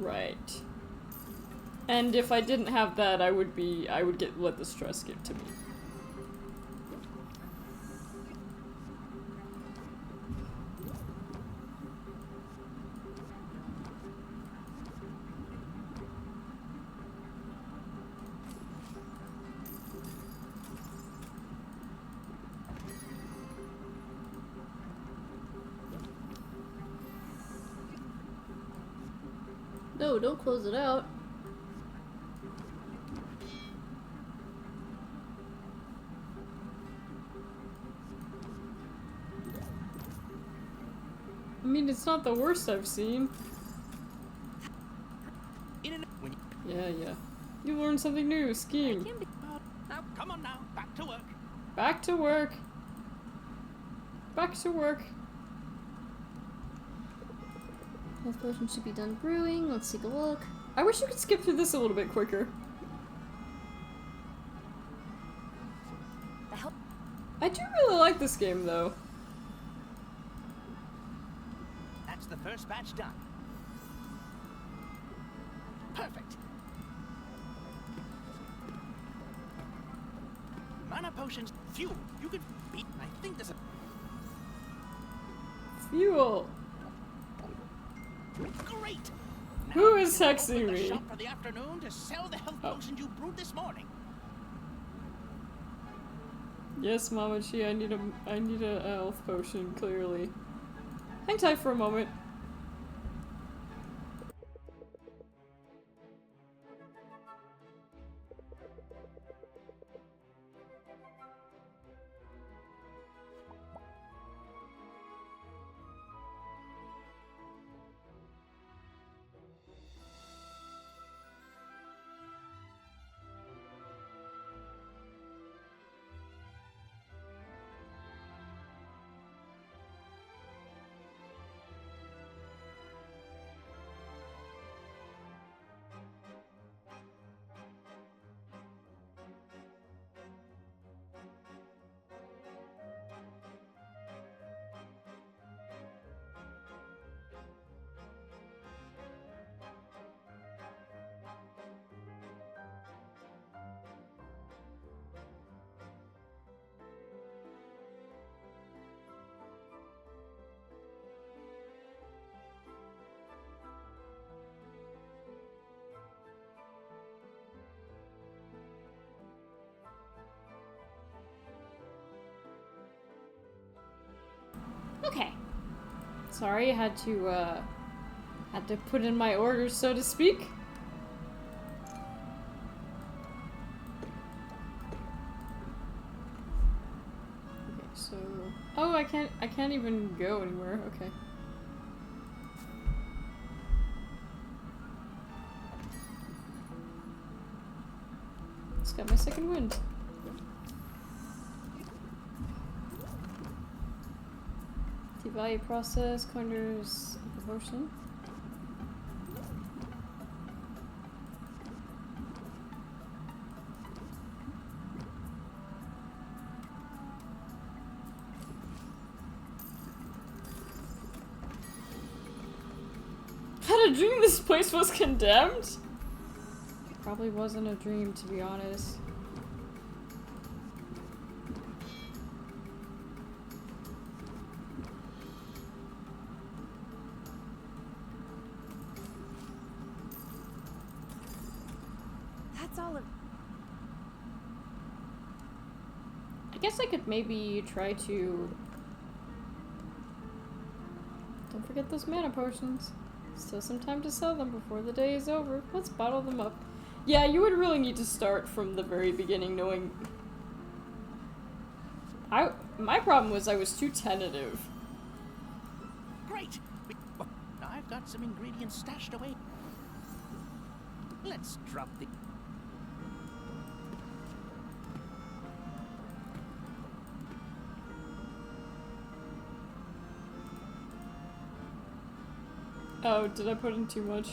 Right. And if I didn't have that, I would let the stress get to me. No, don't close it out. I mean, it's not the worst I've seen. Yeah. You learned something new, skiing. Now, come on now, back to work. Back to work. Back to work. Health potion should be done brewing. Let's take a look. I wish you could skip through this a little bit quicker. I do really like this game, though. That's the first batch done. Perfect. Mana potions, fuel. You could beat. I think there's a Fuel. great. Who Now is you can open texting the me? shop for the afternoon to sell the health potions you brewed this morning. Yes, Mama Chi, I need a health potion, clearly. Hang tight for a moment. Okay. Sorry, I had to put in my orders, so to speak. Okay, so... Oh, I can't even go anywhere. Okay. Just got my second wind. Value process, corners, proportion. Had a dream this place was condemned? Probably wasn't a dream, to be honest. I guess I could maybe try to... Don't forget those mana potions. Still some time to sell them before the day is over. Let's bottle them up. Yeah, you would really need to start from the very beginning knowing... My problem was I was too tentative. Great! I've got some ingredients stashed away. Let's drop the... Oh, did I put in too much?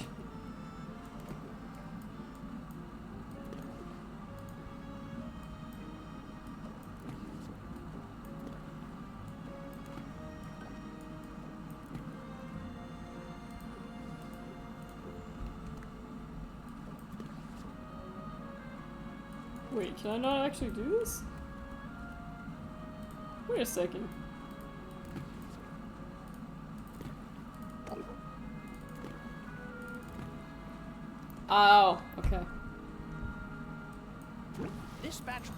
Wait, can I not actually do this? Wait a second. Oh, okay. Dispatch.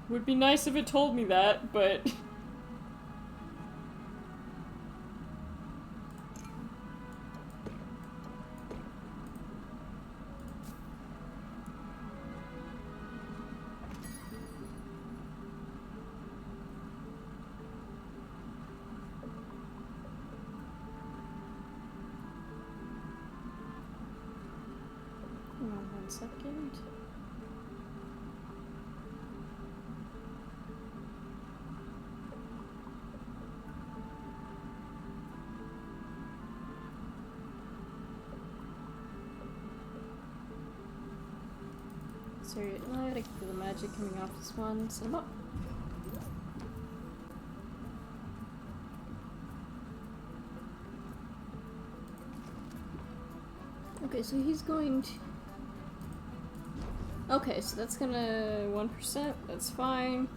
Would be nice if it told me that, but... Hang on 1 second. Sorry, no, I gotta feel the magic coming off this one. Set him up. Okay, so he's going to... Okay, so that's gonna 1%, that's fine.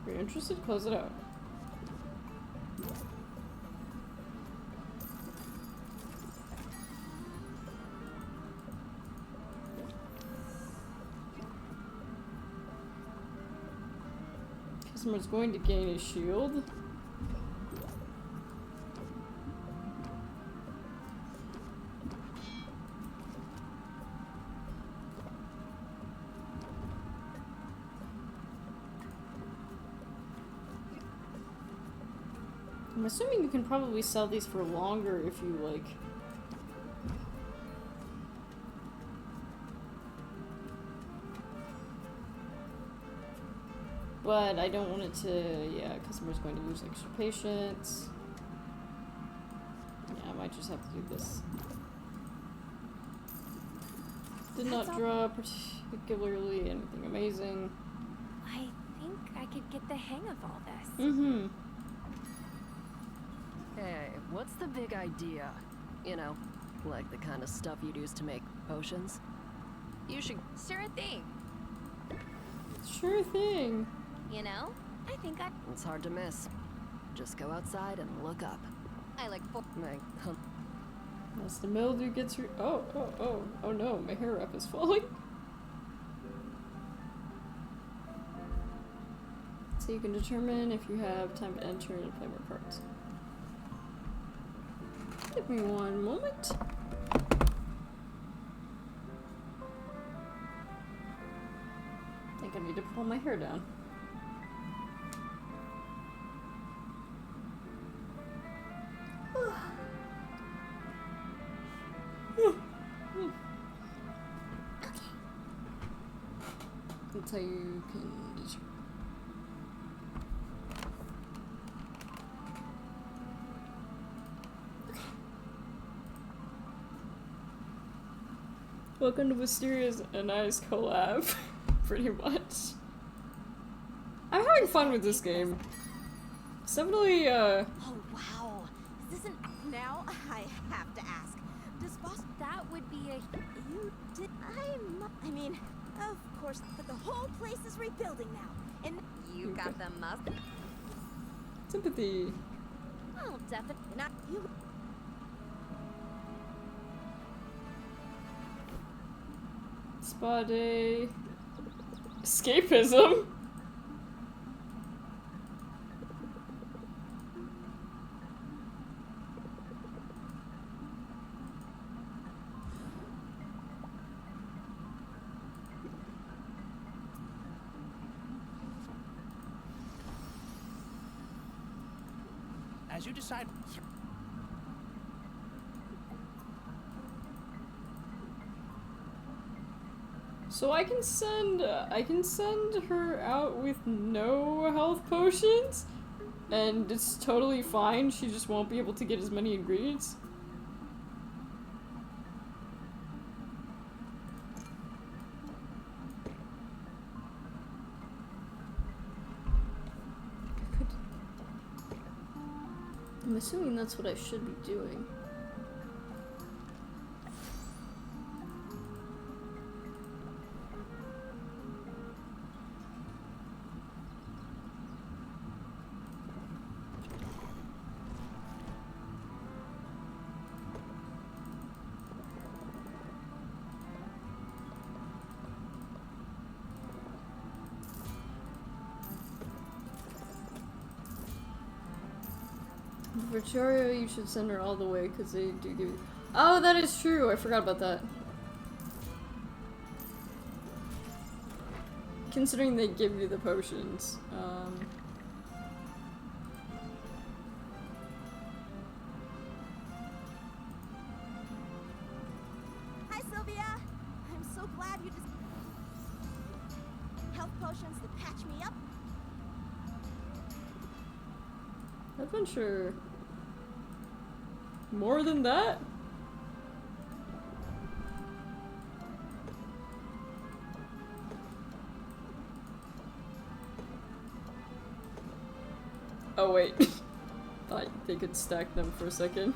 Are you interested? Close it out. Customer's going to gain a shield. I'm assuming you can probably sell these for longer if you like. But I don't want it to, yeah, customer's going to use extra patience. Yeah, I might just have to do this. Did not draw particularly anything amazing. I think I could get the hang of all this. Mm-hmm. Hey, what's the big idea? You know, like the kind of stuff you'd use to make potions? You should... Sure thing. Sure thing. You know, I think It's hard to miss. Just go outside and look up. I like... As the mildew gets her... Oh no, my hair wrap is falling. So you can determine if you have time to enter and play more cards. Give me 1 moment. I think I need to pull my hair down. That's how you can determine. Welcome to Wisteria's a nice collab. Pretty much. I'm having fun with this game. It's definitely, Oh, wow. Is this an... Now, I have to ask. Does boss... That would be a... You did... I mean, of course, but the whole place is rebuilding now. And... You got the must. sympathy. I'll definitely Not you... Spa day. Escapism? As you decide. So I can send her out with no health potions, and it's totally fine. She just won't be able to get as many ingredients. I'm assuming that's what I should be doing. Victoria, you should send her all the way because they do give you. Oh, that is true. I forgot about that. Considering they give you the potions. Hi, Sylvia. I'm so glad you just health potions to patch me up. Adventure. More than that? Oh wait. Thought they could stack them for a second.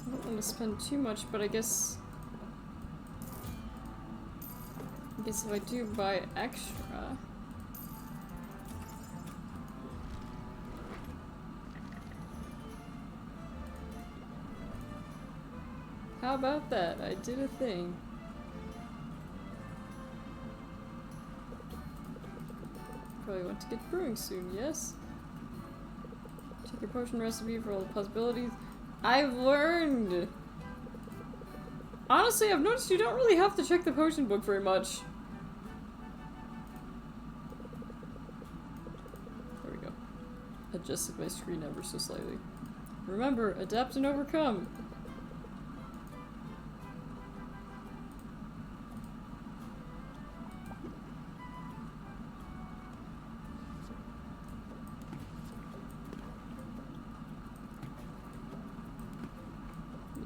I don't want to spend too much, but I guess if I do buy extra, how about that? I did a thing. Probably want to get brewing soon, yes? Check your potion recipe for all the possibilities. I've learned! Honestly, I've noticed you don't really have to check the potion book very much. There we go. Adjusted my screen ever so slightly. Remember, adapt and overcome.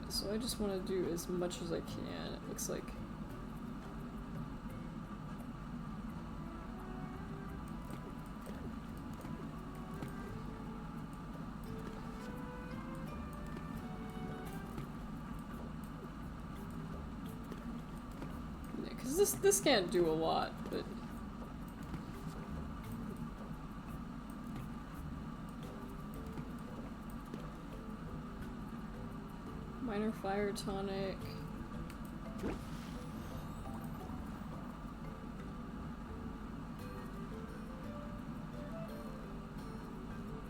So I just want to do as much as I can, it looks like. Yeah, because this can't do a lot, but... Minor fire tonic.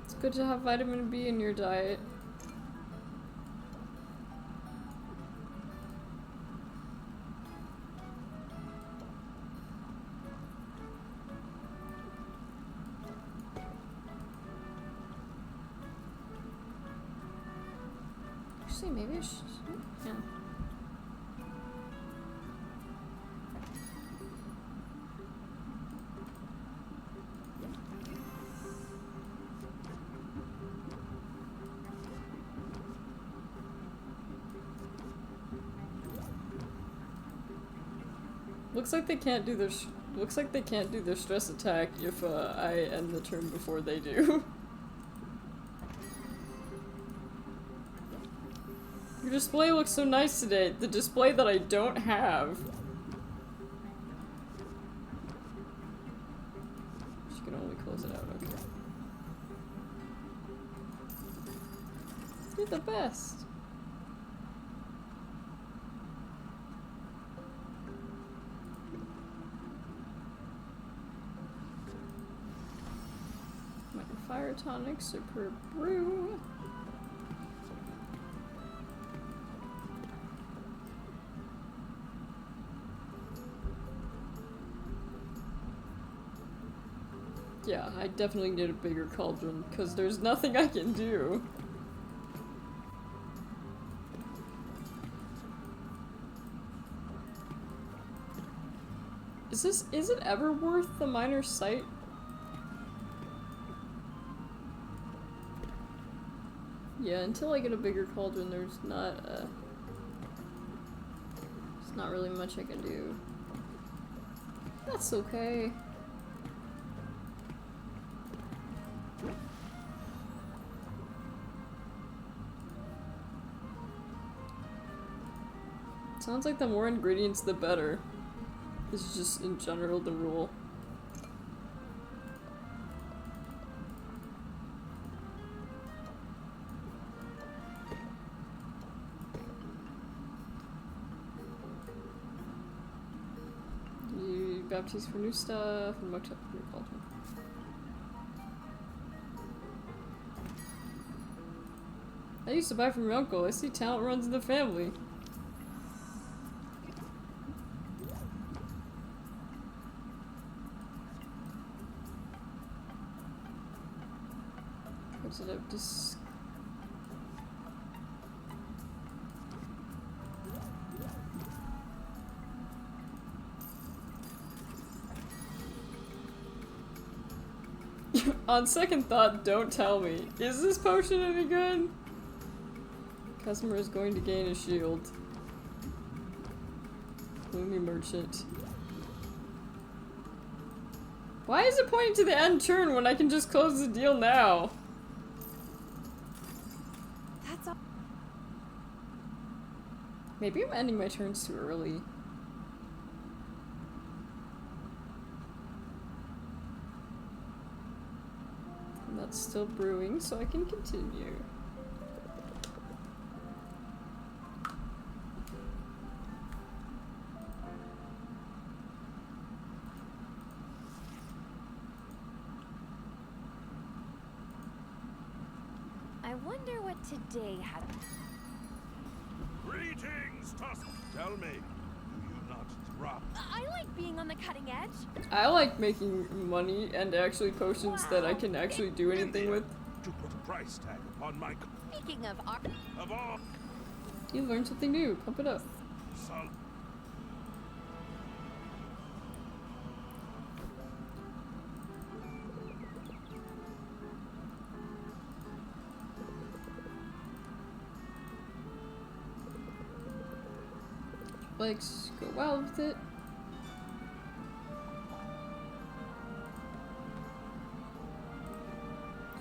It's good to have vitamin B in your diet. Actually, maybe I should. Yeah. Looks like they can't do their. Looks like they can't do their stress attack if I end the turn before they do. Your display looks so nice today. The display that I don't have. She can only close it out, okay. You're the best. My fire tonic, super brew. Yeah, I definitely need a bigger cauldron, because there's nothing I can do. Is it ever worth the miner's sight? Yeah, until I get a bigger cauldron, there's not really much I can do. That's okay. Sounds like the more ingredients, the better. This is just in general the rule. You baptize for new stuff and mock up for your cauldron. I used to buy from your uncle. I see talent runs in the family. What did I just... On second thought, don't tell me. Is this potion any good? Customer is going to gain a shield. Gloomy merchant. Why is it pointing to the end turn when I can just close the deal now? That's all. Maybe I'm ending my turns too early. And that's still brewing, so I can continue. I wonder what today had. Greetings, Tusk. Tell me, do you not drop? I like being on the cutting edge. I like making money and actually potions that I can actually do anything with. To put a price tag upon my Speaking of of all You learned something new. Pump it up. son. Legs go wild with it.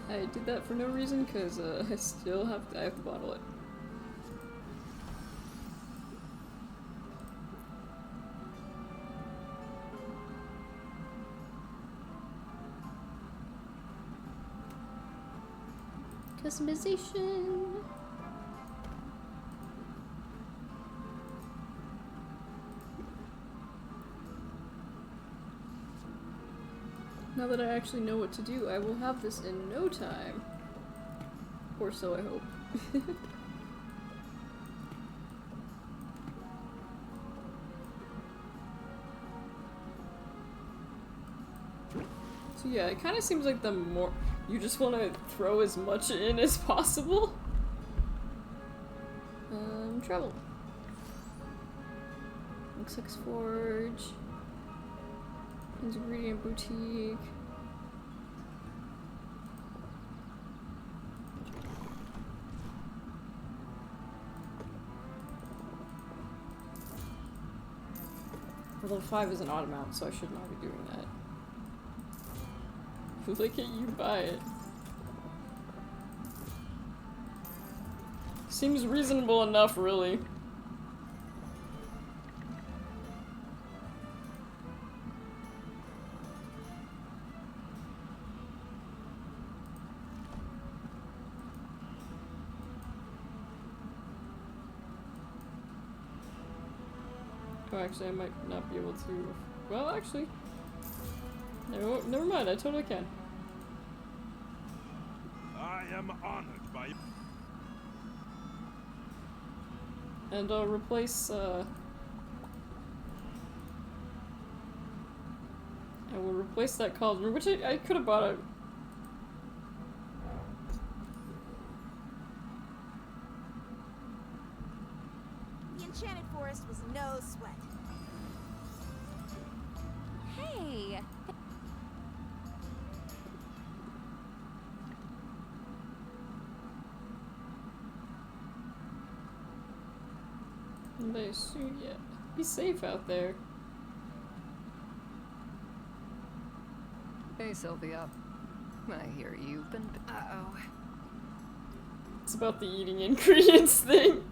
I did that for no reason because I still have to bottle it. Customization. Now that I actually know what to do, I will have this in no time. Or so I hope. So yeah, it kind of seems like the more you just want to throw as much in as possible. Travel. X6 Forge. Ingredient Boutique. Level 5 is an odd amount, so I should not be doing that. Look at you buy it. Seems reasonable enough, really. Oh, actually, I might not be able to. Well, actually. No, never mind, I totally can. I am honored by. And I'll replace, I will replace that cauldron, which I could have bought a. The enchanted forest was no sweat. Hey! Nice. Yeah. Be safe out there. Hey, Sylvia. I hear you've been. Uh-oh. It's about the eating ingredients thing.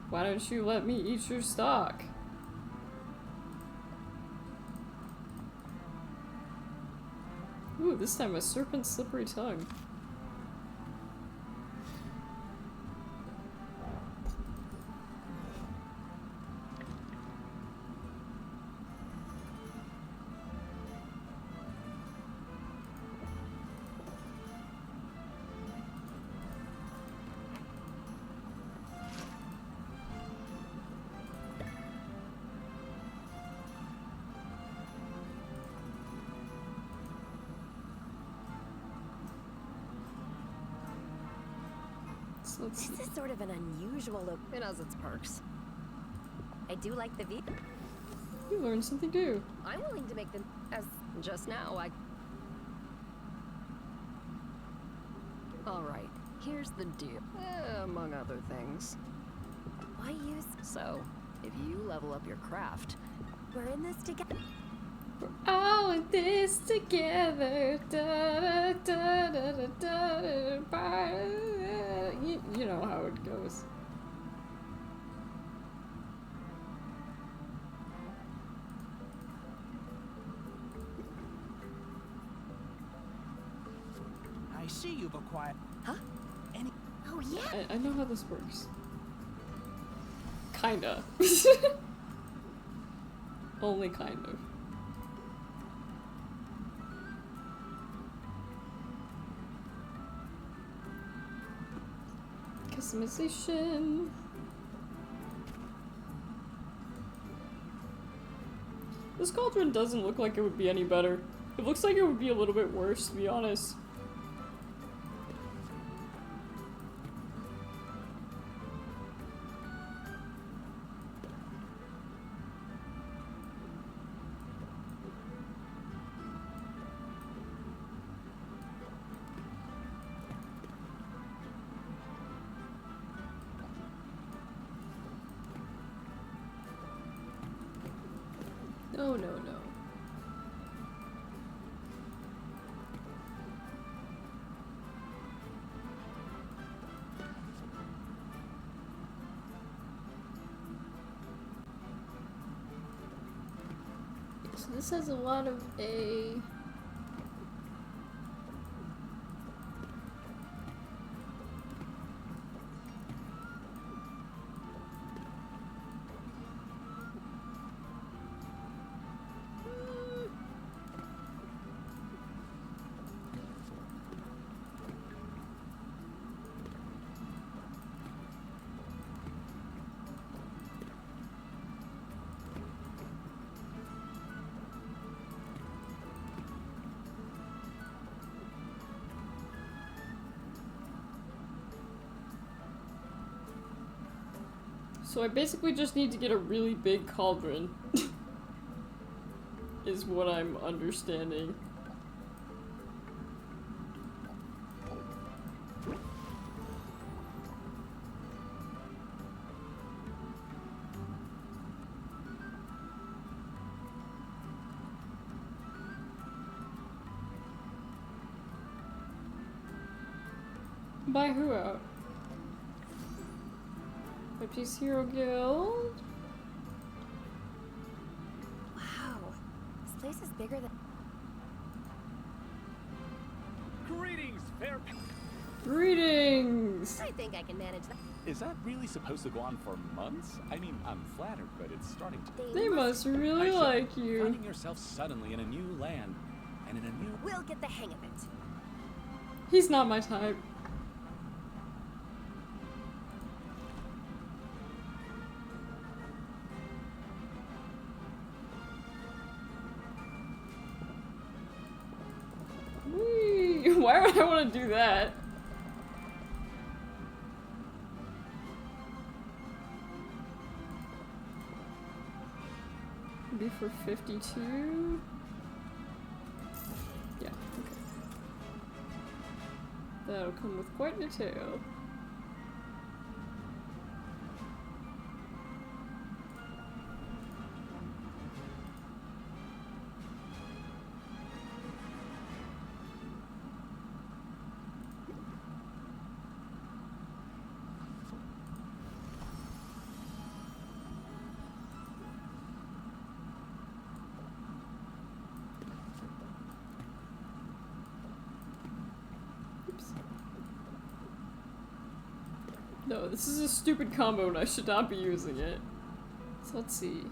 Why don't you let me eat your stock? Ooh, this time a serpent's slippery tongue. So let's This is sort of an unusual look. It has its perks. I do like the view. You learned something new. I'm willing to make them as Just now, Alright, here's the deal. Among other things. why use. So, if you level up your craft, We're in this together. We're all in this together. Da, da, da, da, da, da, da, da. You know how it goes. I see you've acquired. Huh? Any. Oh yeah. I know how this works. Kinda. Only kind of. Customization. This cauldron doesn't look like it would be any better. It looks like it would be a little bit worse, to be honest. No, no, no. So this has a lot of a... So I basically just need to get a really big cauldron. Is what I'm understanding. Buy who out? Piece Hero Guild. Wow. This place is bigger than. Greetings, fair. Greetings! I think I can manage that. Is that really supposed to go on for months? I mean, I'm flattered, but it's starting to. They must really Aisha, like you. Finding yourself suddenly in a new land and in a new. We'll get the hang of it. He's not my type. Whee! Why would I want to do that? Be for 52. Yeah, okay. That'll come with quite a tail. No, this is a stupid combo and I should not be using it. So let's see.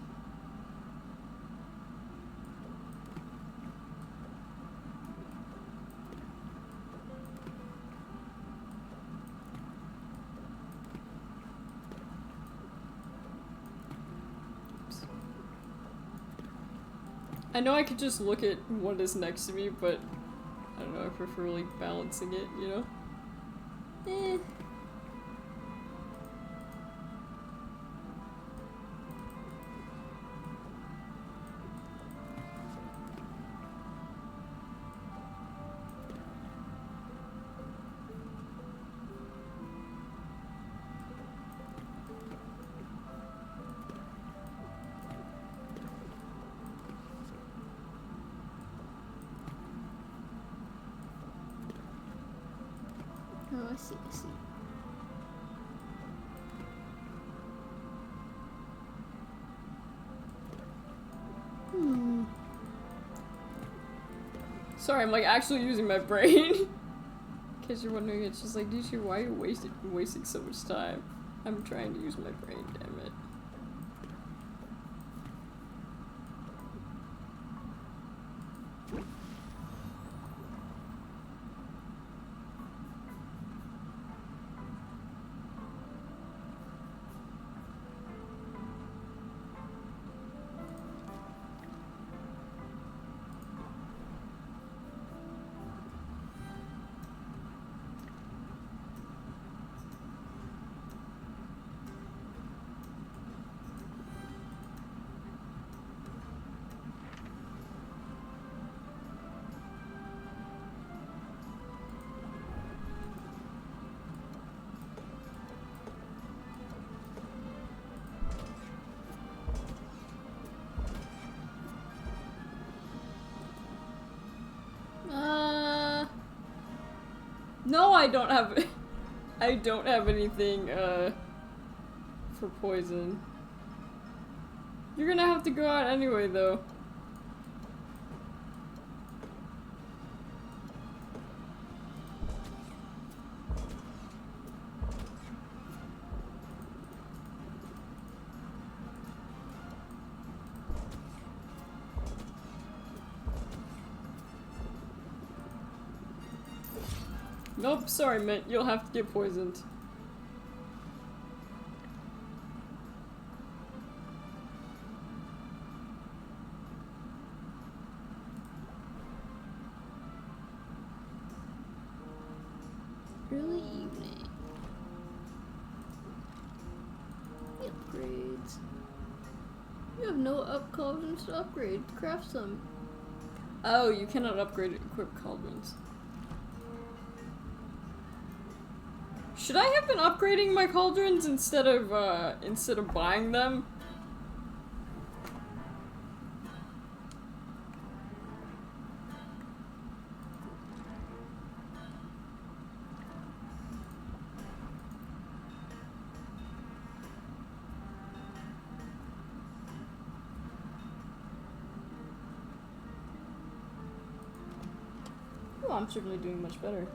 Oops. I know I could just look at what is next to me, but I don't know, I prefer like balancing it, you know? Eh. Oh, I see, I see. Sorry, I'm like actually using my brain. In case you're wondering, it's just like, Nishi, why are you wasting so much time? I'm trying to use my brain, damn it. No, I don't have. I don't have anything for poison. You're gonna have to go out anyway, though. Nope, sorry, Mint. You'll have to get poisoned. Early evening. Upgrades. You have no up cauldrons to upgrade. Craft some. Oh, you cannot upgrade equip cauldrons. Should I have been upgrading my cauldrons instead of buying them? Oh, I'm certainly doing much better.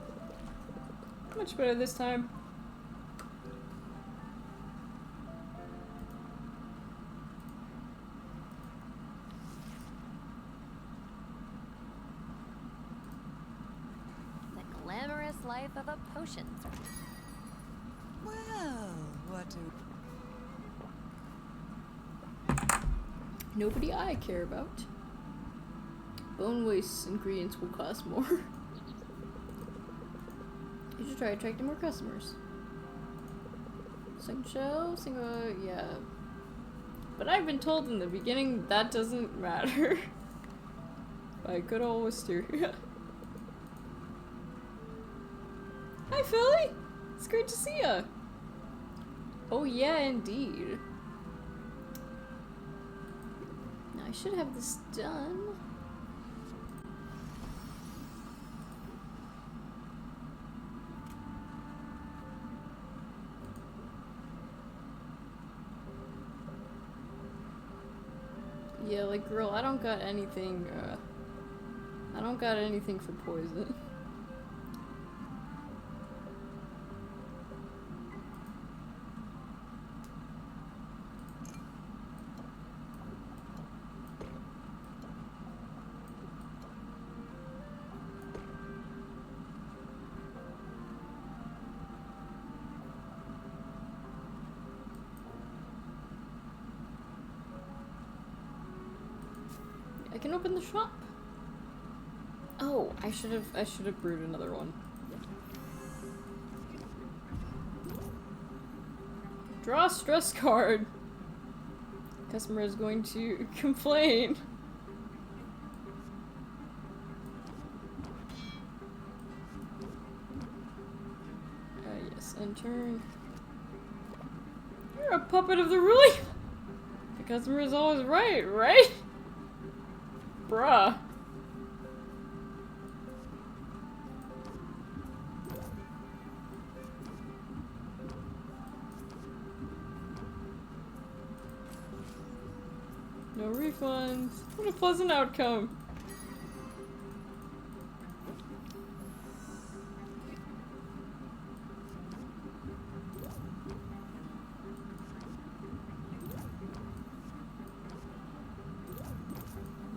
Much better this time. The glamorous life of a potion server. Well, what do... Nobody I care about. Bone waste ingredients will cost more. You should try attracting more customers. Single shell, single, yeah. But I've been told in the beginning that doesn't matter. By good old Wisteria. Hi, Philly! It's great to see ya! Oh yeah, indeed. Now I should have this done. Yeah, like, girl, I don't got anything, I don't got anything for poison. I can open the shop. Oh, I should have brewed another one. Draw a stress card. Customer is going to complain. Yes, and turn. You're a puppet of the ruling. The customer is always right, right? Bruh. No refunds. What a pleasant outcome.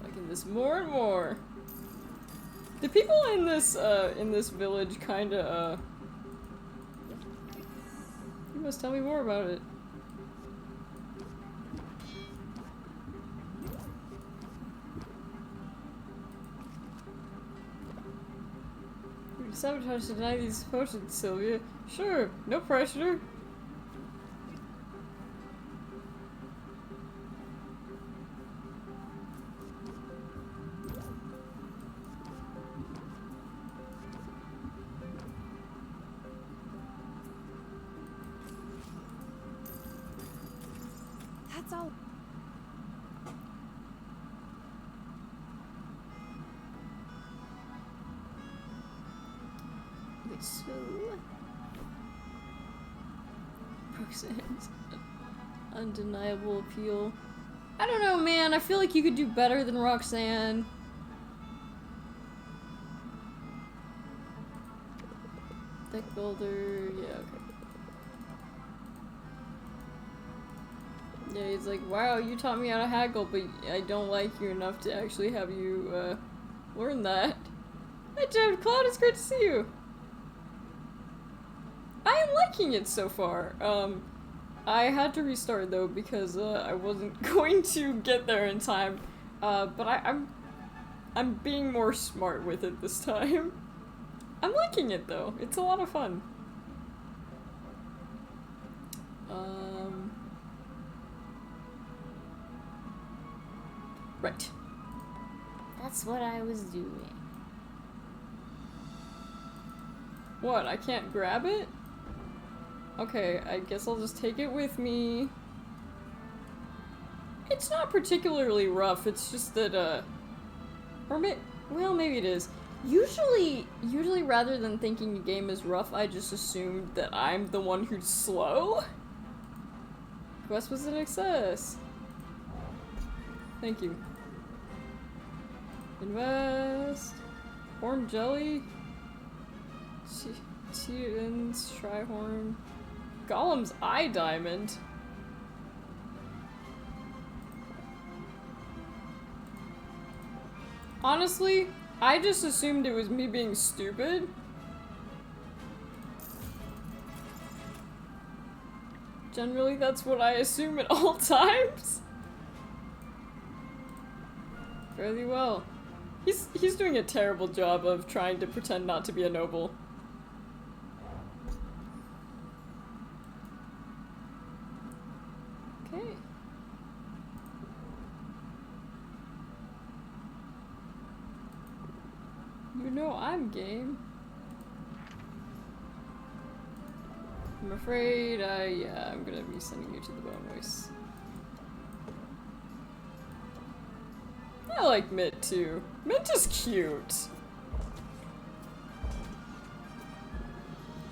Liking this more and more. The people in this village kinda, you must tell me more about it. You sabotage to deny these potions, Sylvia. Sure, no pressure. That's all. Wait, so... Roxanne's undeniable appeal. I don't know, man. I feel like you could do better than Roxanne. Deck builder, yeah, okay. Yeah, he's like, wow, you taught me how to haggle, but I don't like you enough to actually have you, learn that. Hi, Jared Cloud, it's great to see you! I am liking it so far. I had to restart though because, I wasn't going to get there in time. But I'm being more smart with it this time. I'm liking it though. It's a lot of fun. Right. That's what I was doing. What? I can't grab it? Okay, I guess I'll just take it with me. It's not particularly rough, it's just that, well, maybe it is. Usually rather than thinking a game is rough, I just assumed that I'm the one who's slow. Quest was an success. Thank you. Invest. Horn jelly. Titans, Trihorn. Golem's eye diamond. Honestly, I just assumed it was me being stupid. Generally, that's what I assume at all times. Fairly well. He's doing a terrible job of trying to pretend not to be a noble. Okay. You know I'm game. I'm afraid yeah, I'm gonna be sending you to the bone waste. I like Mint too. Mint is cute.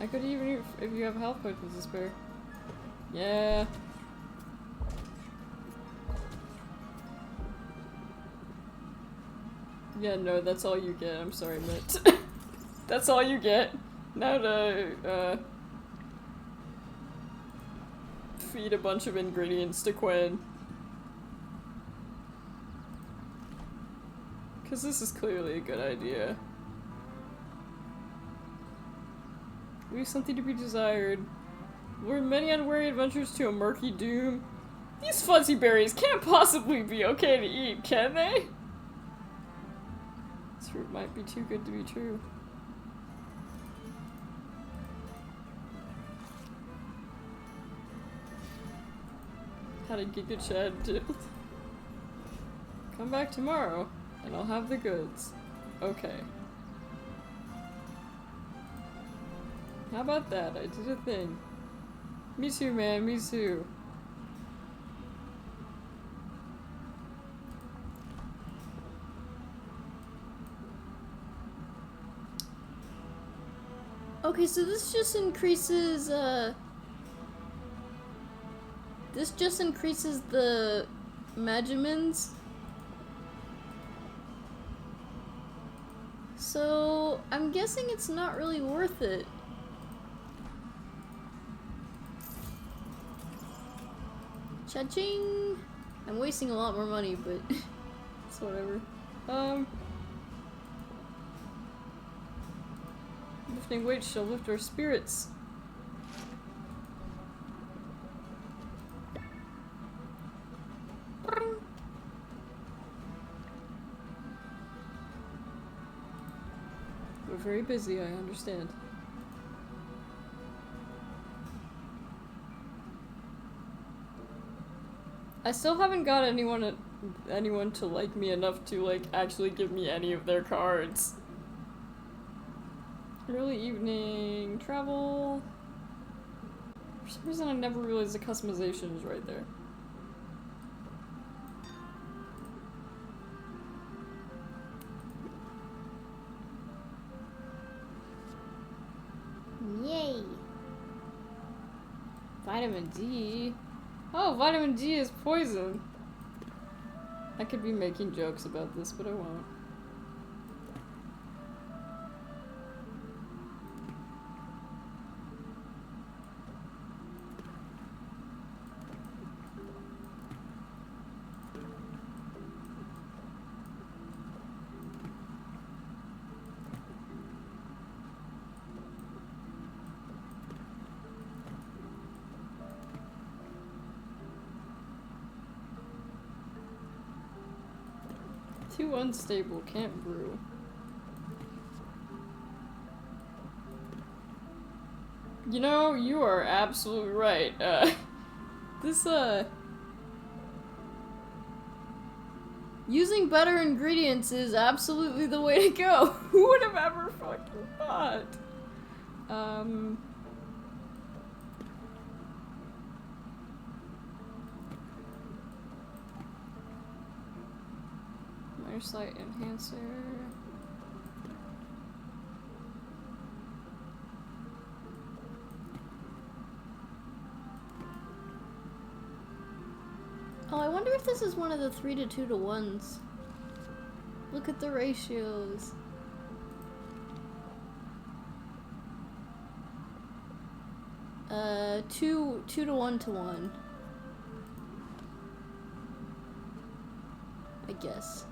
I could even if you have health potions to spare. Yeah. Yeah, no, that's all you get. I'm sorry, Mint. That's all you get. Now to, feed a bunch of ingredients to Quinn. Because this is clearly a good idea. Leave something to be desired. Lure many unwary adventures to a murky doom. These fuzzy berries can't possibly be okay to eat, can they? This fruit might be too good to be true. How to Giga Chad do? Come back tomorrow, and I'll have the goods. Okay. How about that? I did a thing. Me too, man. Me too. Okay, so this just increases, this just increases the Magimins. So, I'm guessing it's not really worth it. Cha-ching! I'm wasting a lot more money, but it's whatever. Lifting weights shall lift our spirits. We're very busy, I understand. I still haven't got anyone to like me enough to like actually give me any of their cards. Early evening travel. For some reason I never realized the customization is right there. Yay! Vitamin D. Oh, vitamin D is poison. I could be making jokes about this, but I won't. Too unstable, can't brew. You know, you are absolutely right. Using better ingredients is absolutely the way to go. Who would have ever fucking thought? Slight enhancer. Oh, I wonder if this is one of the 3 to 2 to 1s. Look at the ratios. Two to 1 to 1. I guess.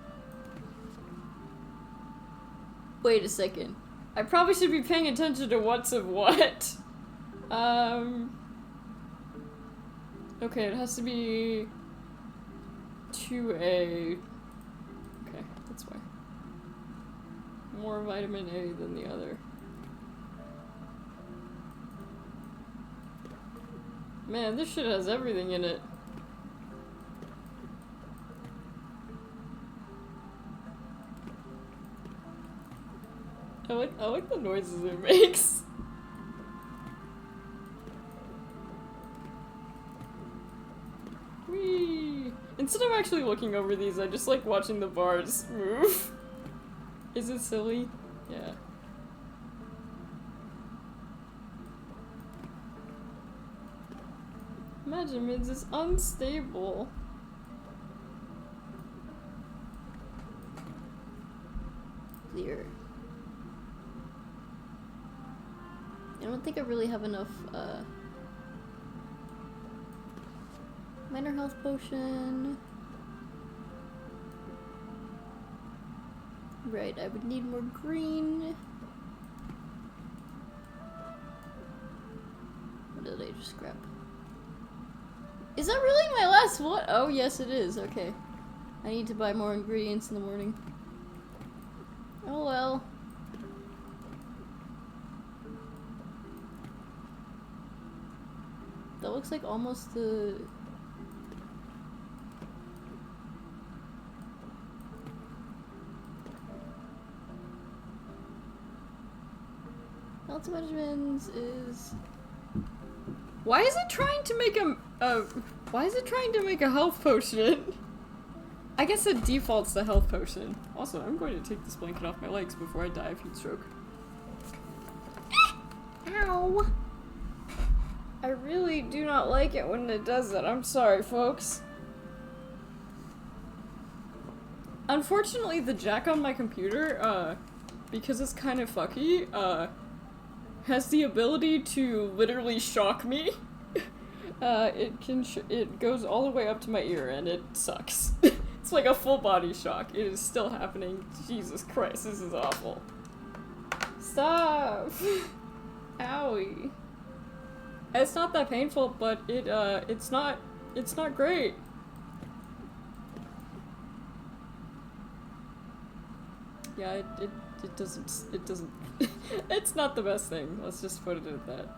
Wait a second. I probably should be paying attention to what's of what. Okay, it has to be 2A. Okay, that's why. More vitamin A than the other. Man, this shit has everything in it. I like the noises it makes. Whee! Instead of actually looking over these, I just like watching the bars move. Is it silly? Yeah. Measurements is unstable. Clear. I don't think I really have enough, minor health potion. Right, I would need more green. What did I just grab? Is that really my last one? Oh, yes it is. Okay. I need to buy more ingredients in the morning. Oh well. That looks like almost the... Health measurements is... Why is it trying to make why is it trying to make a health potion? I guess it defaults to health potion. Also, I'm going to take this blanket off my legs before I die of heat stroke. Ow! I really do not like it when it does that. I'm sorry, folks. Unfortunately, the jack on my computer, because it's kind of fucky, has the ability to literally shock me. It goes all the way up to my ear and it sucks. It's like a full body shock. It is still happening. Jesus Christ, this is awful. Stop! Owie. It's not that painful, but it's not great. Yeah, it doesn't, it's not the best thing. Let's just put it at that.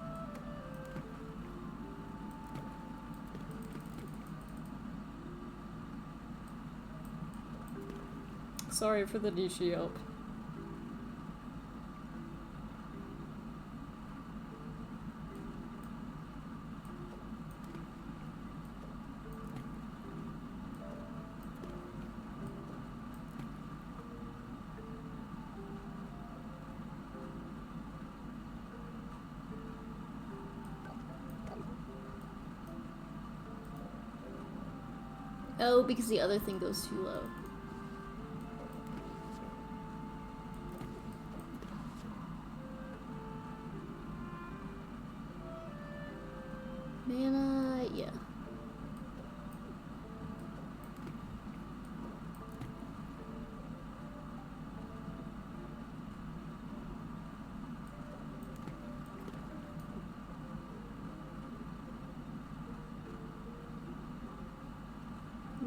Sorry for the niche help. Oh, because the other thing goes too low. Mana, yeah.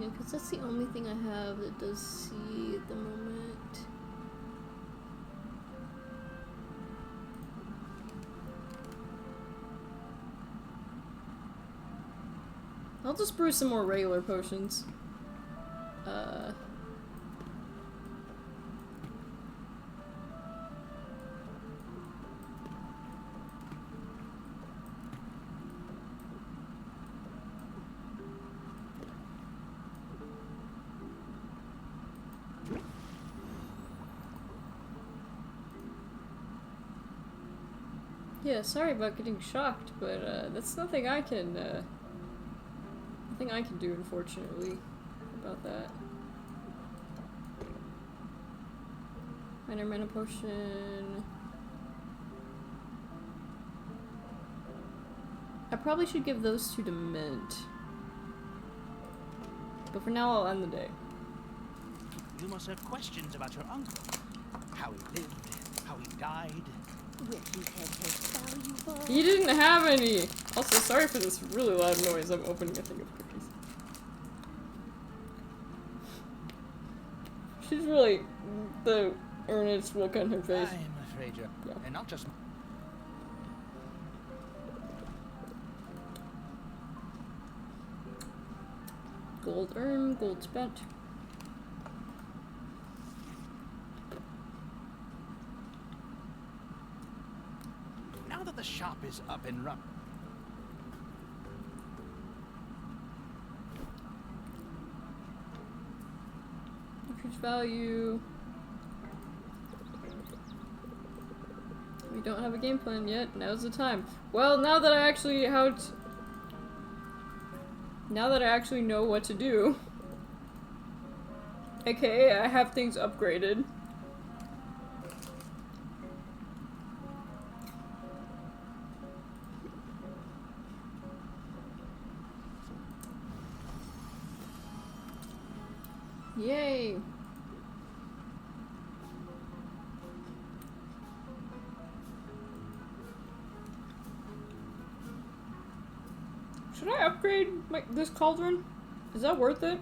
Yeah, because that's the only thing I have that does C at the moment. I'll just brew some more regular potions. Yeah, sorry about getting shocked, but that's nothing I can do, unfortunately, about that. Minor mana potion. I probably should give those two to Mint. But for now, I'll end the day. You must have questions about your uncle. How he lived, how he died. He didn't have any! Also, sorry for this really loud noise. I'm opening a thing of cookies. She's really the earnest look on her face. I'm afraid you're... Yeah. And not just... Gold earned, gold spent. . is up and running. Increase value. We don't have a game plan yet. Now's the time. Well, now that I actually know what to do, aka I have things upgraded. Yay! Should I upgrade this cauldron? Is that worth it?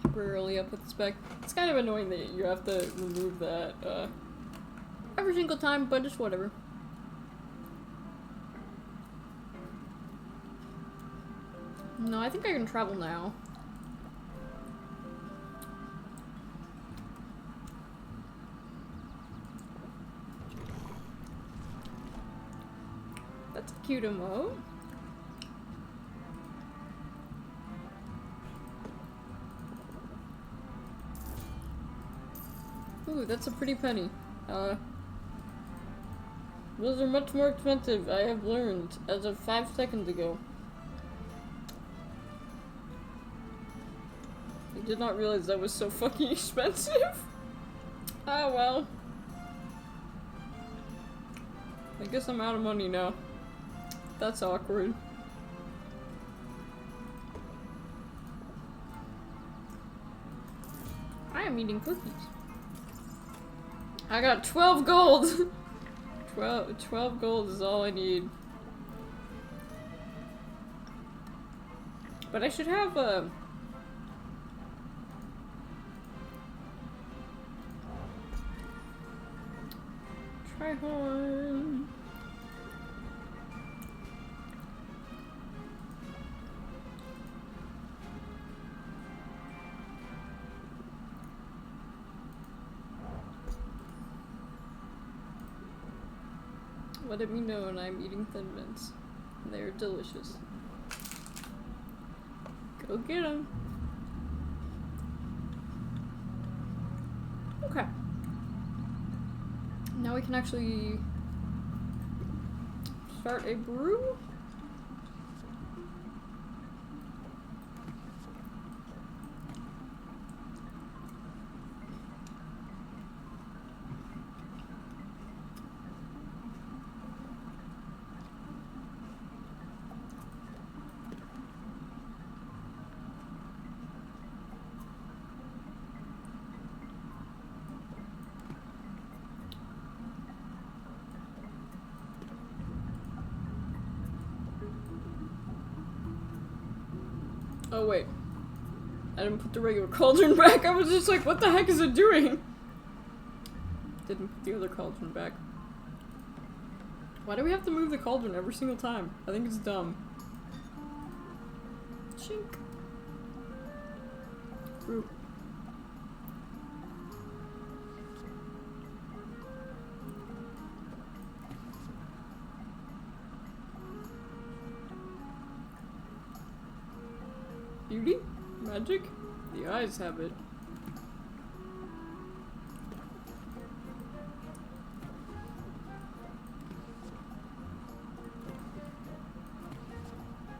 Temporarily up with the spec. It's kind of annoying that you have to remove that every single time, but it's whatever. No, I think I can travel now. That's a cute emote. Ooh, that's a pretty penny. Those are much more expensive, I have learned, as of 5 seconds ago. I did not realize that was so fucking expensive. Oh well. I guess I'm out of money now. That's awkward. I am eating cookies. I got 12 gold! 12 gold is all I need. But I should have a... Try horn. Let it be known I'm eating Thin Mints. They're delicious. Go get them. Okay. Now we can actually start a brew. Oh wait, I didn't put the regular cauldron back. I was just like, what the heck is it doing? Didn't put the other cauldron back. Why do we have to move the cauldron every single time? I think it's dumb. Chink. Brew. Beauty? Magic? The eyes have it.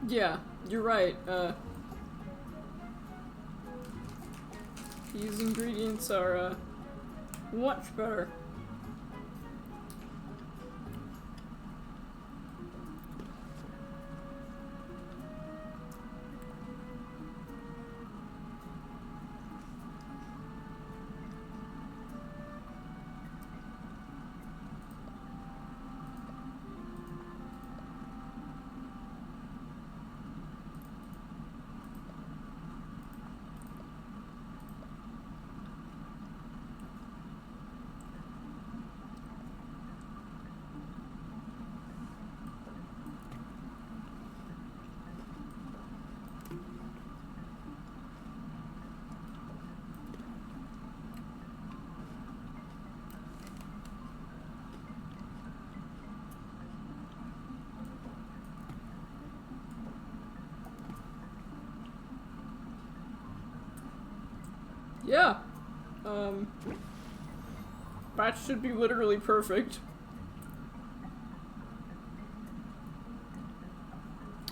Yeah, you're right. These ingredients are, much better. Yeah. That should be literally perfect.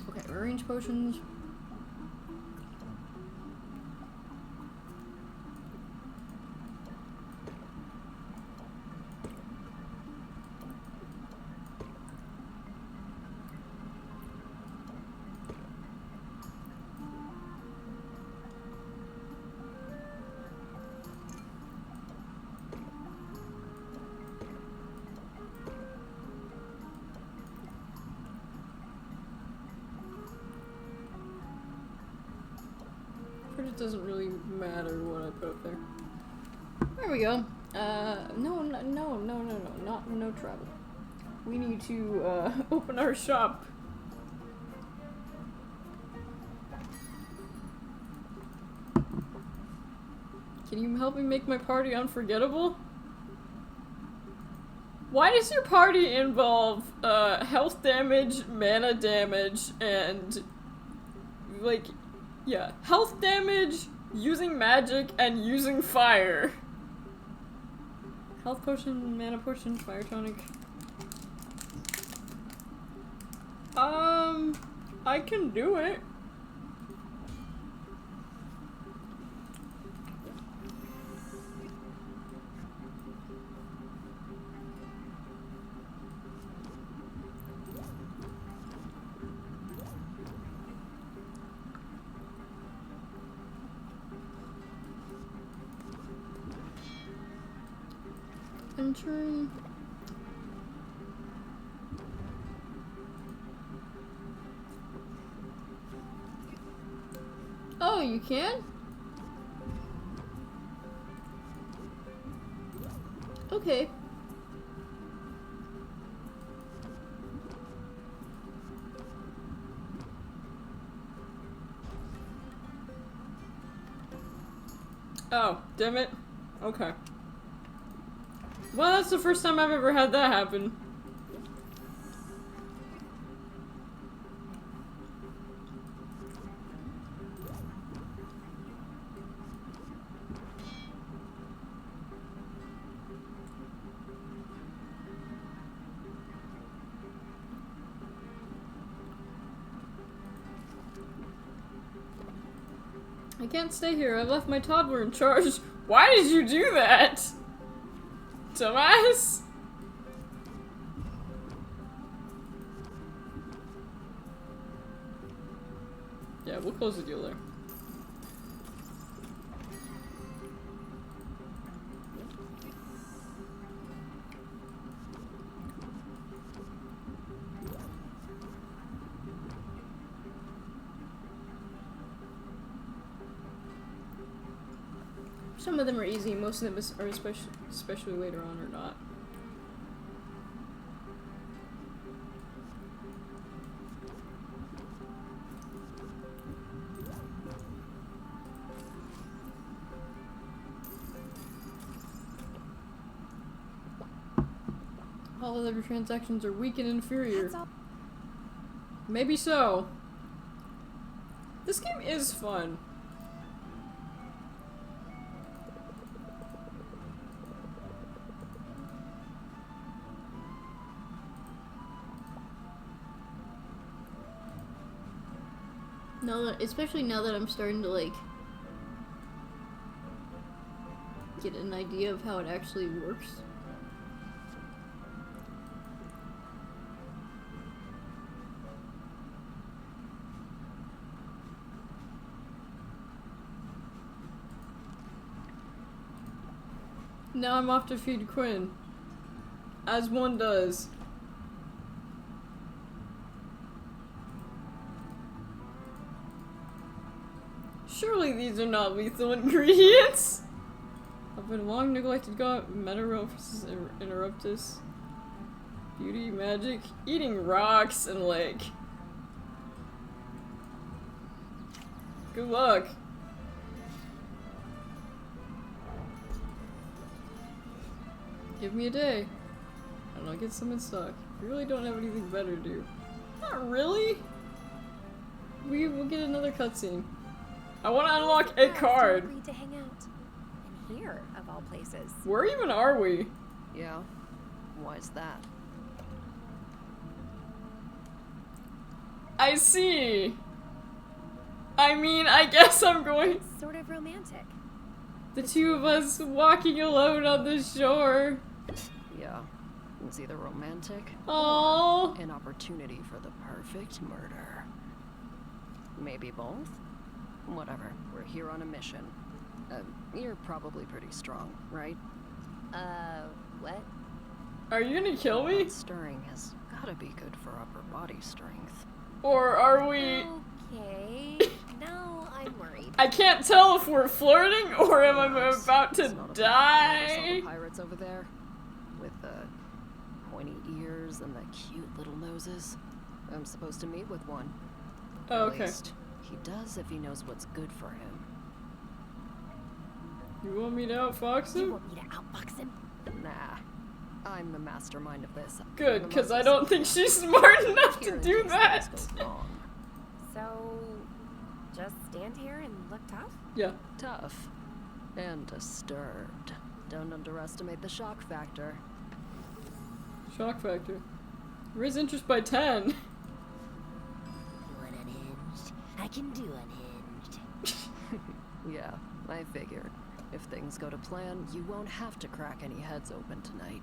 Okay, arrange potions. It doesn't really matter what I put up there. There we go. No travel. We need to, open our shop. Can you help me make my party unforgettable? Why does your party involve, health damage, mana damage, and, like, yeah, health damage, using magic, and using fire? Health potion, mana potion, fire tonic. I can do it. Entering. Oh, you can? Okay. Oh, damn it. Okay. Well, that's the first time I've ever had that happen. I can't stay here. I left my toddler in charge. Why did you do that? Dumbass? Yeah, we'll close the deal there. Some of them are easy, most of them are especially later on are not. All other transactions are weak and inferior. Maybe so. This game is fun. Especially now that I'm starting to, like, get an idea of how it actually works. Now I'm off to feed Quinn. As one does. Surely these are not lethal ingredients! I've been long neglected god, Metamorphosis Interruptus. Beauty, magic, eating rocks, and like... Good luck. Give me a day. And I'll get some in stock. We really don't have anything better to do. Not really! We will get another cutscene. I want to unlock a card. To hang out. here, of all places. Where even are we? Yeah? Why's that? I see. I mean, I guess I'm going. It's sort of romantic. The two of us walking alone on the shore. Yeah. It's either romantic Aww. or an opportunity for the perfect murder. Maybe both? Whatever. We're here on a mission. You're probably pretty strong, right? What? Are you gonna kill me? Blood stirring has gotta be good for upper body strength. Or are we... Okay. Now I'm worried. I can't tell if we're flirting or am I about to It's not a big deal. die. There's all the pirates over there with the pointy ears and the cute little noses. I'm supposed to meet with one. Oh, At okay. least he does if he knows what's good for him. You want me to outfox You him? want me to outbox him? Nah. I'm the mastermind of this. Good, The because I muscles don't think she's smart enough here to in do case that. things go wrong. So, just stand here and look tough? Yeah. Tough. And disturbed. Don't underestimate the shock factor. Shock factor. Raise interest by 10. You want unhinged? I can do unhinged. Yeah, I figured. If things go to plan, you won't have to crack any heads open tonight.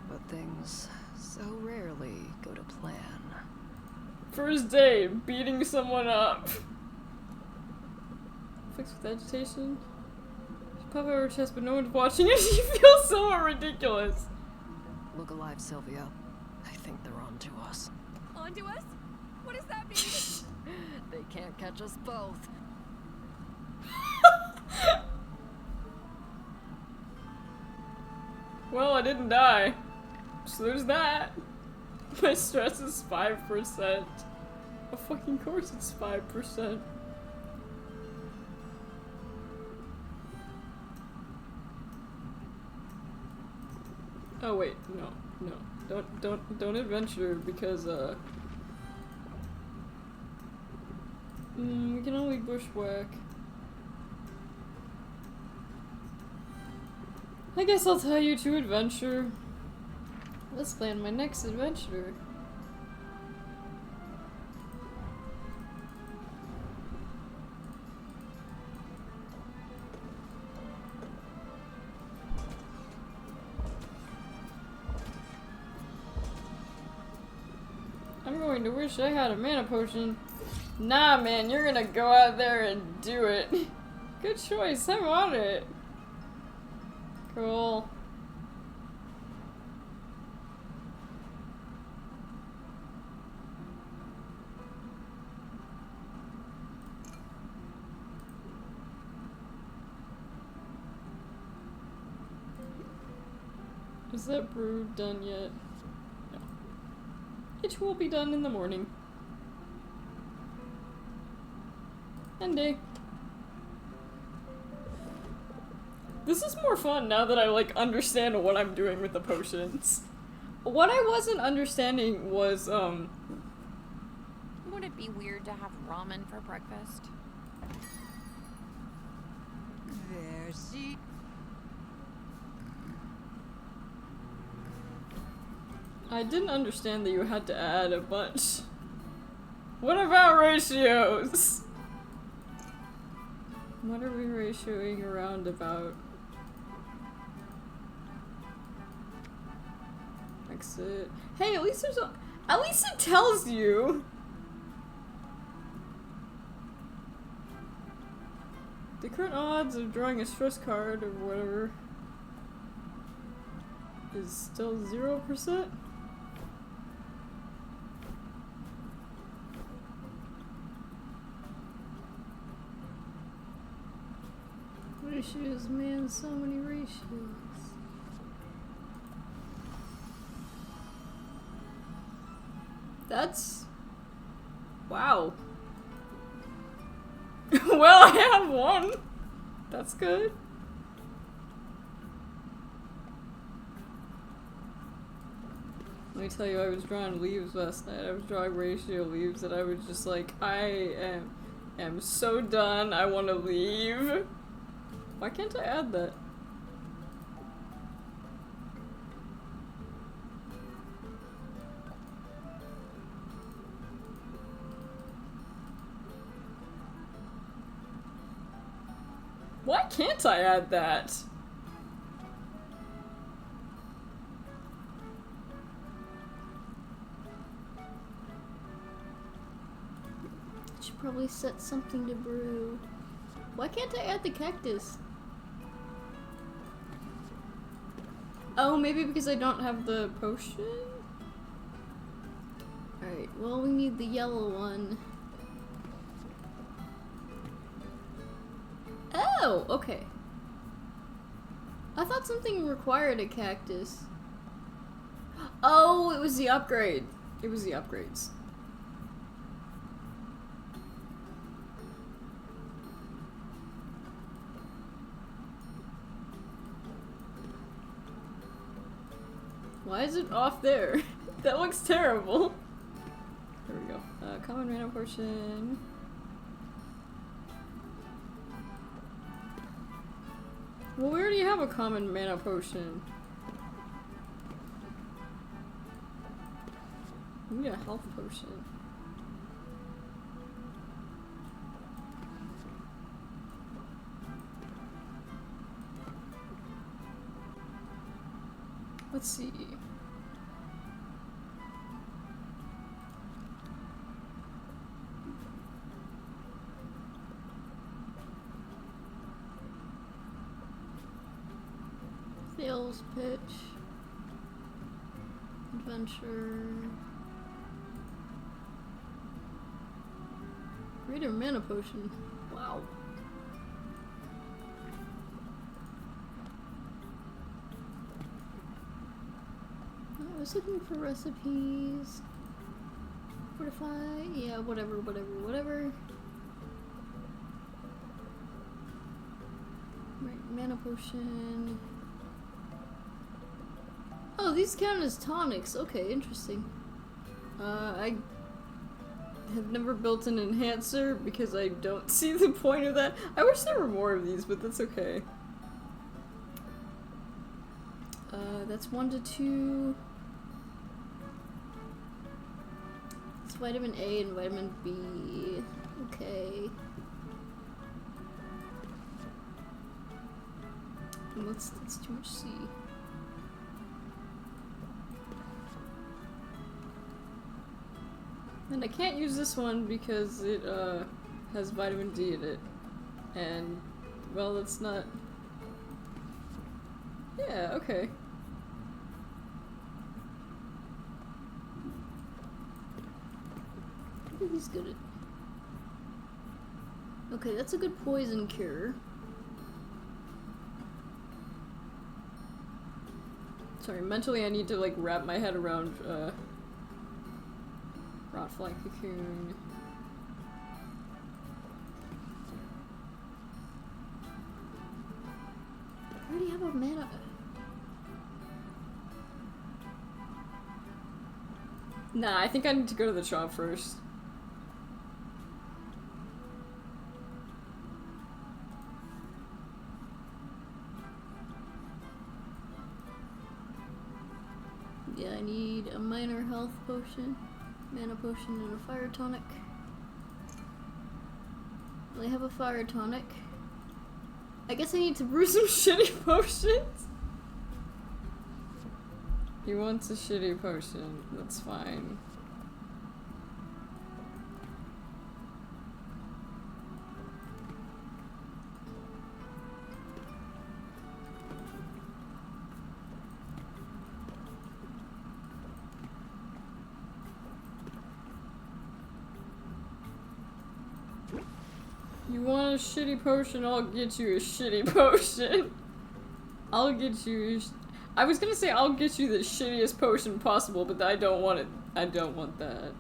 But things so rarely go to plan. First day, beating someone up. Fixed with agitation. She pop out her chest, but no one's watching and she feels somewhat ridiculous. Look alive, Sylvia. I think they're on to us. On to us? What does that mean? They can't catch us both. Well, I didn't die. So there's that. My stress is 5%. Of fucking course it's 5%. Oh wait, no. Don't adventure because we can only bushwhack. I guess I'll tell you to adventure. Let's plan my next adventure. I'm going to wish I had a mana potion. Nah, man, you're gonna go out there and do it. Good choice, I'm on it. Cool. Is that brew done yet? No. It will be done in the morning. And day. This is more fun now that I, like, understand what I'm doing with the potions. What I wasn't understanding was, Would it be weird to have ramen for breakfast? There she... I didn't understand that you had to add a bunch. What about ratios? What are we ratioing around about? Exit. Hey, at least there's a- at least it tells you! The current odds of drawing a stress card or whatever is still 0%? Ratios, man, so many ratios. That's... wow. Well, I have one. That's good. Let me tell you, I was drawing leaves last night. I was drawing ratio leaves and I was just like, I am so done. I want to leave. Why can't I add that? Why can't I add that? Should probably set something to brew. Why can't I add the cactus? Oh, maybe because I don't have the potion? Alright, well we need the yellow one. Oh, okay. I thought something required a cactus. Oh, it was the upgrade. It was the upgrades. Why is it off there? That looks terrible. There we go. Common mana potion. Well, we already have a common mana potion. We need a health potion. Let's see. Sales pitch. Adventure. Greater mana potion. Wow. I was looking for recipes. Fortify. Yeah, whatever. Right, mana potion. Oh, these count as tonics. Okay, interesting. I have never built an enhancer because I don't see the point of that. I wish there were more of these, but that's okay. That's 1 to 2. It's vitamin A and vitamin B. Okay. And that's too much C. And I can't use this one because it has vitamin D in it. And, well, that's not... Yeah, okay. I think he's good at... Okay, that's a good poison cure. Sorry, mentally I need to, like, wrap my head around, Rotfly Cocoon. I already have a mana. Nah, I think I need to go to the shop first. Yeah, I need a minor health potion, mana potion, and a fire tonic. I have a fire tonic. I guess I need to brew some shitty potions. He wants a shitty potion. That's fine. You want a shitty potion? I'll get you a shitty potion. I'll get you. I was gonna say I'll get you the shittiest potion possible, but I don't want it. I don't want that.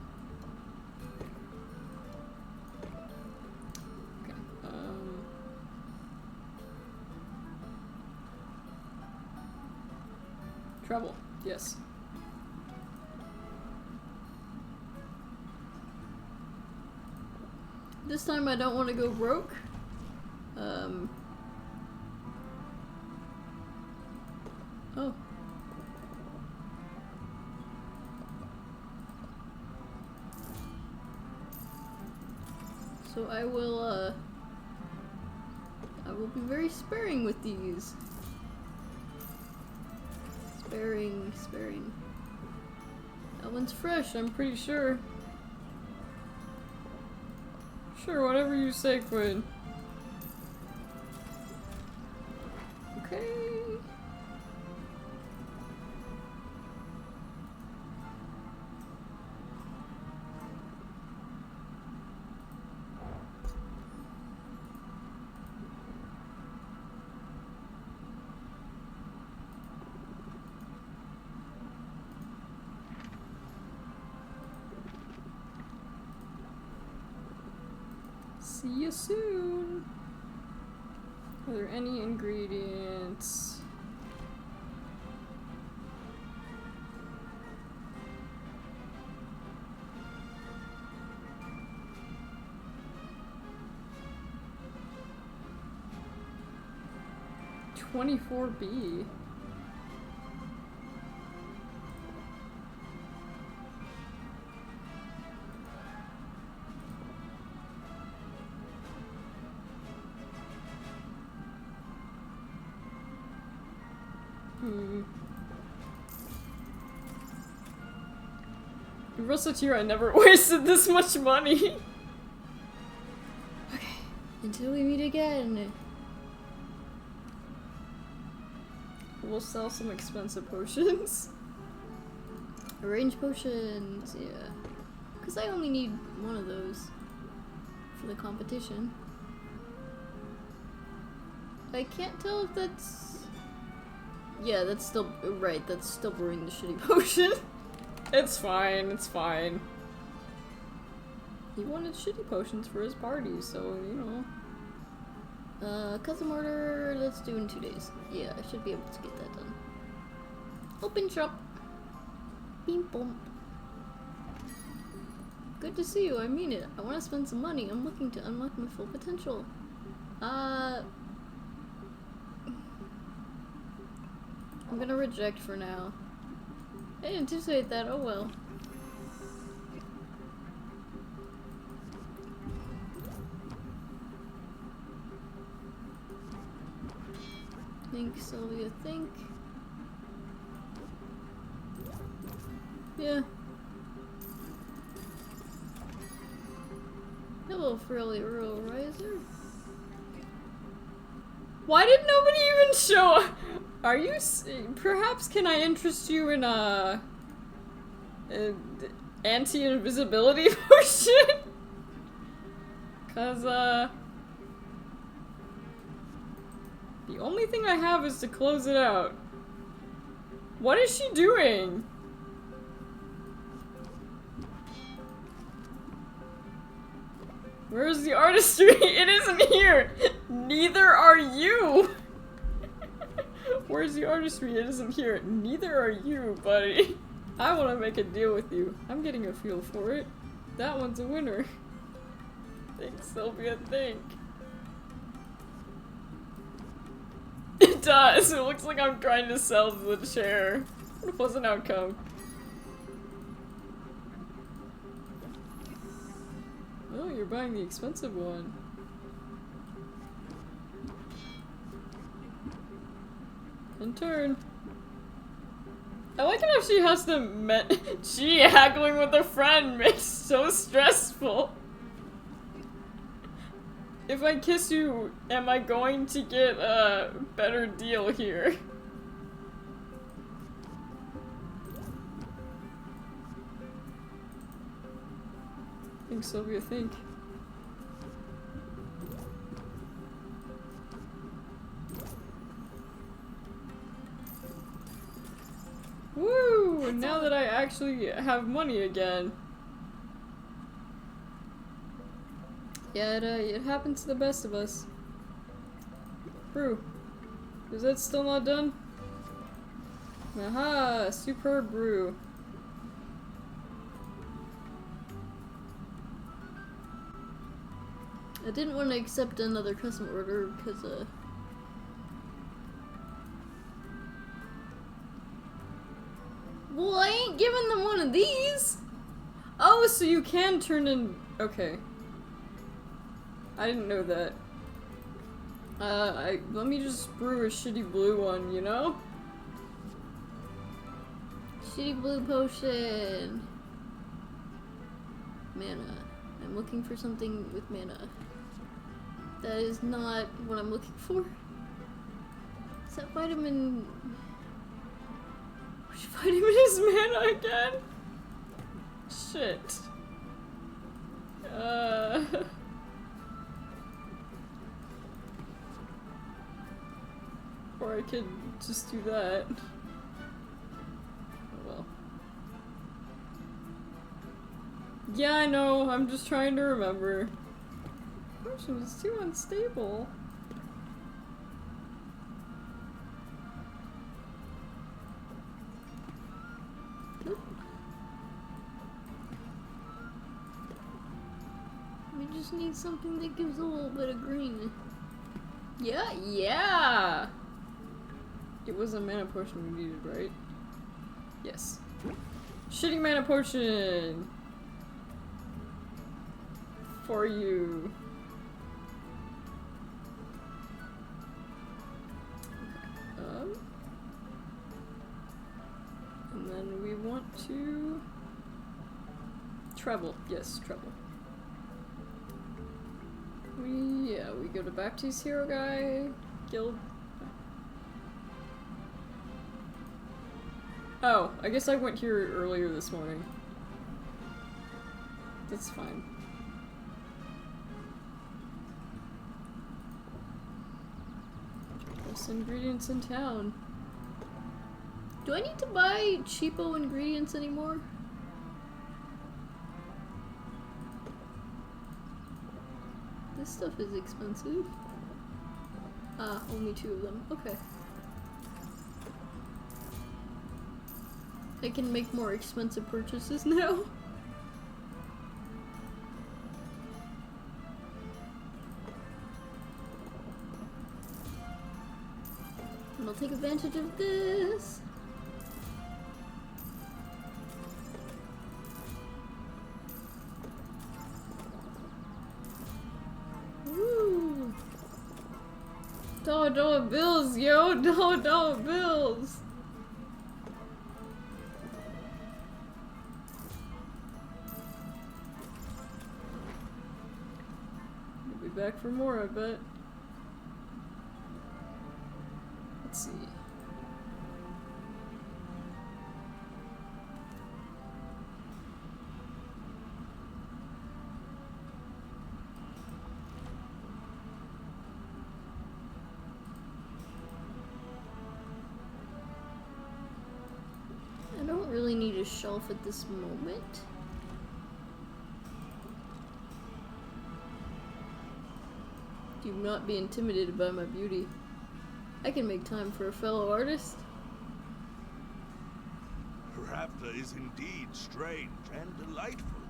Okay. Trouble. Yes. This time I don't want to go broke. So I will be very sparing with these. Sparing. That one's fresh, I'm pretty sure. Sure, whatever you say, Quinn. Okay. See you soon. Are there any ingredients? $24B. Recettear, I never wasted this much money. Okay, until we meet again. We'll sell some expensive potions. Arrange potions, yeah. Because I only need one of those for the competition. I can't tell if that's... Yeah, that's still... Right, that's still brewing the shitty potion. It's fine, it's fine. He wanted shitty potions for his party, so, you know. Custom order, let's do in 2 days. Yeah, I should be able to get that done. Open shop. Beam bump. Good to see you, I mean it. I want to spend some money. I'm looking to unlock my full potential. I'm gonna reject for now. I didn't anticipate that, oh well. Think, Sylvia, think. Yeah. Hello, Frilly Earl Riser. Why did nobody even show up? Are you perhaps can I interest you in anti-invisibility potion? Cause the only thing I have is to close it out. What is she doing? Where's the artistry? It isn't here! Neither are you! Where's the artistry? It isn't here. Neither are you, buddy. I want to make a deal with you. I'm getting a feel for it. That one's a winner. Think, Sylvia, think. It does. It looks like I'm trying to sell the chair. What a pleasant outcome. Oh, you're buying the expensive one. In turn. I like it how she has to she haggling with a friend makes so stressful. If I kiss you, am I going to get a better deal here? Think, Sylvia, think. Woo! Now that I actually have money again. Yeah, it happens to the best of us. Brew. Is that still not done? Aha! Superb brew. I didn't want to accept another custom order because, well, I ain't giving them one of these! Oh, so you can turn in... Okay. I didn't know that. Let me just brew a shitty blue one, you know? Shitty blue potion. Mana. I'm looking for something with mana. That is not what I'm looking for. Is that vitamin... Which vitamin is mana again? Shit. Or I could just do that. Oh well. Yeah, I know, I'm just trying to remember. Potion is too unstable. We just need something that gives a little bit of green. Yeah, yeah! It was a mana potion we needed, right? Yes. Shitty mana potion! For you. And then we want to travel. Yes, travel. We go to Baptiste Hero Guy Guild. Oh, I guess I went here earlier this morning. That's fine. Best ingredients in town. Do I need to buy cheapo ingredients anymore? This stuff is expensive. Ah, only 2 of them. Okay. I can make more expensive purchases now. And I'll take advantage of this. Woo! $1 bills, yo! $1 bills! We'll be back for more, I bet. Let's see. I don't really need a shelf at this moment. Do not be intimidated by my beauty. I can make time for a fellow artist. Rafta is indeed strange and delightful.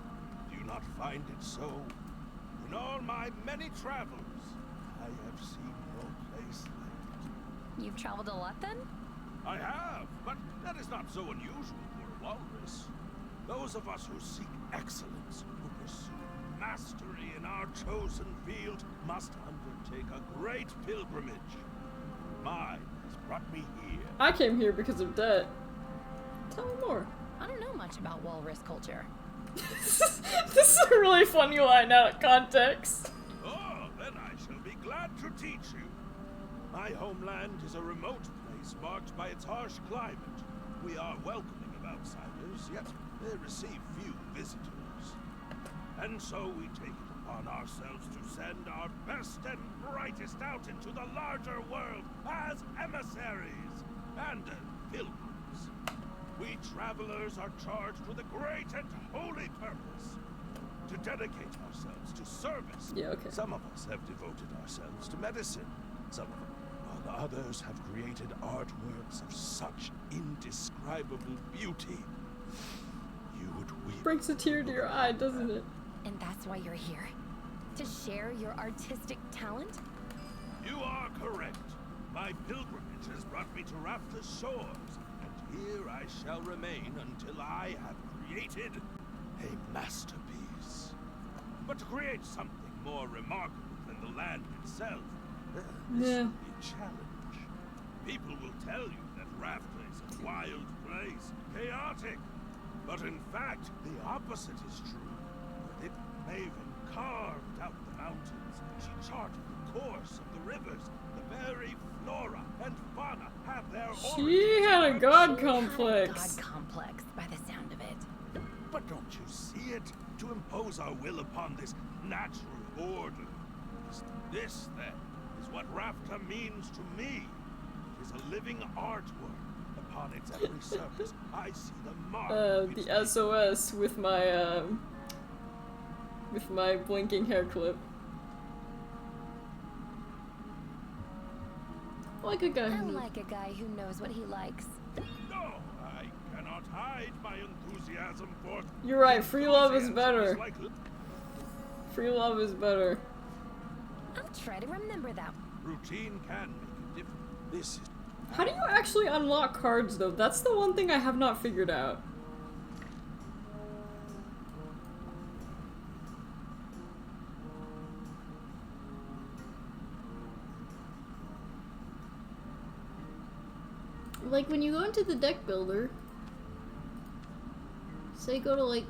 Do you not find it so? In all my many travels, I have seen no place like it. You've traveled a lot then? I have, but that is not so unusual for a walrus. Those of us who seek excellence, who pursue mastery in our chosen field, must undertake a great pilgrimage. Mine has brought me here. I came here because of debt. Tell me more. I don't know much about walrus culture. This is a really funny line out of context. Oh, then I shall be glad to teach you. My homeland is a remote place marked by its harsh climate. We are welcoming of outsiders, yet they receive few visitors. And so we take it upon ourselves to send our best and brightest out into the larger world as emissaries and pilgrims. We travelers are charged with a great and holy purpose: to dedicate ourselves to service. Yeah, okay. Some of us have devoted ourselves to medicine. Some of them, while others have created artworks of such indescribable beauty. You would weep. Brings a tear to your eye, doesn't it? And that's why you're here? To share your artistic talent? You are correct. My pilgrimage has brought me to Rafta's shores, and here I shall remain until I have created a masterpiece. But to create something more remarkable the land itself. Yeah. This will be a challenge. People will tell you that Rafta is a wild place, chaotic. But in fact, the opposite is true. With it, Maven carved out the mountains. She charted the course of the rivers. The very flora and fauna have their She had a god complex. God complex, by the sound of it. But don't you see it? To impose our will upon this natural order. This, then, is what Rafta means to me. It is a living artwork. Upon its every surface, I see the mark. The SOS with my blinking hair clip. Like a guy. I like a guy who knows what he likes. No, I cannot hide my enthusiasm for. You're right. Free love is better. Like... Free love is better. I'll try to remember that. Routine can make a difference. This is. How do you actually unlock cards, though? That's the one thing I have not figured out. Like, when you go into the deck builder, say go to, like,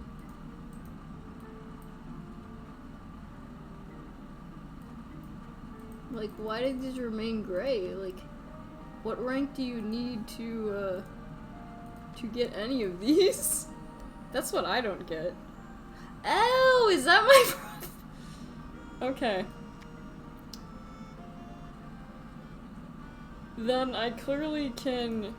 why did these remain gray? Like, what rank do you need to get any of these? That's what I don't get. Oh, is that my problem? Okay. Then I clearly can...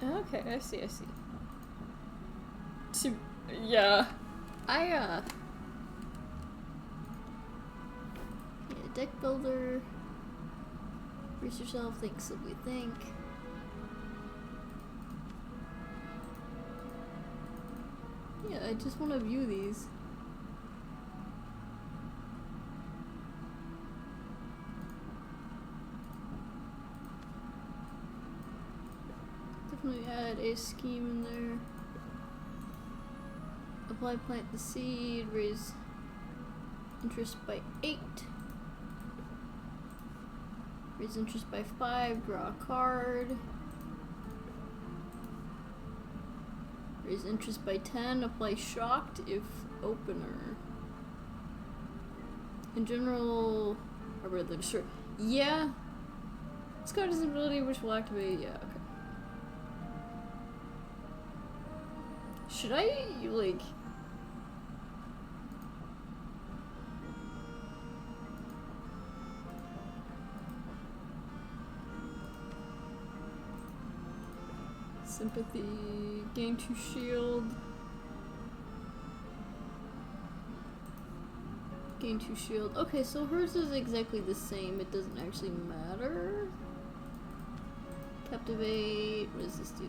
Okay, I see. Yeah. Yeah, deck builder. Brace yourself, think, simply think. Yeah, I just want to view these. Definitely add a scheme in there. Apply, plant the seed, raise interest by 8. Raise interest by 5, draw a card. Raise interest by 10, apply shocked if opener. In general, I read the sure. Yeah. This card has an ability which will activate, yeah, okay. Should I, like... Sympathy, gain 2 shield. Gain 2 shield. Okay, so hers is exactly the same. It doesn't actually matter. Captivate. What does this do?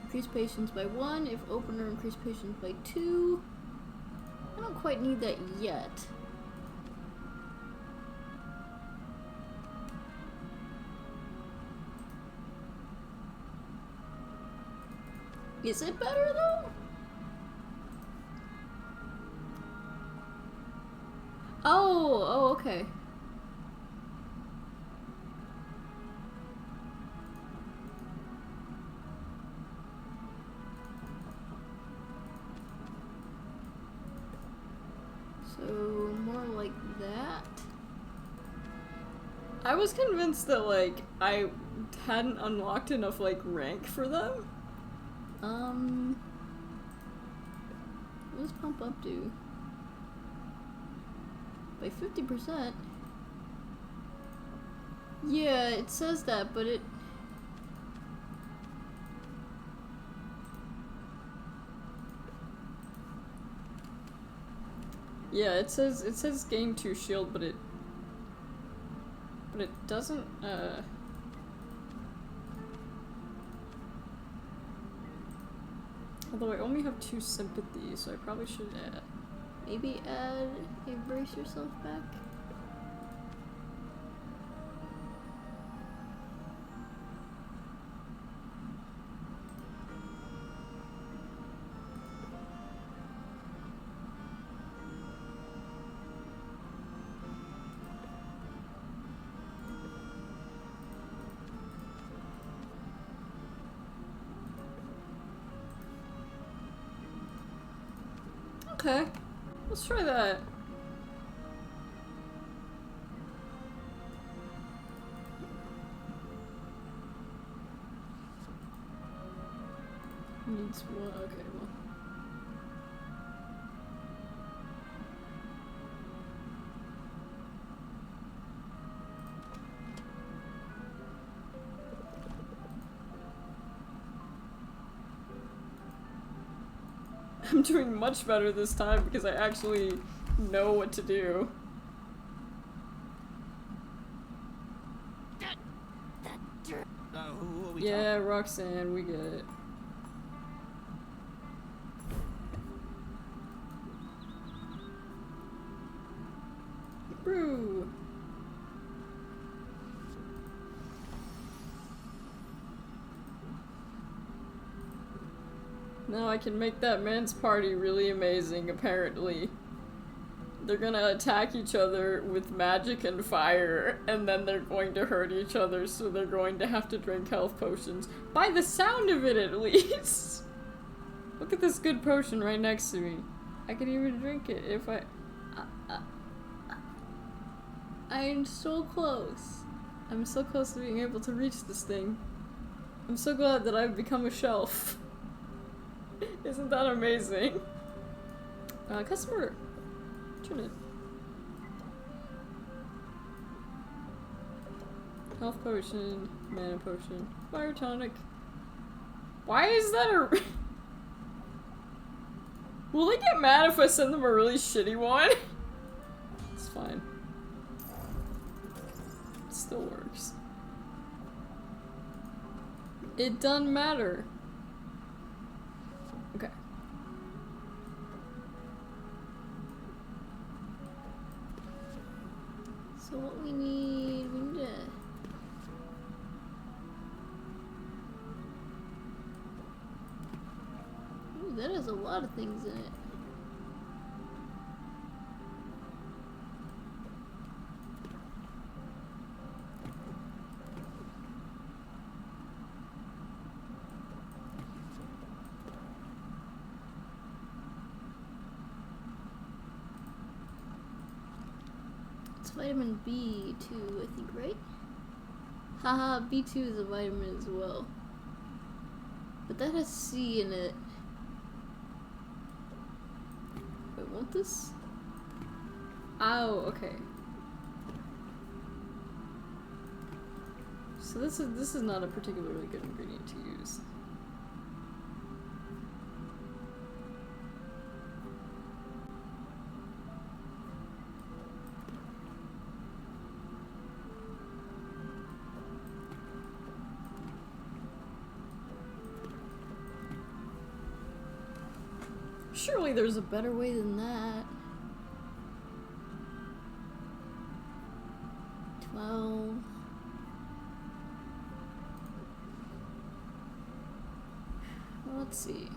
Increase patience by 1. If opener, increase patience by 2. I don't quite need that yet. Is it better though? Oh, okay. So, more like that. I was convinced that, like, I hadn't unlocked enough, like, rank for them. What does pump up do? By 50%. Yeah, it says that, but it... Yeah, it says gain 2 shield, but it doesn't, although I only have 2 sympathy, so I probably should maybe add a brace yourself back. Okay, let's try that. Needs one, okay, well. I'm doing much better this time because I actually know what to do. Who are we Yeah, Roxanne, we get it. Brew. Now I can make that man's party really amazing, apparently. They're gonna attack each other with magic and fire, and then they're going to hurt each other, so they're going to have to drink health potions. By the sound of it, at least! Look at this good potion right next to me. I could even drink it if I'm so close. I'm so close to being able to reach this thing. I'm so glad that I've become a shelf. Isn't that amazing? Customer. Turn it. Health potion, mana potion, fire tonic. Why is that a... Will they get mad if I send them a really shitty one? It's fine. It still works. It doesn't matter. Okay. So what we need Ooh, that has a lot of things in it. Vitamin B2, I think, right? Haha, B2 is a vitamin as well. But that has C in it. Wait, want this? Oh, okay. So this is not a particularly good ingredient to use. Surely there's a better way than that. 12. Well, let's see.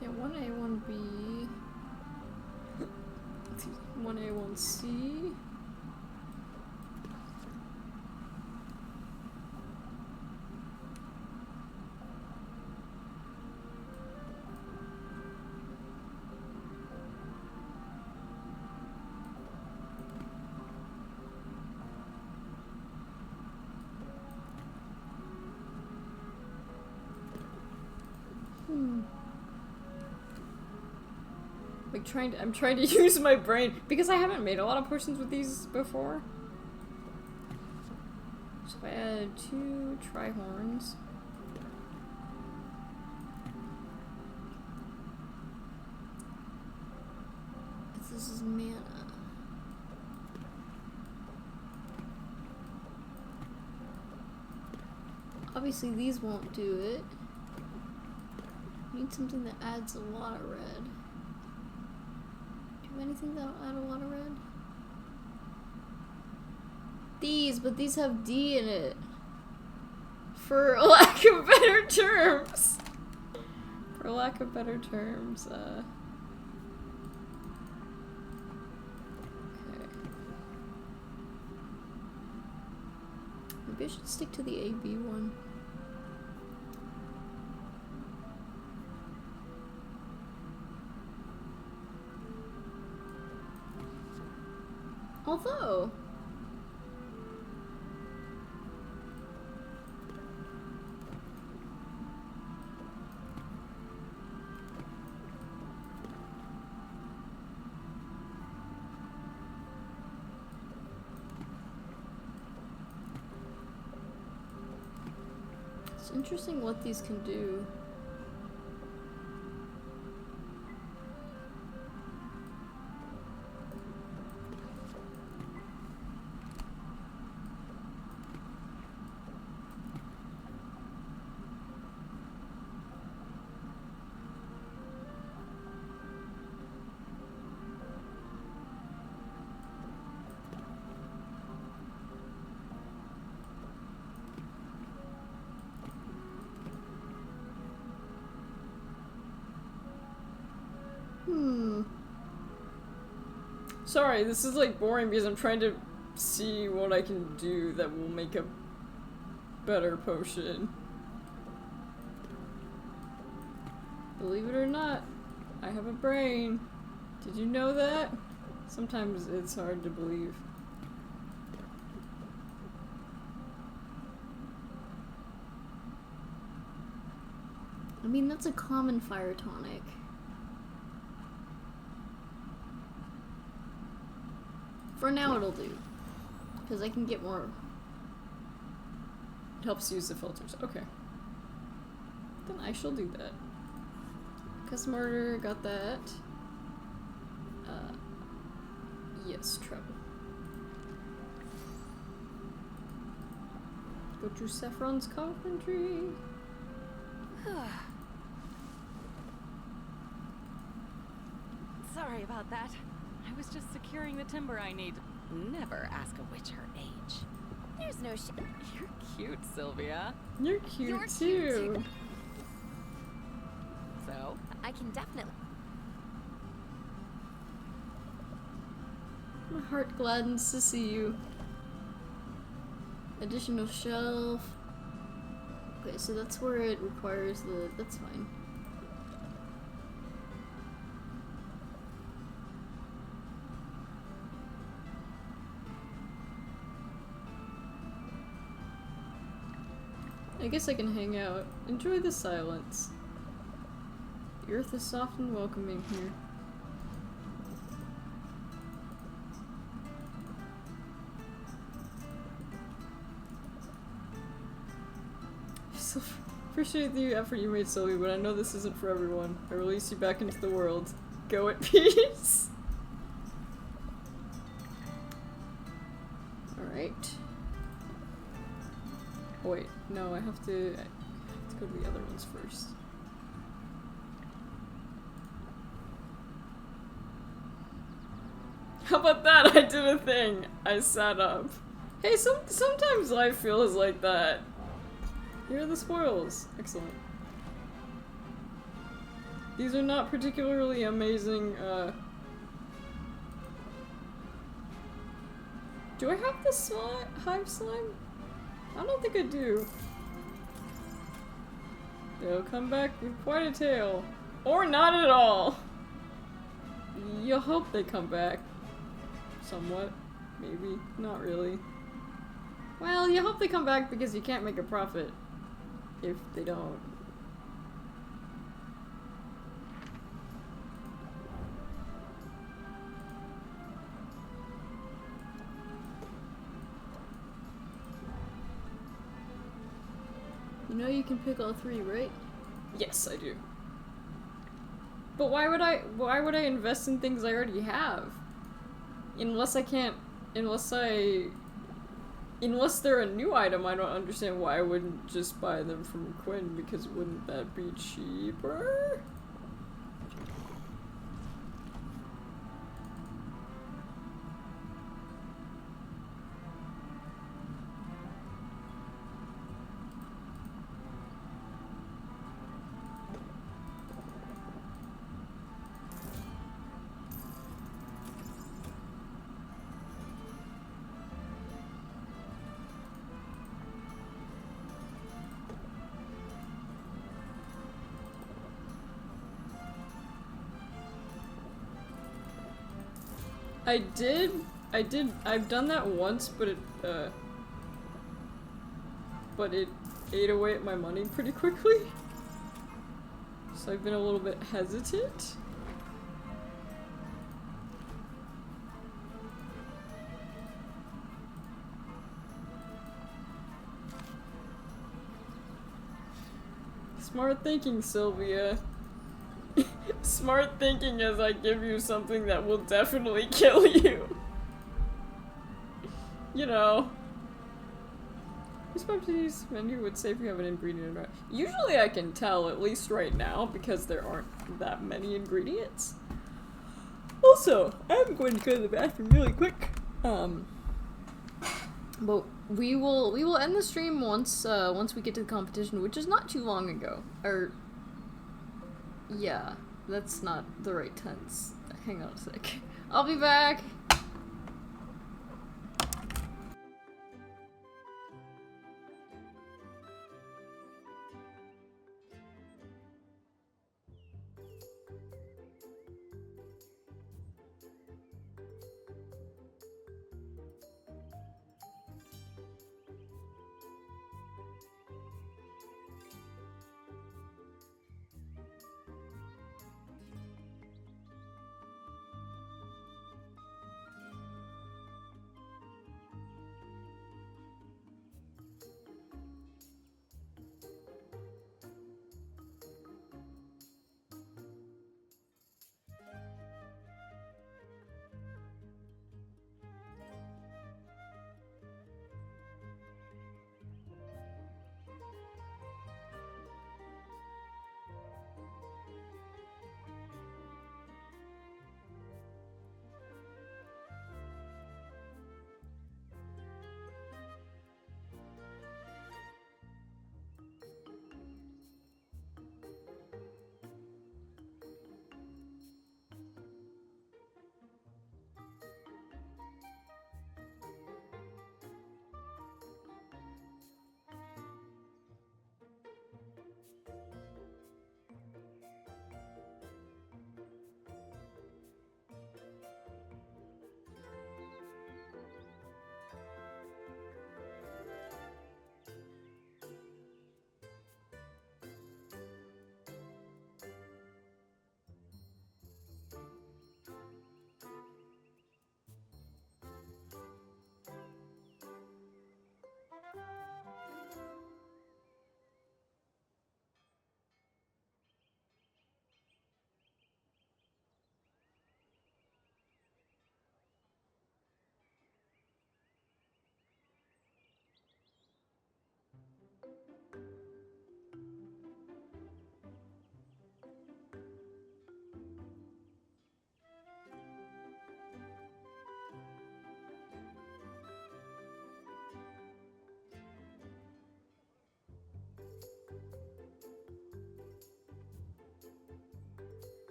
Yeah, 1A, 1B. 1A, 1C. Like I'm trying to use my brain because I haven't made a lot of potions with these before. So if I add 2 tri-horns. This is mana. Obviously these won't do it. Need something that adds a lot of red. Do you have anything that'll add a lot of red? These, but these have D in it. For lack of better terms. For lack of better terms, okay. Maybe I should stick to the AB one. Although it's interesting what these can do. Sorry, this is like boring because I'm trying to see what I can do that will make a better potion. Believe it or not, I have a brain. Did you know that? Sometimes it's hard to believe. I mean, that's a common fire tonic. For now it'll do. Because I can get more. It helps use the filters. Okay. Then I shall do that. Custom order, got that. Yes, treble. Go to Saffron's carpentry. Sorry about that. I was just securing the timber I need. Never ask a witch her age. There's no You're cute, Sylvia. You're cute too. So? I can definitely. My heart gladdens to see you. Additional shelf. Okay, so that's where it requires the. That's fine. I guess I can hang out. Enjoy the silence. The earth is soft and welcoming here. So, appreciate the effort you made, Sylvie, but I know this isn't for everyone. I release you back into the world. Go at peace. Alright. Oh, wait, no, I have to go to the other ones first. How about that? I did a thing. I sat up. Hey, sometimes life feels like that. Here are the spoils. Excellent. These are not particularly amazing, Do I have the hive slime? I don't think I do. They'll come back with quite a tail. Or not at all! You'll hope they come back. Somewhat. Maybe. Not really. Well, you hope they come back because you can't make a profit if they don't. You know you can pick all three, right? Yes, I do. But why would I invest in things I already have? Unless they're a new item, I don't understand why I wouldn't just buy them from Quinn, because wouldn't that be cheaper? I've done that once, but it ate away at my money pretty quickly. So I've been a little bit hesitant. Smart thinking, Sylvia. Smart thinking as I give you something that will definitely kill you. You know. This menu would say if you have an ingredient or not. Usually I can tell, at least right now, because there aren't that many ingredients. Also, I'm going to go to the bathroom really quick. But we will end the stream once we get to the competition, which is not too long ago. Or yeah, that's not the right tense. Hang on a sec. I'll be back.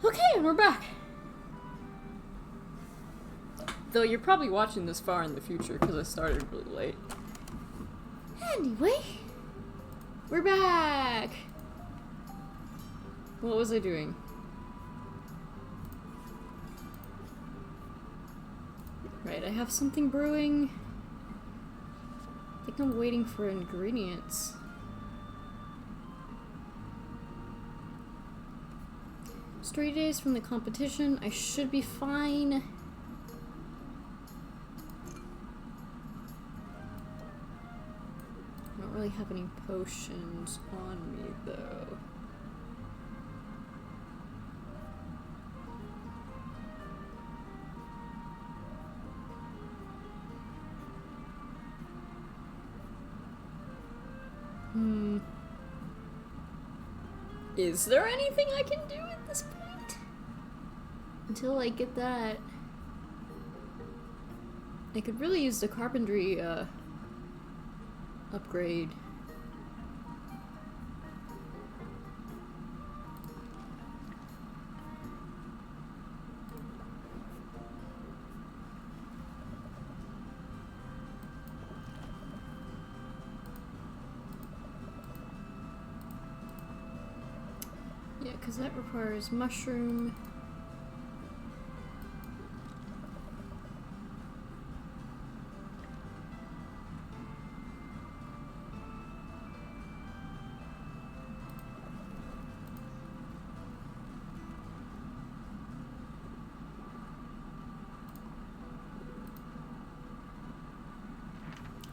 Okay, and we're back. Though you're probably watching this far in the future because I started really late. Anyway, we're back. What was I doing? Right, I have something brewing. I think I'm waiting for ingredients. It's 3 days from the competition. I should be fine. I don't really have any potions on me though. Is there anything I can do at this point? Until I get that. I could really use the carpentry, upgrade. Yeah, because that requires mushroom.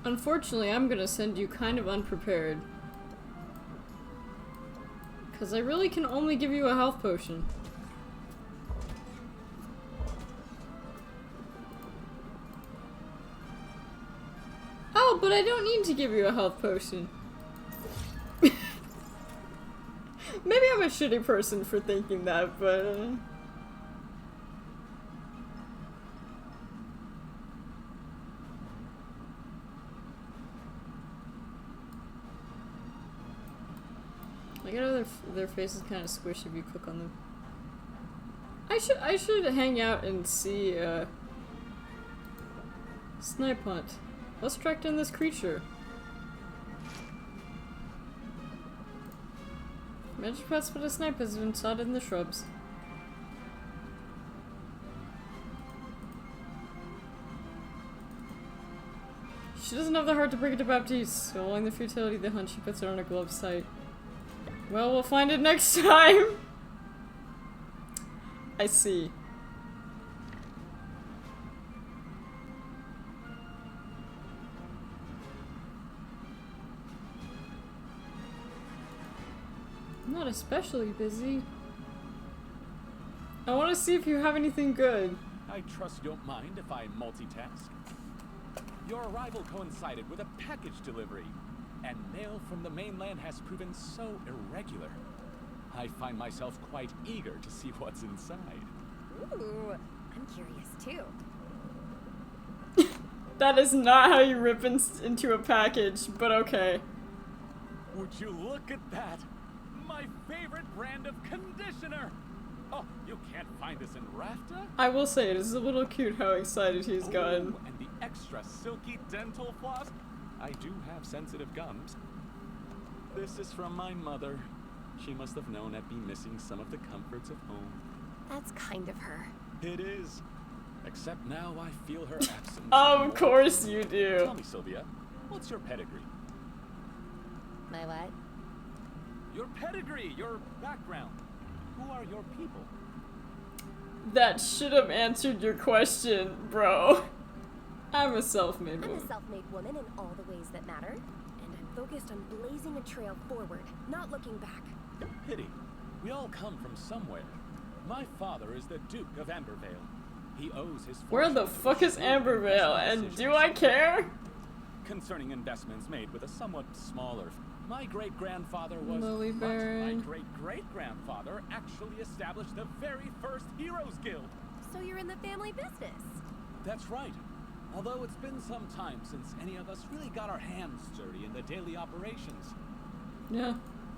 Unfortunately, I'm gonna send you kind of unprepared. Because I really can only give you a health potion. Oh, but I don't need to give you a health potion. Maybe I'm a shitty person for thinking that, but... I know their faces kind of squish if you click on them. I should hang out and see snipe hunt. Let's track down this creature. Magic pots for the snipe has been spotted in the shrubs. She doesn't have the heart to bring it to Baptiste. Following the futility of the hunt, she puts it on her glove sight. Well, we'll find it next time. I see. I'm not especially busy. I want to see if you have anything good. I trust you don't mind if I multitask. Your arrival coincided with a package delivery, and mail from the mainland has proven so irregular. I find myself quite eager to see what's inside. Ooh, I'm curious too. That is not how you rip into a package, but okay. Would you look at that? My favorite brand of conditioner! Oh, you can't find this in Rafta? I will say, it is a little cute how excited he's gotten. And the extra silky dental floss? I do have sensitive gums. This is from my mother. She must have known I'd be missing some of the comforts of home. That's kind of her. It is. Except now I feel her absence. Of course you do. Tell me, Sylvia, what's your pedigree? My what? Your pedigree, your background. Who are your people? That should have answered your question, bro. I'm a self-made woman. I'm a self-made woman in all the ways that matter, and I'm focused on blazing a trail forward, not looking back. Pity. We all come from somewhere. My father is the Duke of Ambervale. He owes his Where the fuck is Ambervale, and do I care? Concerning investments made with a somewhat smaller... My great-grandfather was... Lily Baron. My great-great-grandfather actually established the very first Heroes Guild. So you're in the family business? That's right. Although it's been some time since any of us really got our hands dirty in the daily operations. Yeah.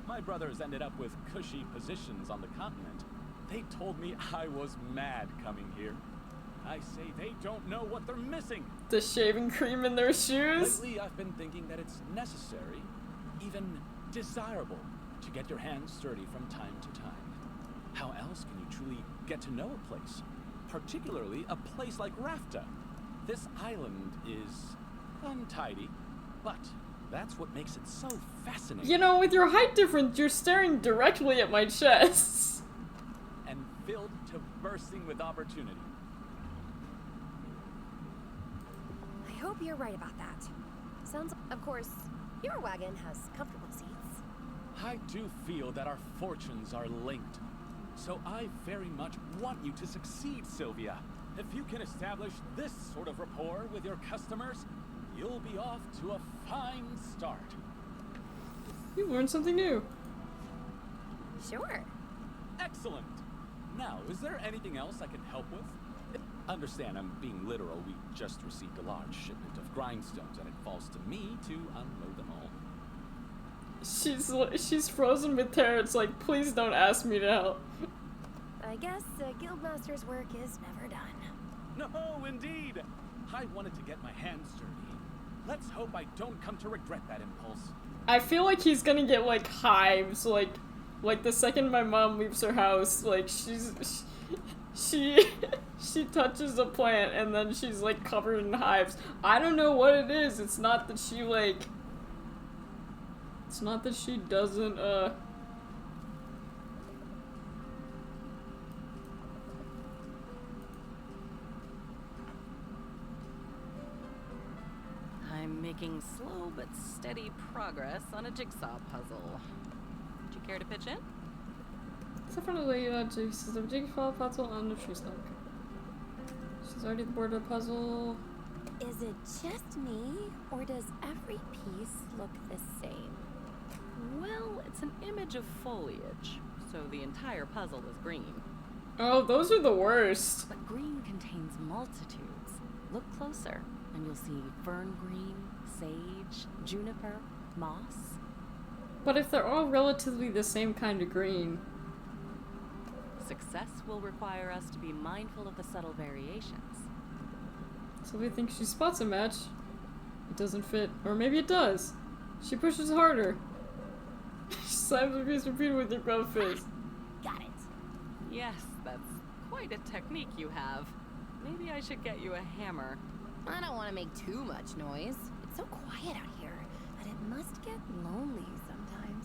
My brothers ended up with cushy positions on the continent, They told me I was mad coming here. I say they don't know what they're missing. The shaving cream in their shoes? Lately, I've been thinking that it's necessary, even desirable, to get your hands dirty from time to time. How else can you truly get to know a place? Particularly a place like Rafta. This island is untidy, but that's what makes it so fascinating. You know, with your height difference, you're staring directly at my chest. And filled to bursting with opportunity. I hope you're right about that. Sounds, of course, your wagon has comfortable seats. I do feel that our fortunes are linked. So I very much want you to succeed, Sylvia. If you can establish this sort of rapport with your customers, you'll be off to a fine start. You learned something new. Sure. Excellent. Now, is there anything else I can help with? Understand, I'm being literal. We just received a large shipment of grindstones, and it falls to me to unload them all. She's frozen with terror. It's like, please don't ask me to help. I guess a guildmaster's work is never done. No, indeed. I wanted to get my hands dirty. Let's hope I don't come to regret that impulse. I feel like he's gonna get like hives, like the second my mom leaves her house, like she touches a plant and then she's like covered in hives. I don't know what it is. It's not that she doesn't I'm making slow but steady progress on a jigsaw puzzle. Would you care to pitch in? Definitely the jigsaw puzzle on the tree stump. She's already bored of the puzzle. Is it just me, or does every piece look the same? Well, it's an image of foliage, so the entire puzzle is green. Oh, those are the worst. But green contains multitudes. Look closer, and you'll see fern green, sage, juniper, moss. But if they're all relatively the same kind of green... Success will require us to be mindful of the subtle variations. So we think she spots a match. It doesn't fit. Or maybe it does. She pushes harder. She slams the piece repeatedly with your gloved fist. Got it. Yes, that's quite a technique you have. Maybe I should get you a hammer. I don't want to make too much noise. It's so quiet out here that it must get lonely sometimes.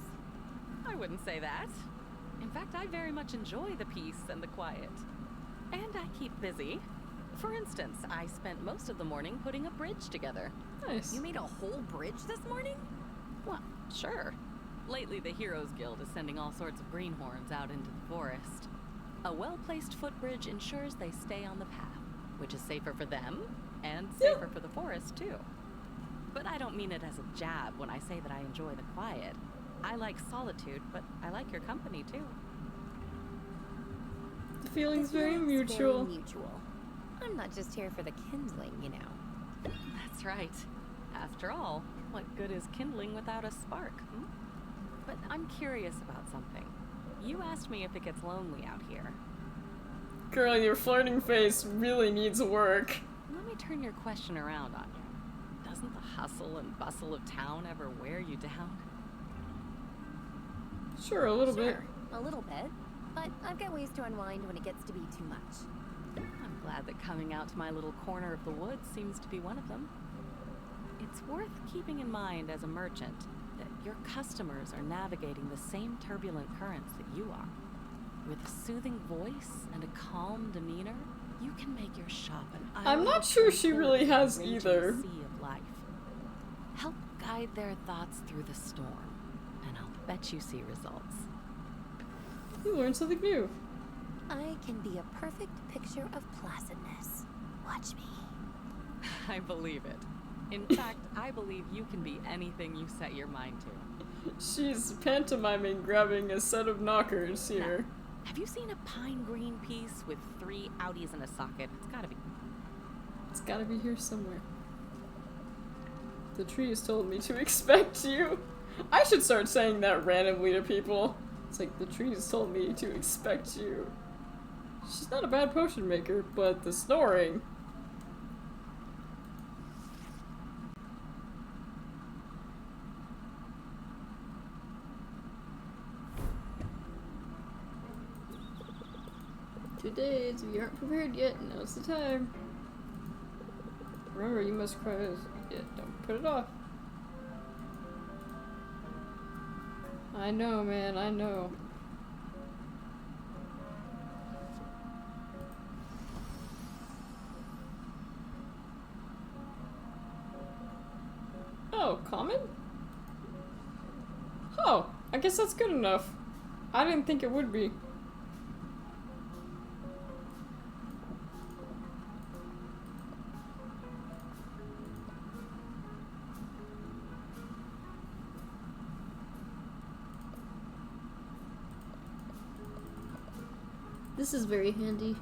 I wouldn't say that. In fact, I very much enjoy the peace and the quiet. And I keep busy. For instance, I spent most of the morning putting a bridge together. Nice. You made a whole bridge this morning? Well, sure. Lately, the Heroes Guild is sending all sorts of greenhorns out into the forest. A well-placed footbridge ensures they stay on the path, which is safer for them, and safer for the forest, too. But I don't mean it as a jab when I say that I enjoy the quiet. I like solitude, but I like your company, too. The feeling's very mutual. Very mutual. I'm not just here for the kindling, you know. That's right. After all, what good is kindling without a spark? Hmm? But I'm curious about something. You asked me if it gets lonely out here. Girl, your flirting face really needs work. Let me turn your question around on you. Doesn't the hustle and bustle of town ever wear you down? Sure, a little bit. A little bit. But I've got ways to unwind when it gets to be too much. I'm glad that coming out to my little corner of the woods seems to be one of them. It's worth keeping in mind as a merchant that your customers are navigating the same turbulent currents that you are. With a soothing voice and a calm demeanor, you can make your shop an island. I'm not sure she really has raging either. Sea of life. Help guide their thoughts through the storm, and I'll bet you see results. You learned something new. I can be a perfect picture of placidness. Watch me. I believe it. In fact, I believe you can be anything you set your mind to. She's pantomiming grabbing a set of knockers here. Now, have you seen a pine green piece with 3 outies in a socket? It's gotta be here somewhere. The tree has told me to expect you. I should start saying that randomly to people. It's like, the tree has told me to expect you. She's not a bad potion maker, but the snoring. Two days, if you aren't prepared yet, now's the time. Remember, you must cry. Yeah, don't put it off. I know, man, I know. Oh, common? Oh, I guess that's good enough. I didn't think it would be. This is very handy.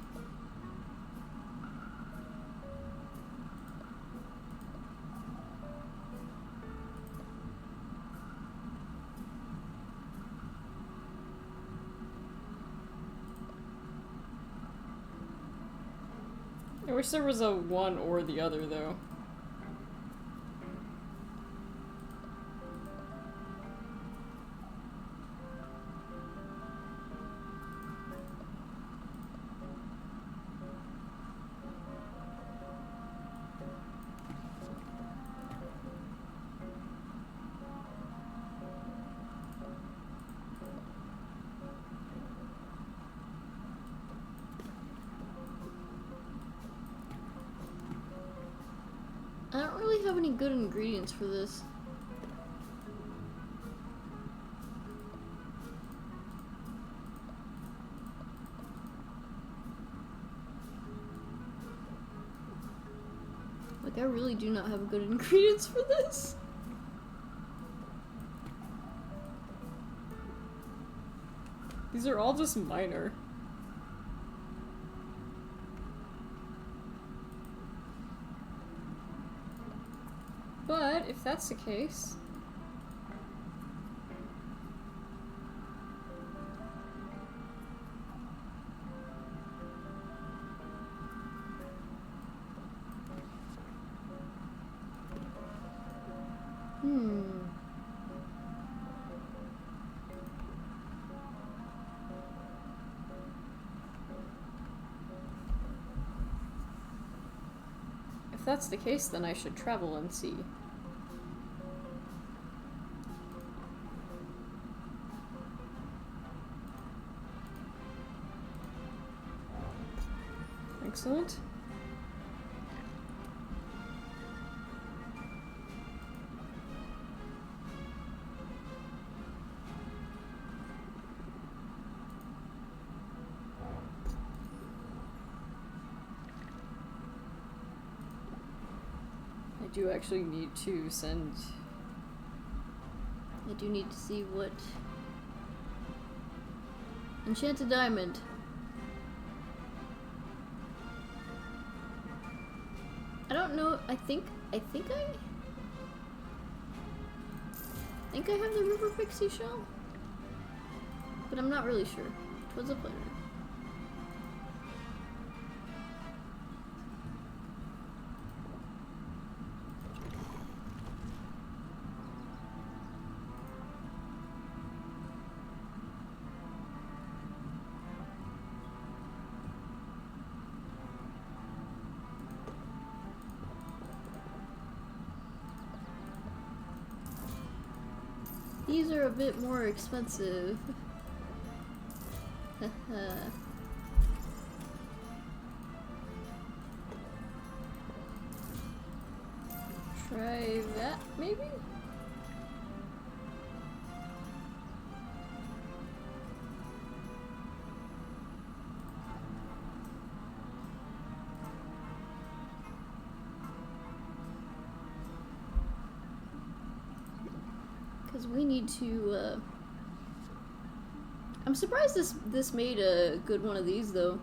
I wish there was a one or the other, though. I don't really have any good ingredients for this. Like, I really do not have good ingredients for this. These are all just minor. But if that's the case, if that's the case, then I should travel and see. Excellent. I do actually need to send... I do need to see what... Enchanted Diamond. I don't know, I think I have the River Pixie shell, but I'm not really sure. Twas a pleasure. These are a bit more expensive. Try that, maybe? Because we need to, I'm surprised this made a good one of these, though.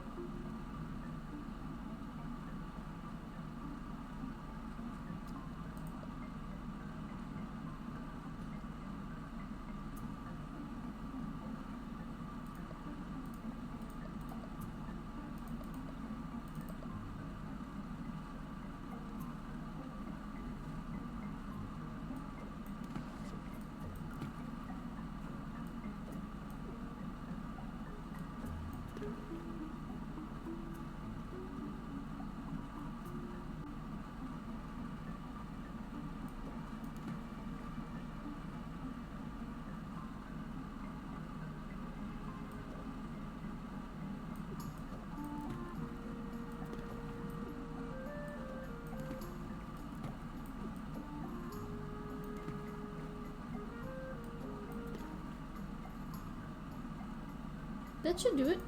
That should do it.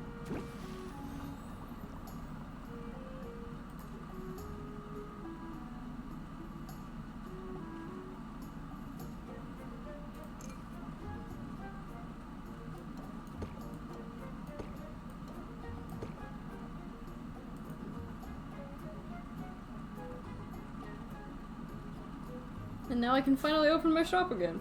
And now I can finally open my shop again.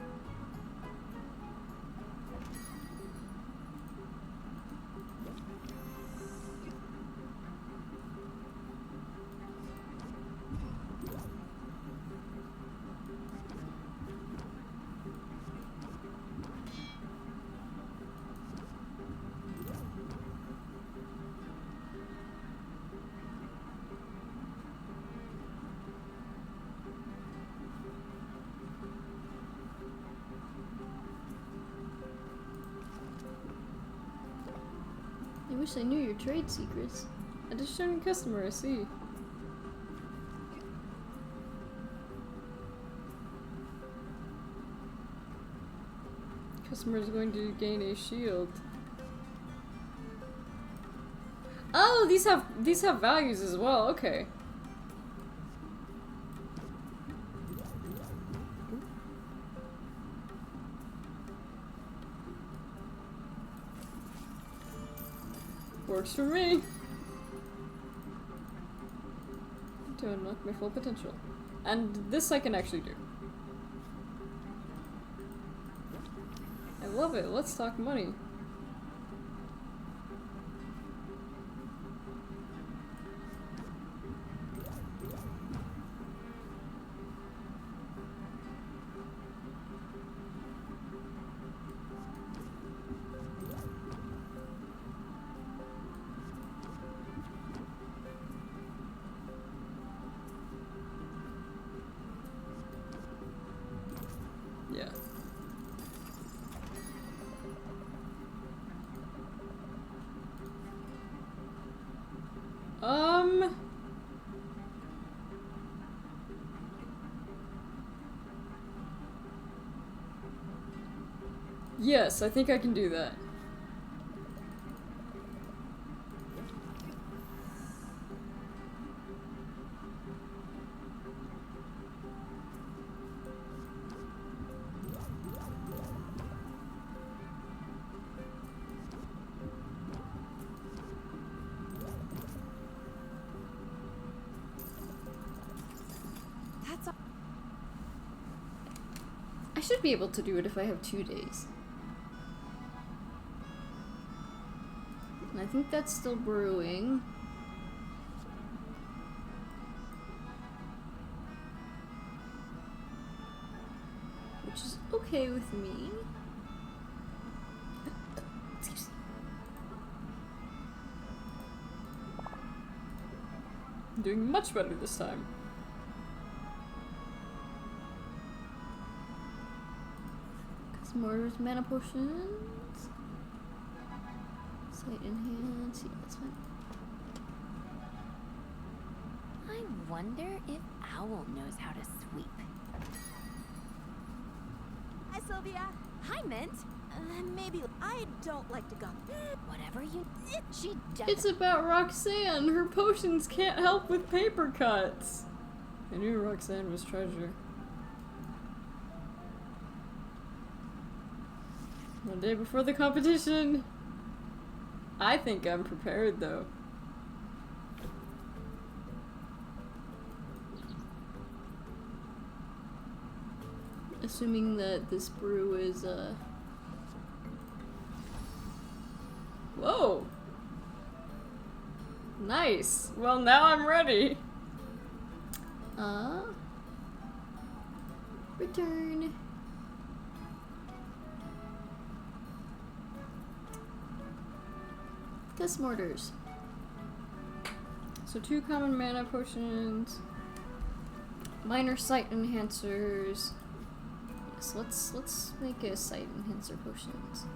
I wish I knew your trade secrets. A discerning customer, I see. Customer is going to gain a shield. Oh, these have values as well. Okay. Works for me. To unlock my full potential. And this I can actually do. I love it. Let's talk money. Yeah. Yes, I think I can do that. That's all. I should be able to do it if I have 2 days. And I think that's still brewing. Which is okay with me. Excuse me. I'm doing much better this time. Mortars, mana potions. Sight enhance. Yeah, that's fine. I wonder if Owl knows how to sweep. Hi, Sylvia. Hi, Mint. Maybe I don't like to go. Whatever you. She It's about Roxanne. Her potions can't help with paper cuts. I knew Roxanne was treasure. One day before the competition. I think I'm prepared though. Assuming that this brew is, Whoa! Nice! Well, now I'm ready! Return. Guess mortars. So 2 common mana potions. Minor sight enhancers. Yes, let's make a sight enhancer potions.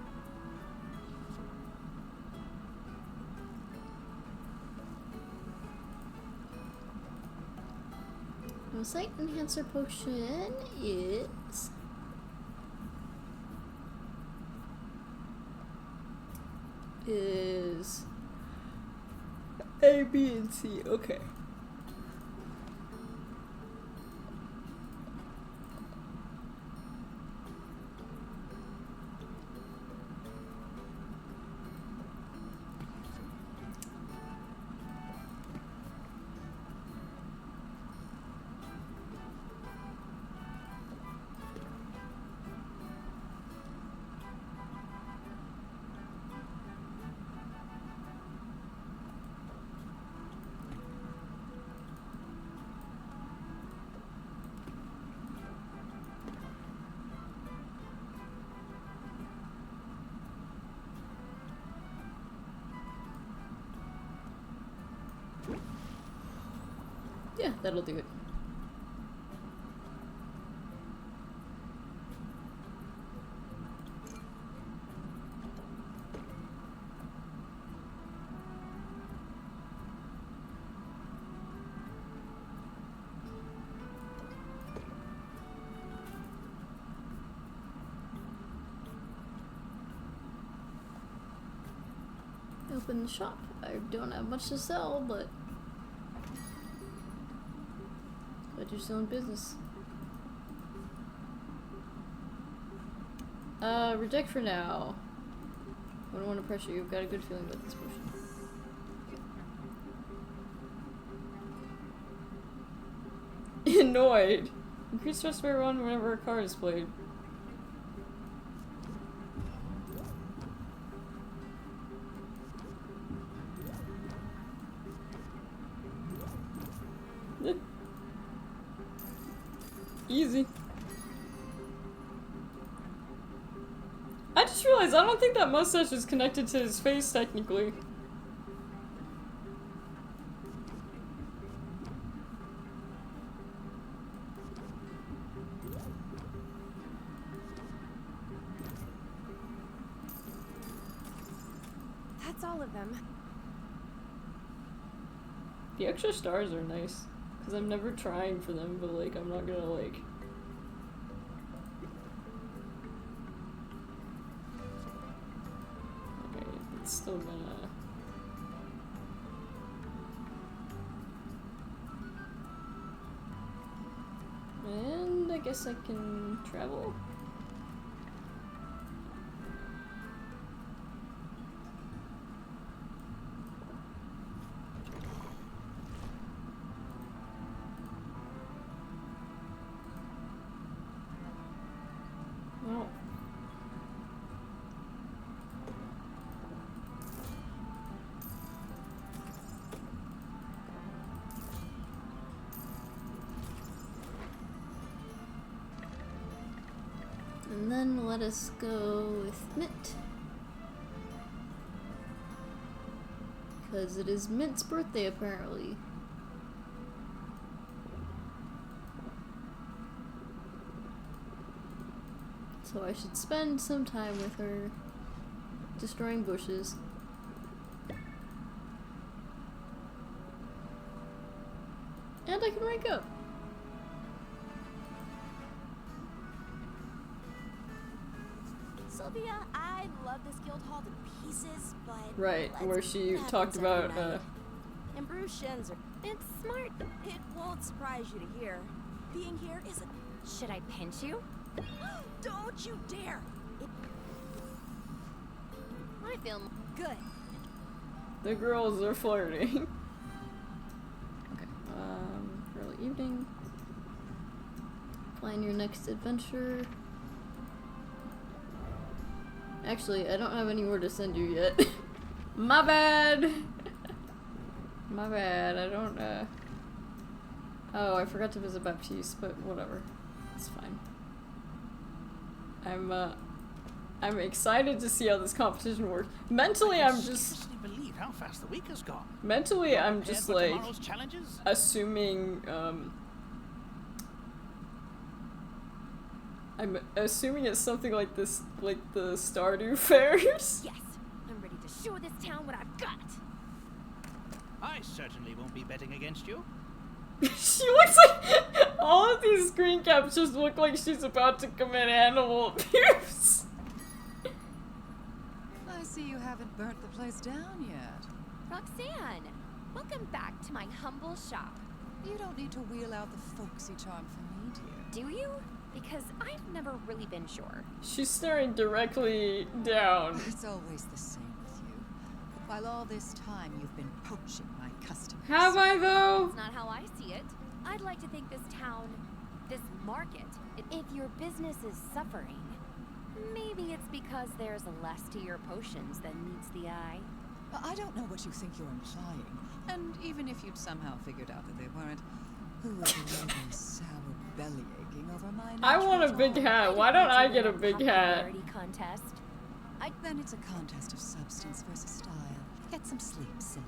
A sight enhancer potion is is A, B, and C. Okay. Yeah, that'll do it. Open the shop. I don't have much to sell, but you're still in business. Reject for now. I don't want to pressure you. I've got a good feeling about this potion. Annoyed. Increase stress by 1 whenever a card is played. Easy. I just realized I don't think that mustache is connected to his face technically. That's all of them. The extra stars are nice. Because I'm never trying for them, but like, I'm not gonna like... Okay, it's still gonna... And I guess I can travel? No. And then let us go with Mint. Because it is Mint's birthday apparently. So I should spend some time with her, destroying bushes. And I can rank up. Sylvia, I love this guild hall to pieces, but Right, where she talked about and Brew shins are... It's smart. It won't surprise you to hear. Being here is a... Should I pinch you? Don't you dare! I feel Good. the girls are flirting. Okay, early evening. Plan your next adventure. Actually, I don't have anywhere to send you yet. My bad! My bad, I don't, Oh, I forgot to visit Baptiste, but whatever. It's fine. I'm excited to see how this competition works. Mentally, I'm just... I can't believe how fast the week has gone. Mentally, I'm just, like, challenges? assuming, I'm assuming it's something like this, like the Stardew Fairs. Yes, I'm ready to show this town what I've got. I certainly won't be betting against you. She looks like all of these screen captures look like she's about to commit animal abuse. I I see you haven't burnt the place down yet. Roxanne, welcome back to my humble shop. You don't need to wheel out the folksy charm for me, dear. Do you? Because I've never really been sure. She's staring directly down. It's always the same with you. While all this time you've been poaching my customers. Have I though? That's not how I see it. I'd like to think this town, this market, if your business is suffering, maybe it's because there's less to your potions than meets the eye. I don't know what you think you're implying. And even if you'd somehow figured out that they weren't, who would be sour belly aching over my I want a big hat. Why don't I get a big hat? Contest. Then it's a contest of substance versus style. Get some sleep, Sylvia.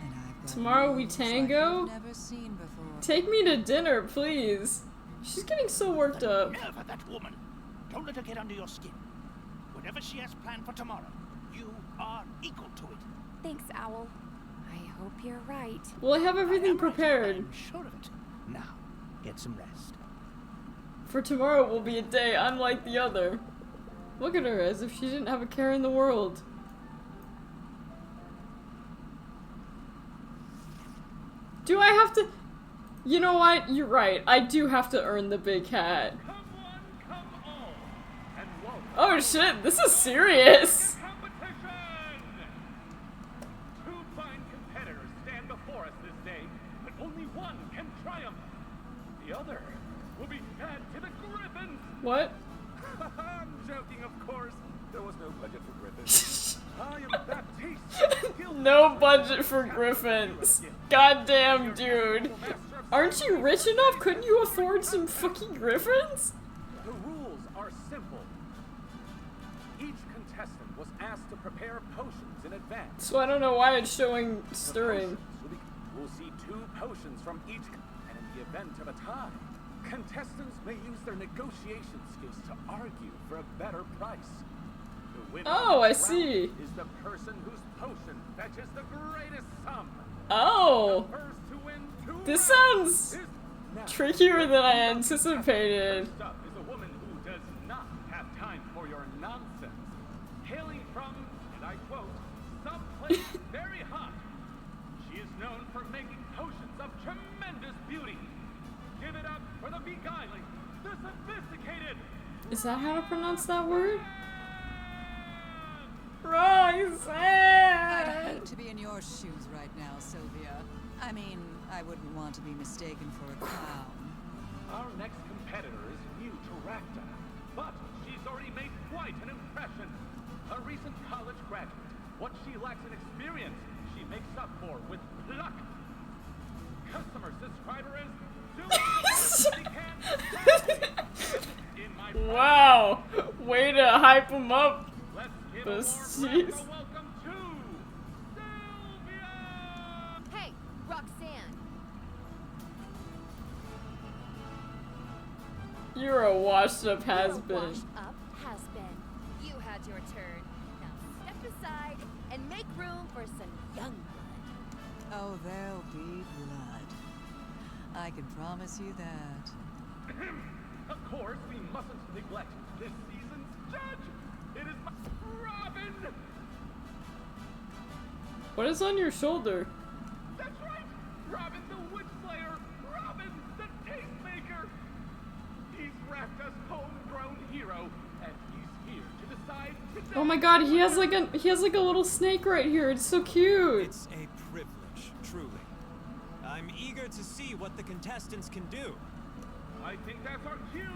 And I've got Tomorrow we moves tango? like you've never seen before. Take me to dinner, please. She's getting so worked up. Never that woman. Don't let her get under your skin. Whatever she has planned for tomorrow, you are equal to it. Thanks, Owl. I hope you're right. Well, I have everything Right, prepared. I'm sure of it. Now, get some rest. For tomorrow will be a day unlike the other. Look at her, as if she didn't have a care in the world. Do I have to... You know what? You're right. I do have to earn the big hat. Come one, come all, and welcome Oh shit, this is serious. to competition! Two fine competitors stand before us this day, but only one can triumph. The other will be fed to the griffins. What? I'm joking, of course. There was no budget for griffins. I am Baptiste. No budget for griffins. Goddamn, dude. Aren't you rich enough? Couldn't you afford some fucking griffins? The rules are simple. Each contestant was asked to prepare potions in advance. So I don't know why it's showing stirring. We'll see 2 potions from each, and in the event of a tie, contestants may use their negotiation skills to argue for a better price. The winner Oh, I of this round see. is the person whose potion fetches the greatest sum. Oh, The first to win 2 this rounds sounds is now. trickier than I anticipated. First up is a woman who does not have time for your nonsense. Hailing from, and I quote, some place very hot. She is known for making potions of tremendous beauty. Give it up for the beguiling, the sophisticated. Is that how to pronounce that word? I'd Roxanne! hate to be in your shoes right now, Sylvia. I mean, I wouldn't want to be mistaken for a clown. Our next competitor is new to Rafta, but she's already made quite an impression. A recent college graduate. What she lacks in experience, she makes up for with pluck. Customer subscriber is doing in my Wow, way to hype him up. Let's give But a jeez. warm welcome to Sylvia! Hey, Roxanne. You're a washed up You're has-been. washed up has-been. You had your turn. Now step aside and make room for some young blood. Oh, there'll be blood. I can promise you that. Of course, we mustn't neglect this season's judge. It is my Robin. What is on your shoulder? That's right, Robin the Witch Slayer. Robin the Tastemaker. He's Rafta's homegrown hero, and he's here to decide. Oh my god, he has like a little snake right here. It's so cute. It's a privilege, truly. I'm eager to see what the contestants can do. I think that's our cue.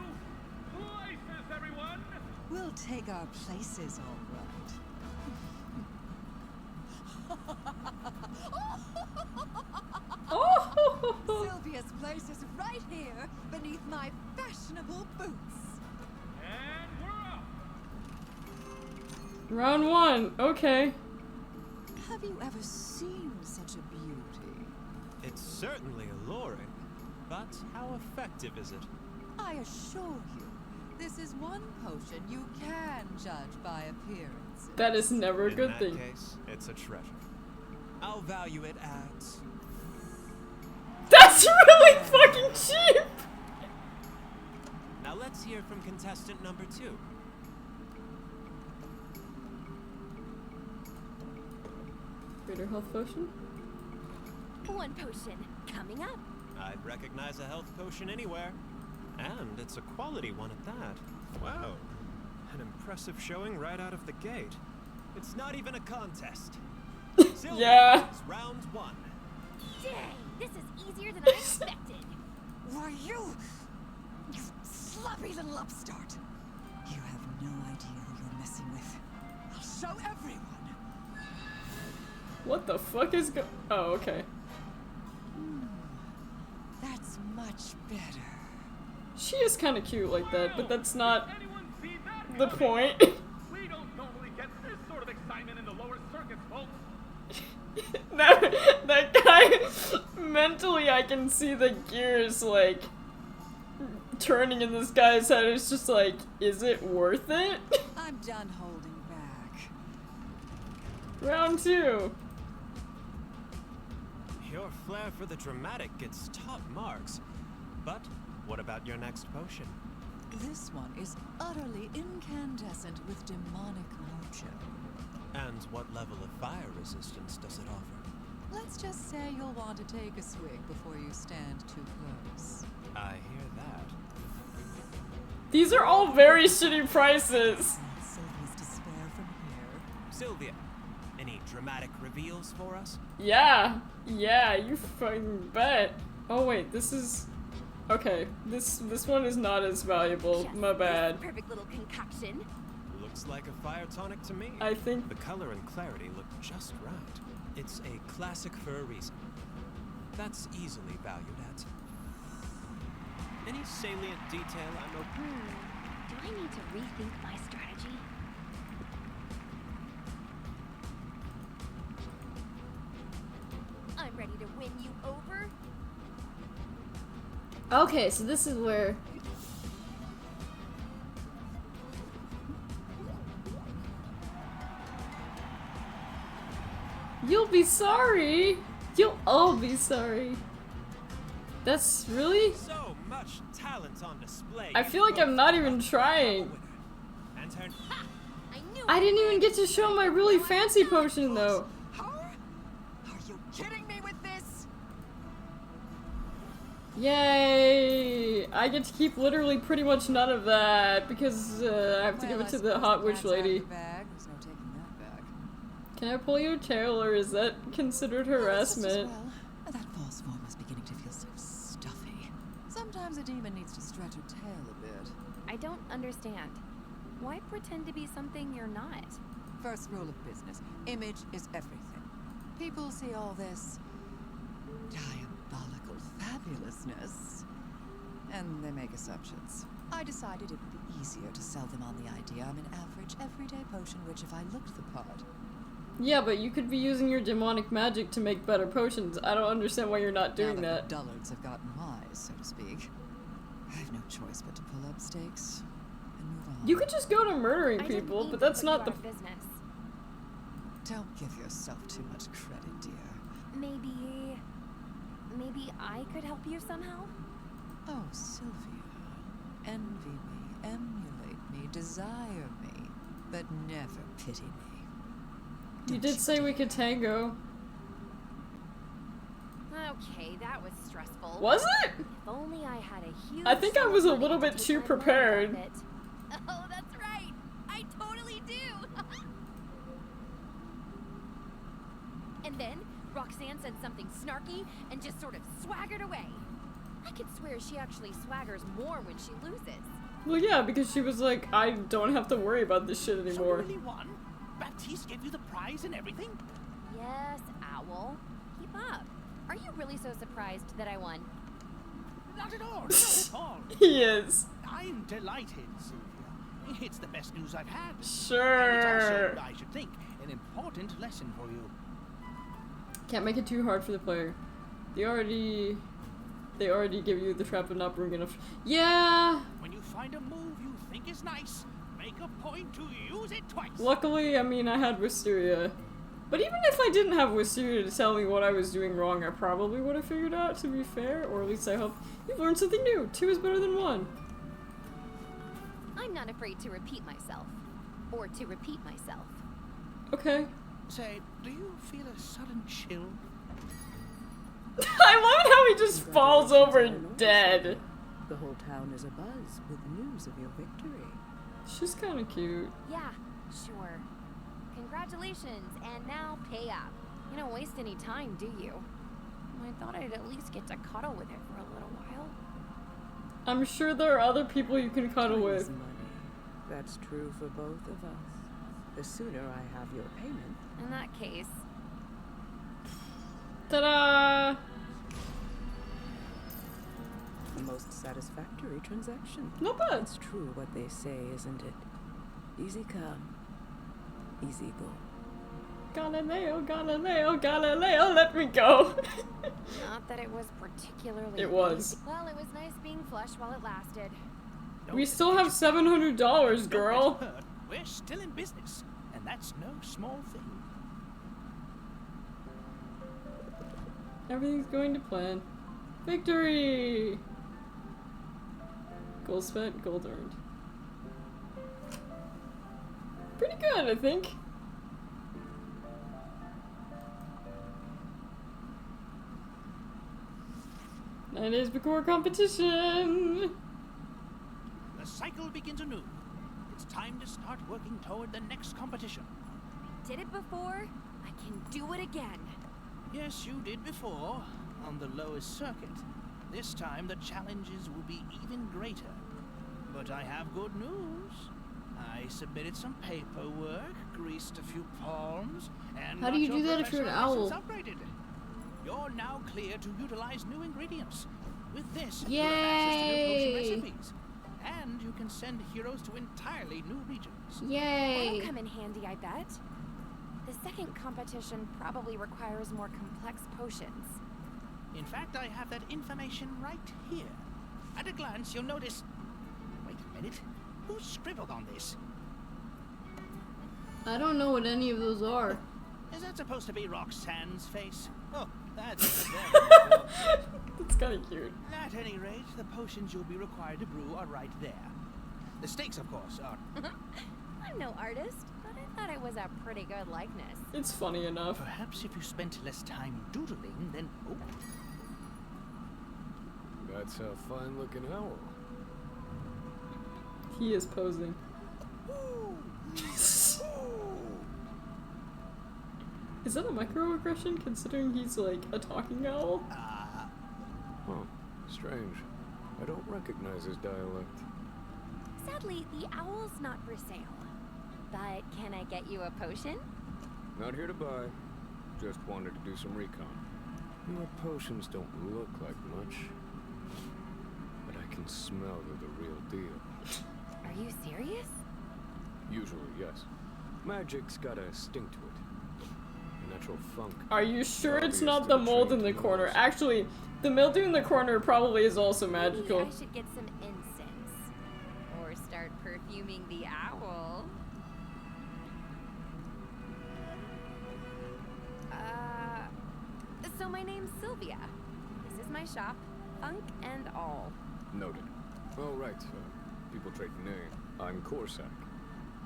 Places, everyone. We'll take our places, all right. Oh! Sylvia's place is right here, beneath my fashionable boots. And we're off. Round 1. Okay. Have you ever seen such a beauty? It's certainly alluring, but how effective is it? I assure you, this is one potion you can judge by appearance. That is never a In good that thing. case, it's a treasure. I'll value it at... That's really fucking cheap! Now let's hear from contestant number 2. Greater health potion. 1 potion coming up. I'd recognize a health potion anywhere. And it's a quality one at that. Wow. An impressive showing right out of the gate. It's not even a contest. Sylvia, Yeah. it's round 1. Dang, this is easier than I expected. Why, you sloppy little upstart. You have no idea who you're messing with. I'll show everyone. What the fuck is Oh, okay. That's much better. She is kind of cute like that, but that's not the point. We don't normally get this sort of excitement in the lower circuits, folks. that guy, mentally I can see the gears, like, turning in this guy's head. It's just like, is it worth it? I'm done holding back. Round 2. Your flair for the dramatic gets top marks. But what about your next potion? This one is utterly incandescent with demonic mojo. And what level of fire resistance does it offer? Let's just say you'll want to take a swig before you stand too close. I hear that. These are all very shitty prices. Sylvia's despair from here. Sylvia, any dramatic reveals for us? Yeah, you fucking bet. Oh wait, this is... Okay, this one is not as valuable, Just my bad. this perfect little concoction. Looks like a fire tonic to me. I think... The color and clarity look just right. It's a classic for a reason. That's easily valued at. Any salient detail I'm open? Do I need to rethink my strategy? I'm ready to win you over. Okay, so this is where... You'll be sorry! You'll all be sorry. That's really... So much talent on display. I feel like I'm not even trying. And turn. I didn't even get to show my really fancy potion though. Are you kidding me with this? Yay! I get to keep literally pretty much none of that because I have to give it to the hot witch lady. There's no taking that back. Can I pull your tail or is that considered harassment? Well, that false form is beginning to feel so stuffy. Sometimes a demon needs to stretch her tail a bit. I don't understand. Why pretend to be something you're not? First rule of business, image is everything. People see all this diabolical fabulousness, and they make assumptions. I decided it would be easier to sell them on the idea I'm an average, everyday potion witch if I looked the part. Yeah, but you could be using your demonic magic to make better potions. I don't understand why you're not doing now that. The dullards have gotten wise, so to speak. I have no choice but to pull up stakes and move on. You could just go to murdering people, but that's not the... business. Don't give yourself too much credit, dear. Maybe I could help you somehow? Oh, Sylvia. Envy me, emulate me, desire me, but never pity me. You did say we could tango. Okay, that was stressful. Was it? If only I had a huge... I think I was a little bit to too take my mind prepared. off it. Oh, that's right. I totally do. And then Roxanne said something snarky and just sort of swaggered away. I could swear she actually swaggers more when she loses. Well, yeah, because she was like, I don't have to worry about this shit So you anymore. really won? Baptiste gave you the prize and everything? Yes, Owl. Keep up. Are you really so surprised that I won? Not at all, not at all. He is. I'm delighted, Sylvia. It's the best news I've had. Sure. And it's also, I should think, an important lesson for you. Can't make it too hard for the player. They already give you the trap of not bringing enough. Yeah. When you find a move you think is nice, make a point to use it twice. Luckily, I mean, I had Recettear. But even if I didn't have Recettear to tell me what I was doing wrong, I probably would have figured out, to be fair. Or at least I hope you've learned something new. 2 is better than 1. I'm not afraid to repeat myself. Or to repeat myself. Okay. Say, do you feel a sudden chill? I love how he just falls over dead. The whole town is abuzz with news of your victory. She's kind of cute. Yeah, sure. Congratulations, and now pay up. You don't waste any time, do you? I thought I'd at least get to cuddle with it for a little while. I'm sure there are other people you can cuddle Time with. is money. That's true for both of us. The sooner I have your payment. In that case, Ta-da! The most satisfactory transaction. Not bad. It's true what they say, isn't it? Easy come, easy go. Galileo, Galileo, Galileo, let me go! not that it was particularly. It was. easy. Well, it was nice being flush while it lasted. We still have $700, girl. We're still in business, and that's no small thing. Everything's going to plan. Victory! Gold spent, gold earned. Pretty good, I think. 9 days before competition! The cycle begins anew. It's time to start working toward the next competition. Did it before? I can do it again. Yes, you did before, on the lowest circuit. This time the challenges will be even greater. But I have good news. I submitted some paperwork, greased a few palms, and How do you do that if you're an owl? upgraded. You're now clear to utilize new ingredients. With this, Yay! you have access to new potion recipes. And you can send heroes to entirely new regions. Yay! That'll come in handy, I bet. The second competition probably requires more complex potions. In fact, I have that information right here. At a glance, you'll notice... Wait a minute. Who scribbled on this? I don't know what any of those are. Is that supposed to be Roxanne's face? Oh, that's That's kind of cute. At any rate, the potions you'll be required to brew are right there. The stakes, of course, are... I'm no artist, but I thought it was a pretty good likeness. It's funny enough. Perhaps if you spent less time doodling, then... Oh. That's a fine-looking owl. He is posing. Is that a microaggression, considering he's like a talking owl? Huh. Strange. I don't recognize his dialect. Sadly, the owl's not for sale. But can I get you a potion? Not here to buy. Just wanted to do some recon. Your potions don't look like much. But I can smell they're the real deal. Are you serious? Usually, yes. Magic's got a sting to it. A natural funk. Are you sure it's Obvious not to the the mold in trained the corner? nose. Actually, the mildew in the corner probably is also magical. Maybe I should get some incense. Or start perfuming the owl. So my name's Sylvia. This is my shop, Funk and All. Noted. Oh, right. People trade name. I'm Corsac.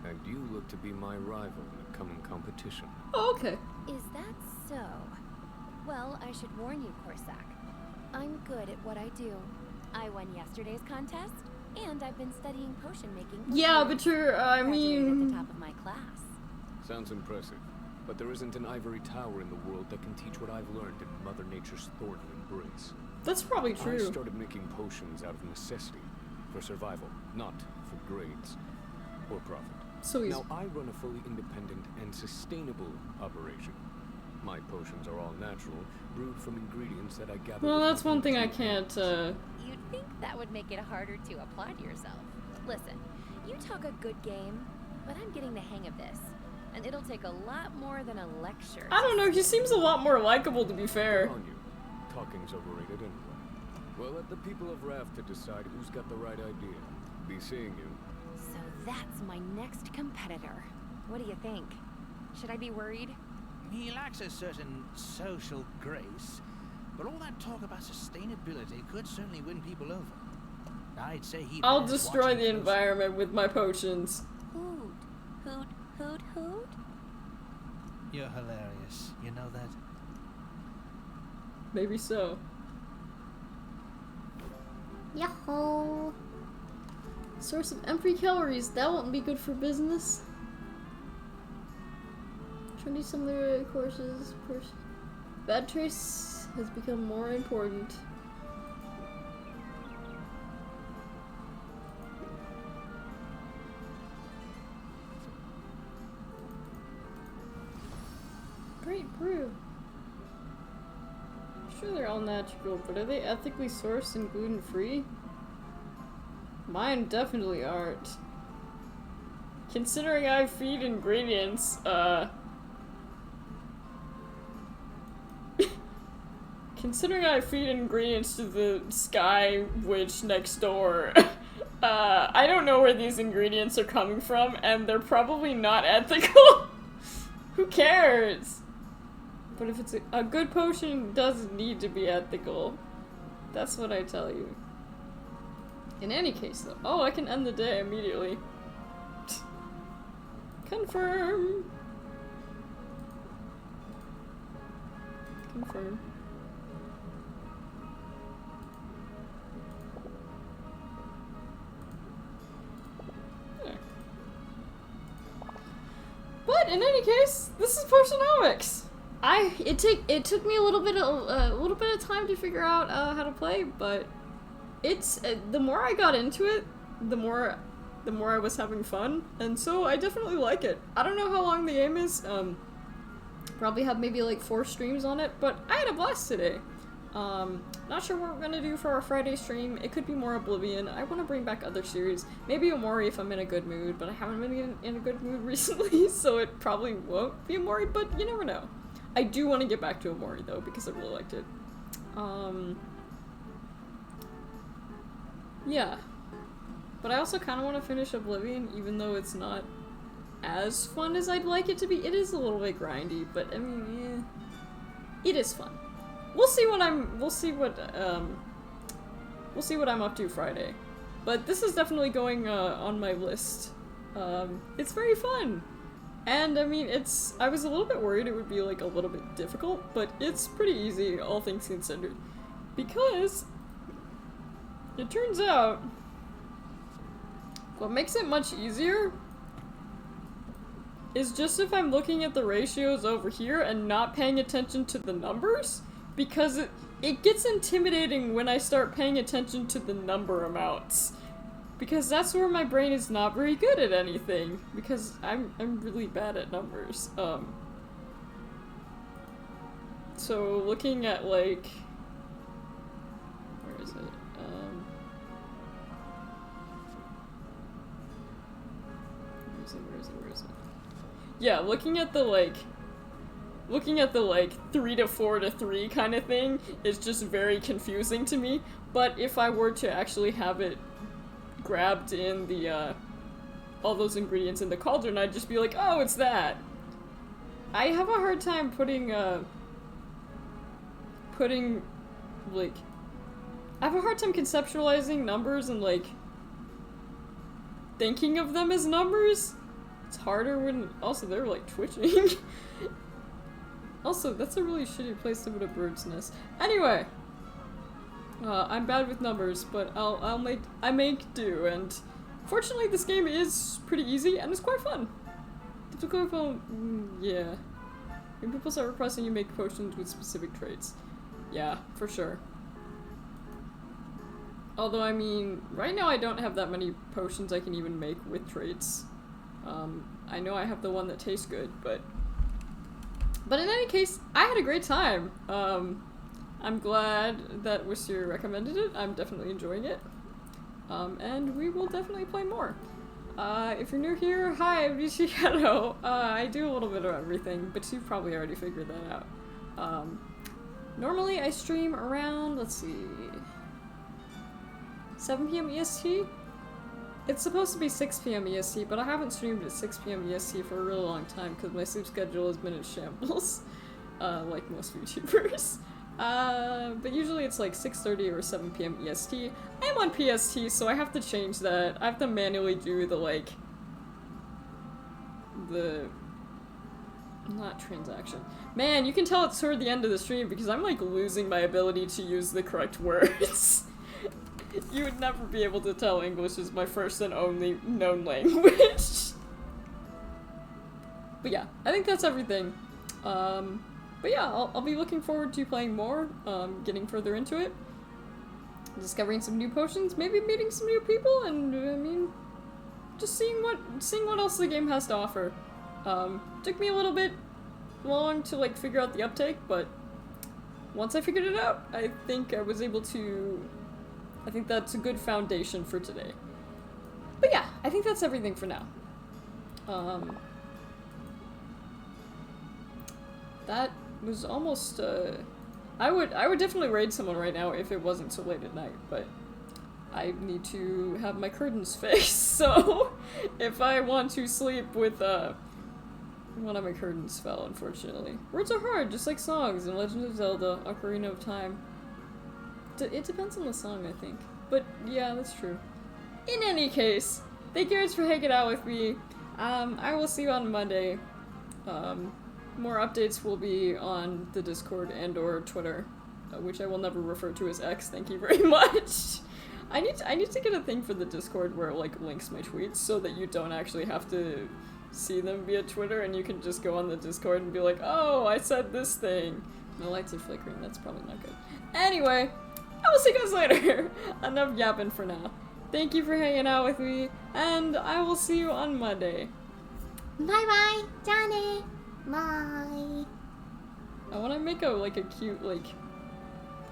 And you look to be my rival in the coming competition. Oh, okay. Is that so? Well, I should warn you, Corsac. I'm good at what I do. I won yesterday's contest, and I've been studying potion making. for Yeah, years. but you're, I Graduated at mean... the top of my class. Sounds impressive. But there isn't an ivory tower in the world that can teach what I've learned in Mother Nature's thorny embrace. That's probably I true. started making potions out of necessity, for survival, not for grades or profit. So easy. Now I run a fully independent and sustainable operation. My potions are all natural, brewed from ingredients that I gather. Well, with that's my one thing I own can't, You'd think that would make it harder to applaud yourself. Listen, you talk a good game, but I'm getting the hang of this. And it'll take a lot more than a lecture. I don't know, he seems a lot more likable, to be fair. Good on you. Talking's overrated anyway. Well, let the people of Rafta decide who's got the right idea. Be seeing you. So that's my next competitor. What do you think? Should I be worried? He lacks a certain social grace, but all that talk about sustainability could certainly win people over. I'd say he. I'll destroy the environment with my potions. Hoot, hoot, hoot, hoot. You're hilarious. You know that? Maybe so. Yahoo! Source of empty calories. That won't be good for business. Trendy similar courses. Bad trace has become more important. Great brew. I'm sure they're all natural, but are they ethically sourced and gluten-free? Mine definitely aren't. Considering I feed ingredients, considering I feed ingredients to the sky witch next door, I don't know where these ingredients are coming from, and they're probably not ethical. Who cares? But if it's a good potion, it doesn't need to be ethical. That's what I tell you. In any case, though. Oh, I can end the day immediately. Confirm. Confirm. There. But in any case, this is Potionomics. It took me a little bit of time to figure out how to play, but it's the more I got into it, the more I was having fun, and so I definitely like it. I don't know how long the game is. Probably have maybe like 4 streams on it, but I had a blast today. Not sure what we're gonna do for our Friday stream. It could be more Oblivion. I want to bring back other series. Maybe Omori if I'm in a good mood, but I haven't been in a good mood recently, so it probably won't be Omori, but you never know. I do want to get back to Omori though, because I really liked it. Yeah. But I also kind of want to finish Oblivion, even though it's not as fun as I'd like it to be. It is a little bit grindy, but I mean, it is fun. We'll see what I'm up to Friday. But this is definitely going on my list. It's very fun. And I mean, I was a little bit worried it would be like a little bit difficult, but it's pretty easy, all things considered. Because it turns out what makes it much easier is just if I'm looking at the ratios over here and not paying attention to the numbers, because it gets intimidating when I start paying attention to the number amounts. Because that's where my brain is not very good at anything, because I'm really bad at numbers. So looking at like, where is it? Where is it? Yeah, looking at the like 3 to 4 to 3 kind of thing is just very confusing to me. But if I were to actually have it grabbed in the all those ingredients in the cauldron, I'd just be like, oh, it's that. I have a hard time putting I have a hard time conceptualizing numbers and like thinking of them as numbers. It's harder when also they're like twitching. Also, that's a really shitty place to put a bird's nest. Anyway, I'm bad with numbers, but I make do, and fortunately this game is pretty easy and it's quite fun. Difficult, yeah. When people start requesting you make potions with specific traits. Yeah, for sure. Although, I mean, right now I don't have that many potions I can even make with traits. I know I have the one that tastes good, but in any case, I had a great time. I'm glad that Recettear recommended it. I'm definitely enjoying it. And we will definitely play more. If you're new here, hi, I'm Nicchiketto. I do a little bit of everything, but you've probably already figured that out. Normally I stream around, let's see, 7 p.m. EST? It's supposed to be 6 p.m. EST, but I haven't streamed at 6 p.m. EST for a really long time because my sleep schedule has been in shambles, like most YouTubers. But usually it's like 6:30 or 7 p.m. EST. I am on PST, so I have to change that. I have to manually do the Not transaction. Man, you can tell it's toward the end of the stream because I'm like losing my ability to use the correct words. You would never be able to tell English is my first and only known language. But yeah, I think that's everything. But yeah, I'll be looking forward to playing more, getting further into it, discovering some new potions, maybe meeting some new people, and I mean, just seeing what else the game has to offer. Took me a little bit long to like figure out the uptake, but once I figured it out, I think I was able to. I think that's a good foundation for today. But yeah, I think that's everything for now. That was almost, I would definitely raid someone right now if it wasn't so late at night, but I need to have my curtains fixed, so if I want to sleep with, one of my curtains fell, unfortunately. Words are hard, just like songs in Legend of Zelda, Ocarina of Time. It depends on the song, I think. But yeah, that's true. In any case, thank you guys for hanging out with me. I will see you on Monday. More updates will be on the Discord and or Twitter, which I will never refer to as X. Thank you very much. I need to get a thing for the Discord where it like links my tweets so that you don't actually have to see them via Twitter and you can just go on the Discord and be like, oh, I said this thing. The lights are flickering. That's probably not good. Anyway, I will see you guys later. Enough yapping for now. Thank you for hanging out with me, and I will see you on Monday. Bye bye, Johnny. Bye. I want to make a cute like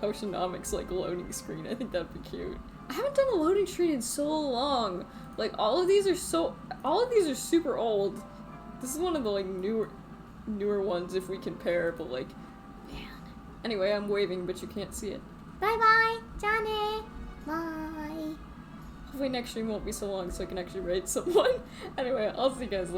Potionomics like loading screen. I think that'd be cute. I haven't done a loading screen in so long. Like all of these are super old. This is one of the like newer ones if we compare, but like man. Anyway, I'm waving but you can't see it. Bye bye, Johnny. Bye. Hopefully next stream won't be so long so I can actually raid someone. Anyway, I'll see you guys later.